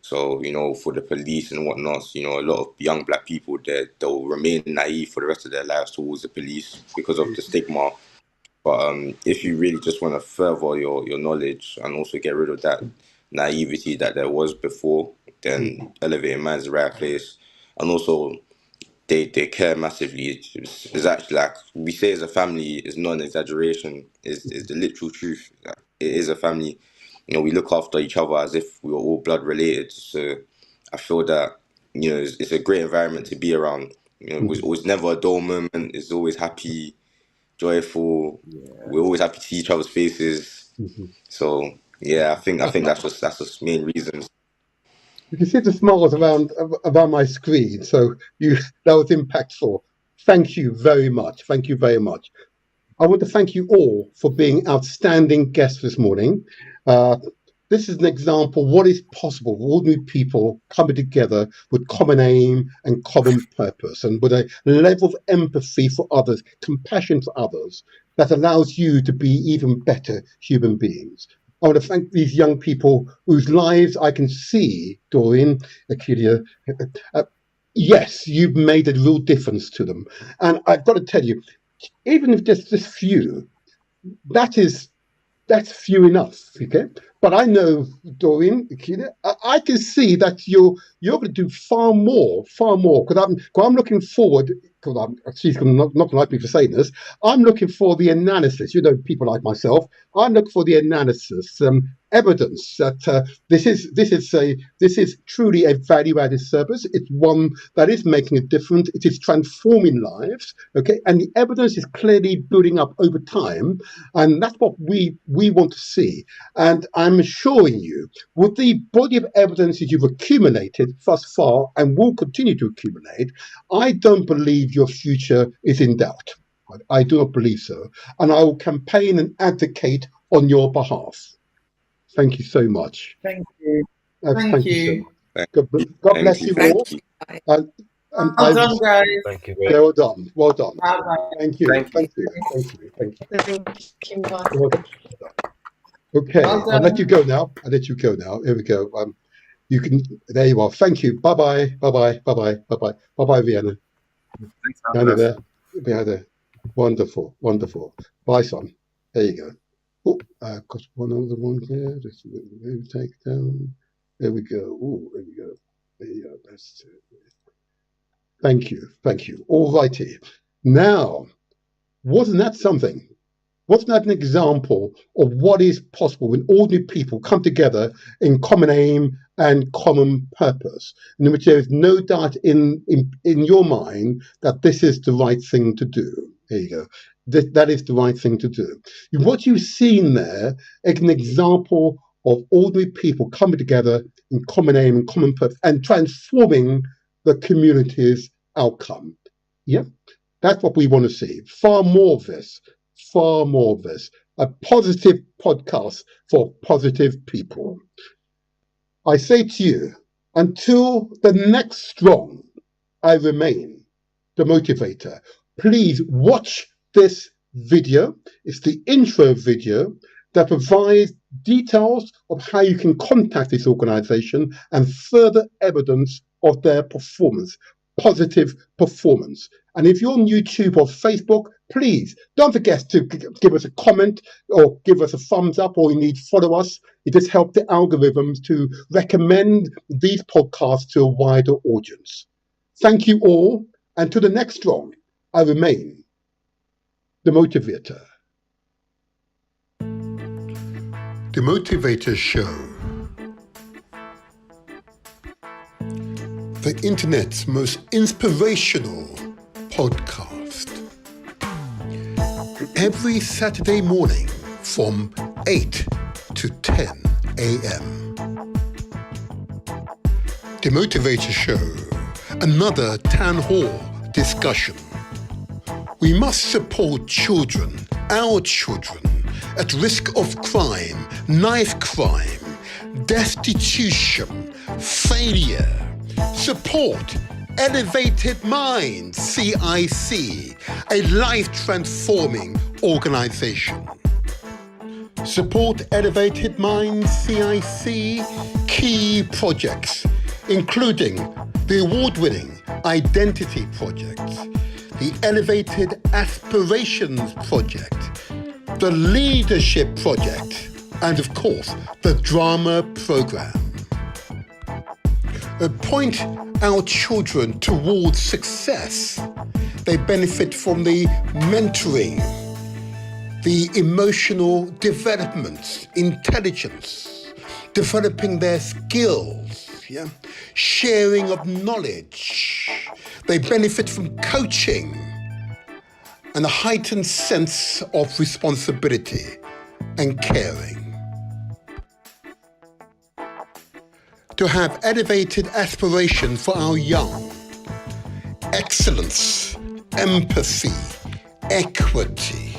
So, for the police and whatnot, a lot of young black people, they'll remain naive for the rest of their lives towards the police because of the stigma. But if you really just want to further your knowledge and also get rid of that naivety that there was before, then Elevated Mind's the right place. And also, they care massively. It's actually like we say as a family, is not an exaggeration, is the literal truth. It is a family. We look after each other as if we were all blood related. So I feel that, it's a great environment to be around. It was never a dull moment. It's always happy, joyful. Yeah. We're always happy to see each other's faces. So yeah, I think that's just main reasons. You can see the smiles around my screen, so that was impactful. Thank you very much. Thank you very much. I want to thank you all for being outstanding guests this morning. This is an example of what is possible for ordinary people coming together with common aim and common purpose, and with a level of empathy for others, compassion for others, that allows you to be even better human beings. I want to thank these young people whose lives I can see, Doreen, Akilia. Yes, you've made a real difference to them. And I've got to tell you, even if there's just few, that's few enough, okay? But I know, Doreen, I can see that you're going to do far more, because I'm looking forward, because she's not going to like me for saying this, I'm looking for the analysis, people like myself, I'm looking for the analysis, evidence that this is truly a value-added service. It's one that is making a difference. It is transforming lives, okay? And the evidence is clearly building up over time, and that's what we want to see. And I'm assuring you, with the body of evidence that you've accumulated thus far and will continue to accumulate, I don't believe your future is in doubt. I do not believe so. And I will campaign and advocate on your behalf. Thank you so much. Thank you. Thank you so much. God bless you Thank all. you. Well done, guys. Thank you. Well done. Well done. Bye-bye. Thank you. Thank you. Thank you. Thank you. Thank you. Thank you, Mark. Well done. Okay, Well I'll let done. you go now. Here we go. You can. There you are. Thank you. Bye bye. Bye bye. Bye bye. Bye bye. Bye bye, Vienna. Thanks for having Behind us. there. Behind there. Wonderful. Wonderful. Bye, son. There you go. Oh, I've got one other one here. Just maybe take it down. There we go. Oh, there we go. There you go. That's it. Thank you. Thank you. All righty. Now, wasn't that something? Wasn't that an example of what is possible when ordinary people come together in common aim and common purpose, in which there is no doubt in your mind that this is the right thing to do? There you go. That is the right thing to do. What you've seen there is an example of ordinary people coming together in common aim and common purpose and transforming the community's outcome. Yeah, that's what we want to see. Far more of this. Far more of this. A positive podcast for positive people. I say to you, until the next strong, I remain the motivator. Please watch this video. It's the intro video that provides details of how you can contact this organization and further evidence of their performance, positive performance. And if you're on YouTube or Facebook, please don't forget to give us a comment or give us a thumbs up, or you need to follow us. It just helps the algorithms to recommend these podcasts to a wider audience. Thank you all. And to the next strong, I remain the motivator. The Motivator Show. The internet's most inspirational podcast. Every Saturday morning from 8 to 10 a.m. The Motivator Show. Another town hall discussion. We must support children, our children, at risk of crime, knife crime, destitution, failure. Support Elevated Minds, CIC, a life-transforming organization. Support Elevated Minds, CIC, key projects, including the award-winning Identity Project, the Elevated Aspirations Project, the Leadership Project, and of course, the Drama Program. Point our children towards success. They benefit from the mentoring, the emotional development, intelligence, developing their skills, sharing of knowledge. They benefit from coaching and a heightened sense of responsibility and caring. To have elevated aspirations for our young, excellence, empathy, equity.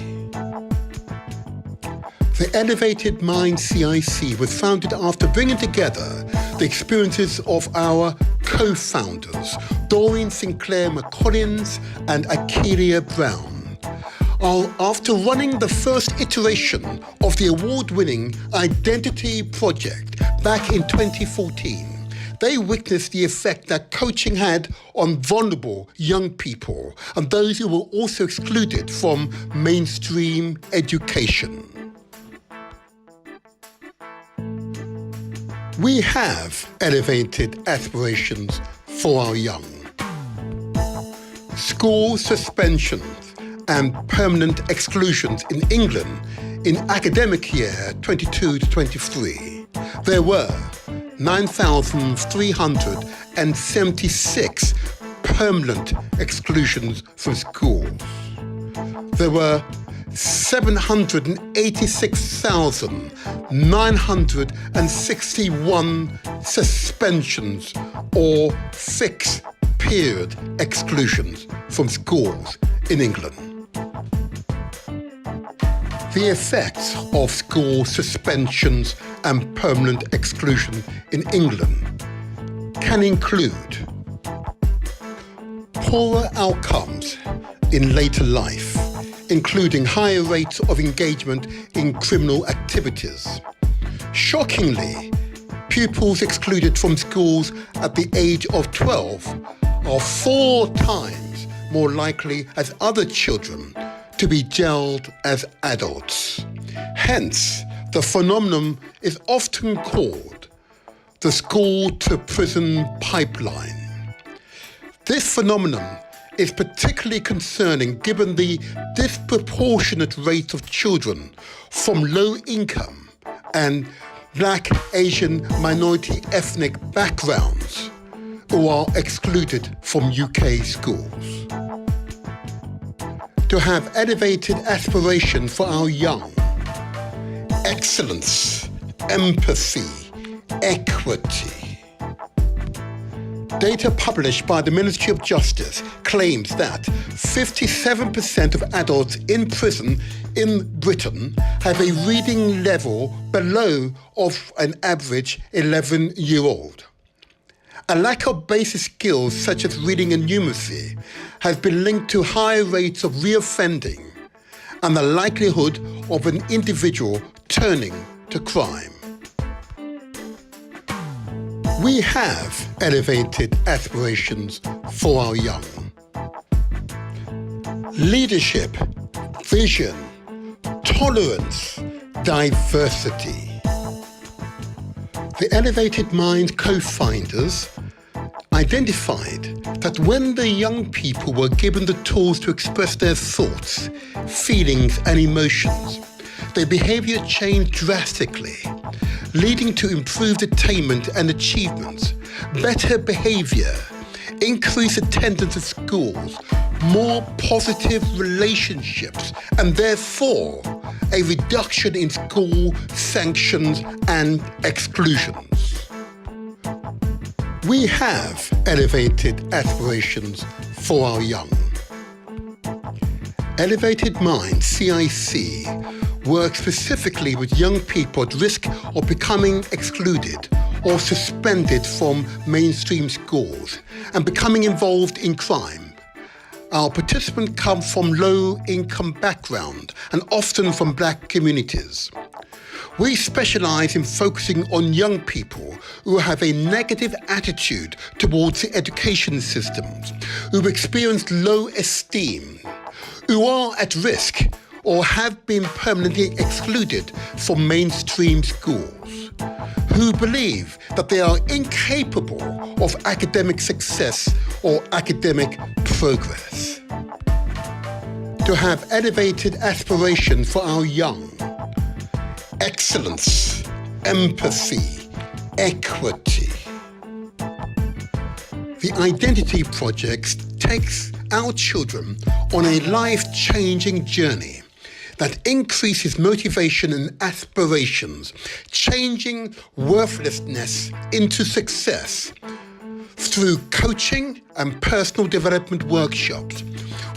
The Elevated Mind CIC was founded after bringing together the experiences of our co-founders, Doreen Sinclair McCollins and Akeelia Brown. After running the first iteration of the award-winning Identity Project back in 2014, they witnessed the effect that coaching had on vulnerable young people and those who were also excluded from mainstream education. We have elevated aspirations for our young. School suspensions and permanent exclusions in England in academic year 22 to 23. There were 9,376 permanent exclusions from schools. There were 786,961 suspensions or fixed period exclusions from schools in England. The effects of school suspensions and permanent exclusion in England can include poorer outcomes in later life, including higher rates of engagement in criminal activities. Shockingly, pupils excluded from schools at the age of 12 are 4 times more likely as other children to be jailed as adults. Hence, the phenomenon is often called the school-to-prison pipeline. This phenomenon is particularly concerning given the disproportionate rate of children from low income and Black, Asian, minority ethnic backgrounds who are excluded from UK schools. To have elevated aspiration for our young, excellence, empathy, equity. Data published by the Ministry of Justice claims that 57% of adults in prison in Britain have a reading level below of an average 11-year-old. A lack of basic skills such as reading and numeracy has been linked to higher rates of reoffending and the likelihood of an individual turning to crime. We have elevated aspirations for our young. Leadership, vision, tolerance, diversity. The Elevated Mind co-founders identified that when the young people were given the tools to express their thoughts, feelings and emotions, their behavior changed drastically, leading to improved attainment and achievements, better behavior, increased attendance at schools, more positive relationships, and therefore a reduction in school sanctions and exclusions. We have elevated aspirations for our young. Elevated Mind, CIC, works specifically with young people at risk of becoming excluded or suspended from mainstream schools and becoming involved in crime. Our participants come from low-income background and often from Black communities. We specialise in focusing on young people who have a negative attitude towards the education systems, who've experienced low esteem, who are at risk or have been permanently excluded from mainstream schools, who believe that they are incapable of academic success or academic progress. To have elevated aspiration for our young, excellence, empathy, equity. The Identity Project takes our children on a life-changing journey that increases motivation and aspirations, changing worthlessness into success. Through coaching and personal development workshops,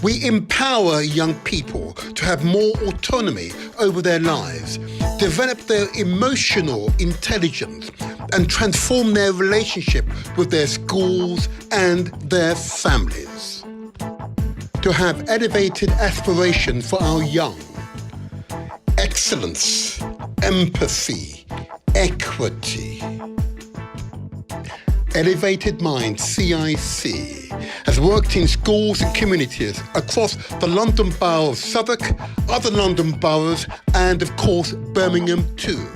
we empower young people to have more autonomy over their lives, develop their emotional intelligence, and transform their relationship with their schools and their families. To have elevated aspiration for our young, excellence, empathy, equity. Elevated Mind, CIC, has worked in schools and communities across the London Borough of Southwark, other London boroughs, and of course Birmingham too.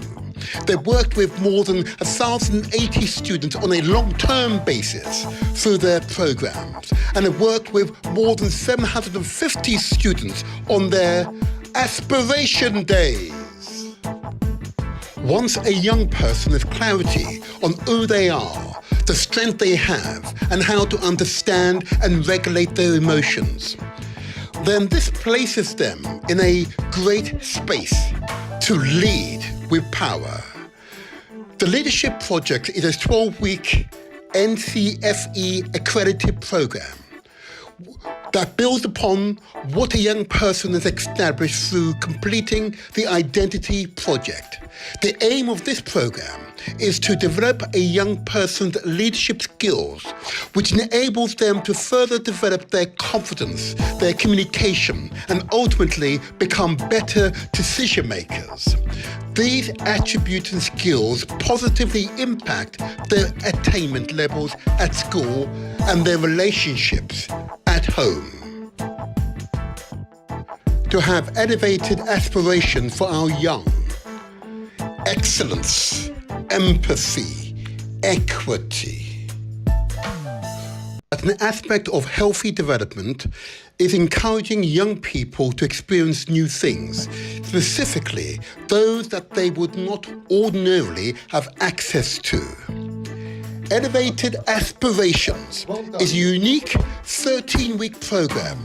They've worked with more than 1,080 students on a long-term basis through their programs and have worked with more than 750 students on their aspiration days. Once a young person has clarity on who they are, the strength they have, and how to understand and regulate their emotions, then this places them in a great space to lead with power. The Leadership Project is a 12-week NCFE accredited program that builds upon what a young person has established through completing the Identity Project. The aim of this program is to develop a young person's leadership skills, which enables them to further develop their confidence, their communication, and ultimately become better decision makers. These attributes and skills positively impact their attainment levels at school and their relationships at home. To have elevated aspiration for our young, excellence, empathy, equity. that an aspect of healthy development is encouraging young people to experience new things, specifically those that they would not ordinarily have access to. Elevated Aspirations is a unique 13-week program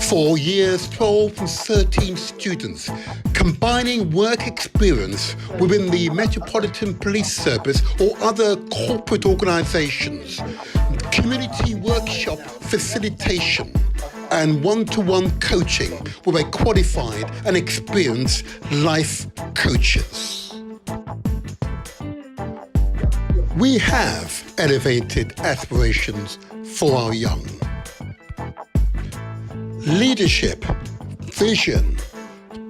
for years 12 and 13 students, combining work experience within the Metropolitan Police Service or other corporate organisations, community workshop facilitation, and one-to-one coaching with a qualified and experienced life coaches. We have elevated aspirations for our young. Leadership, vision,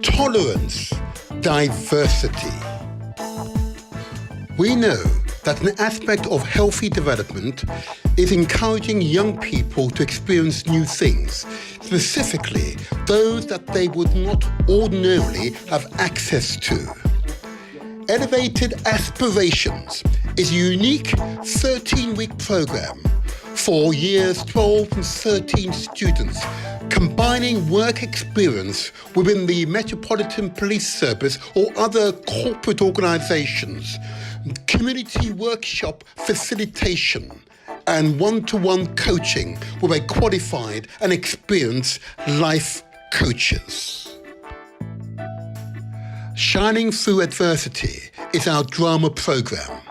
tolerance, diversity. We know that an aspect of healthy development is encouraging young people to experience new things, specifically those that they would not ordinarily have access to. Elevated Aspirations is a unique 13-week program for years 12 and 13 students, combining work experience within the Metropolitan Police Service or other corporate organisations, community workshop facilitation, and one-to-one coaching with a qualified and experienced life coaches. Shining Through Adversity is our drama program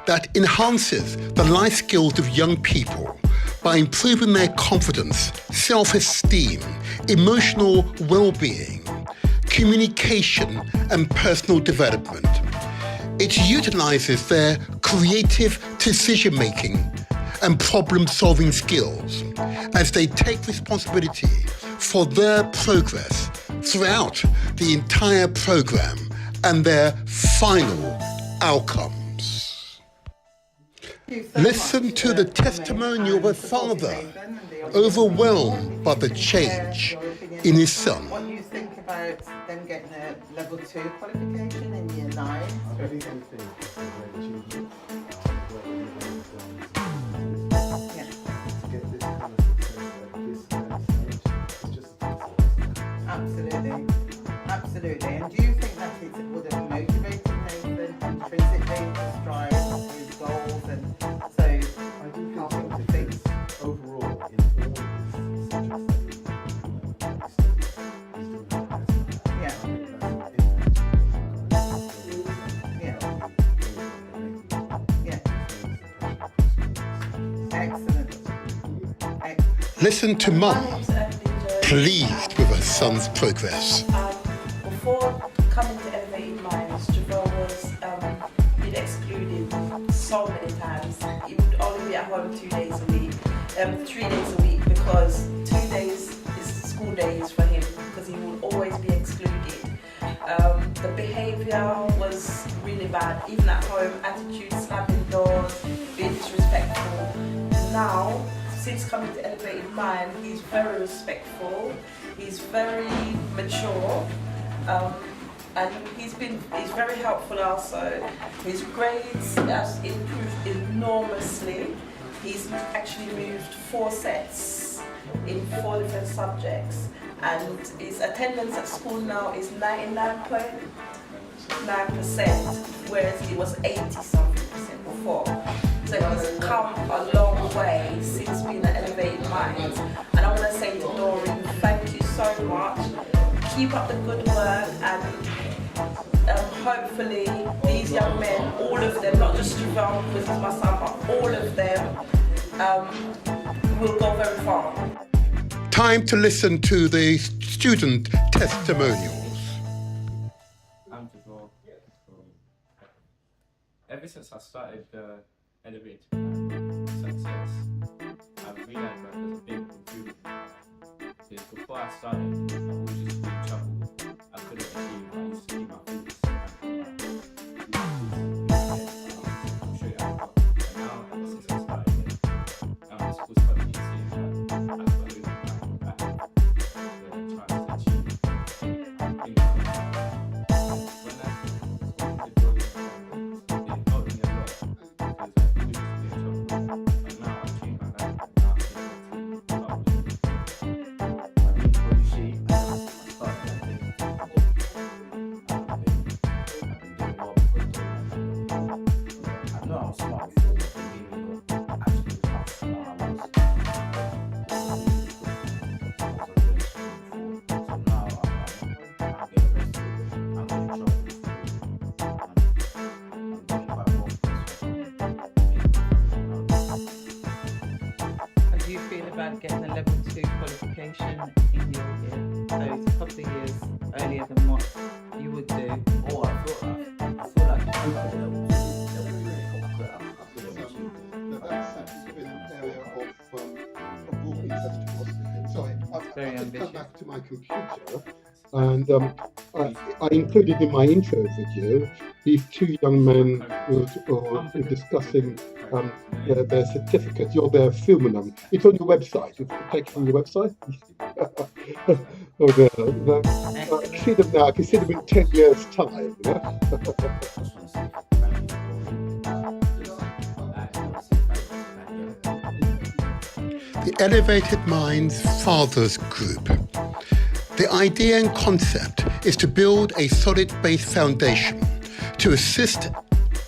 that enhances the life skills of young people by improving their confidence, self-esteem, emotional well-being, communication, and personal development. It utilizes their creative decision-making and problem-solving skills as they take responsibility for their progress throughout the entire program and their final outcomes. Listen to the testimonial of a father overwhelmed by the change in his son. What do you think about them getting a level 2 qualification in year 9? Absolutely. Absolutely. And do you think that it would have motivated Nathan intrinsically to strive for his goals and so I do help think him to so, think? because overall, in all of his subjects that he's doing the best. Yeah. Excellent. Excellent. Listen to Mum, pleased with her son's progress. Before coming to Elevated Minds, Javel was been excluded so many times. He would only be at home 2 days a week, 3 days a week, because 2 days is school days for him, because he will always be excluded. The behaviour was really bad, even at home, attitude, slapping doors, being disrespectful. Now, since coming to Elevated Mind, he's very respectful, he's very mature, and he's very helpful also. His grades have improved enormously. He's actually moved 4 sets in 4 different subjects, and his attendance at school now is 99.9%, whereas it was 80-something% before. So he's come a long way since being at Elevated Minds. And I want to say to Doreen, thank you so much. Keep up the good work, and hopefully these young men, all of them, not just Javel because he's my son, but all of them will go very far. Time to listen to the student testimonials. I'm Javel. Ever since I started Elevate Success, I've realized that there's a big improvement. Because before I started, I was just in trouble. I couldn't achieve. I used to keep my focus. I'm sure you have got. And now, ever since I started, the school's probably saying that I've got to open my back and try to achieve things. When I opened the door, it helped me a lot. Because I really was in trouble. But now I've changed my life. getting a level 2 qualification in your year. So it's a couple of years earlier than what you would do. Oh, I feel like level 2, level 3, That's actually been an area of raw interest to us. Sorry, I've Very just come ambitious. back to my computer, and I included in my intro video these two young men who were discussing their certificates. You're there filming them. It's on your website. It's taken from your website. Oh, there. I can see them now. I can see them in 10 years' time. Yeah? The Elevated Minds Fathers Group. The idea and concept is to build a solid base foundation to assist,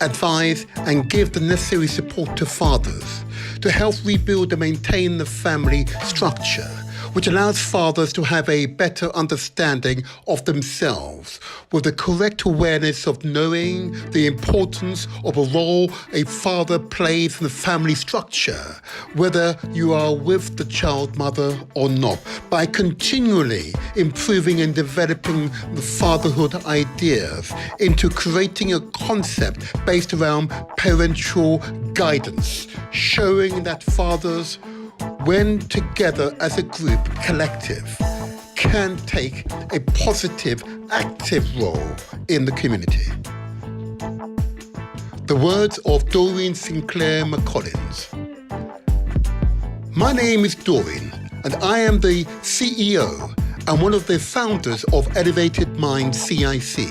advise, and give the necessary support to fathers to help rebuild and maintain the family structure, which allows fathers to have a better understanding of themselves with the correct awareness of knowing the importance of a role a father plays in the family structure, whether you are with the child mother or not, by continually improving and developing the fatherhood ideas into creating a concept based around parental guidance, showing that fathers, when together as a group collective, can take a positive, active role in the community. The words of Doreen Sinclair McCollins. My name is Doreen, and I am the CEO and one of the founders of Elevated Minds CIC,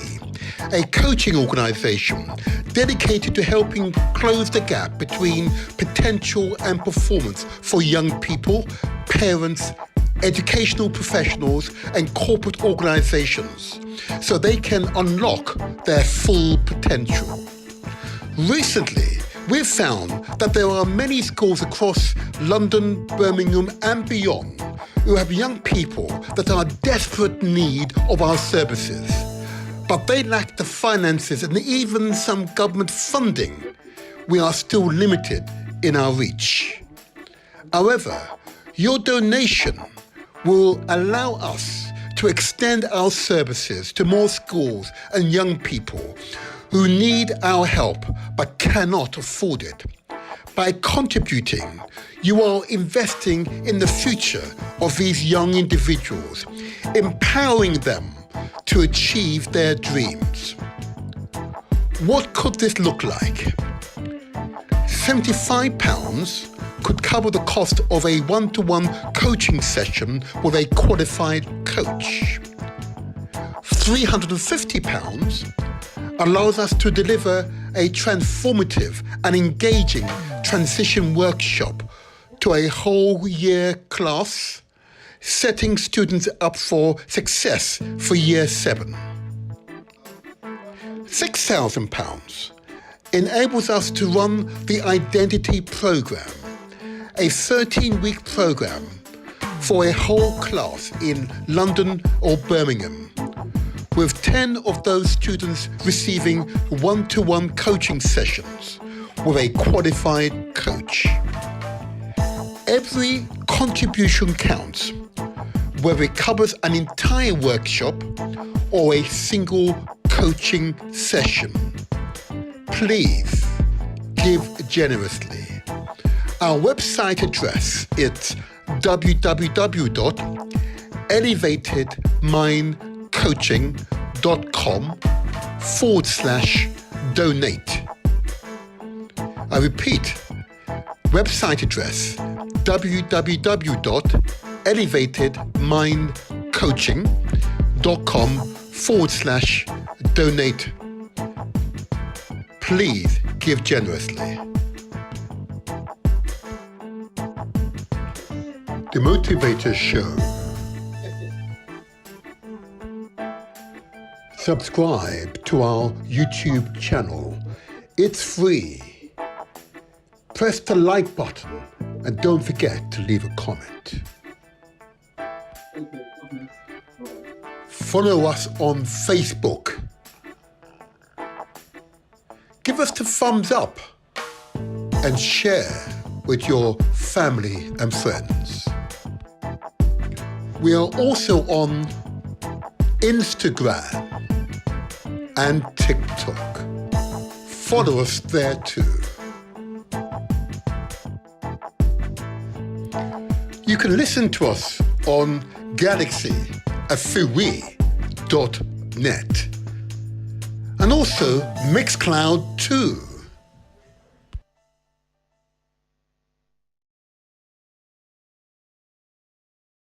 a coaching organisation dedicated to helping close the gap between potential and performance for young people, parents, educational professionals, and corporate organisations so they can unlock their full potential. Recently, we've found that there are many schools across London, Birmingham, and beyond who have young people that are desperate need of our services, but they lack the finances and even some government funding. We are still limited in our reach. However, your donation will allow us to extend our services to more schools and young people who need our help but cannot afford it. By contributing, you are investing in the future of these young individuals, empowering them to achieve their dreams. What could this look like? £75 could cover the cost of a one-to-one coaching session with a qualified coach. £350 allows us to deliver a transformative and engaging transition workshop to a whole year class, setting students up for success for year 7. £6,000 enables us to run the Identity Programme, a 13-week programme for a whole class in London or Birmingham, with 10 of those students receiving one-to-one coaching sessions with a qualified coach. Every contribution counts, whether it covers an entire workshop or a single coaching session. Please give generously. Our website address is www.elevatedmindcoaching.com/donate. I repeat, website address www.elevatedmindcoaching.com/donate. Please give generously. The Motivator Show. Subscribe to our YouTube channel. It's free. Press the like button and don't forget to leave a comment. Follow us on Facebook. Give us the thumbs up and share with your family and friends. We are also on Instagram and TikTok. Follow us there too. You can listen to us on galaxyafui.net and also Mixcloud too.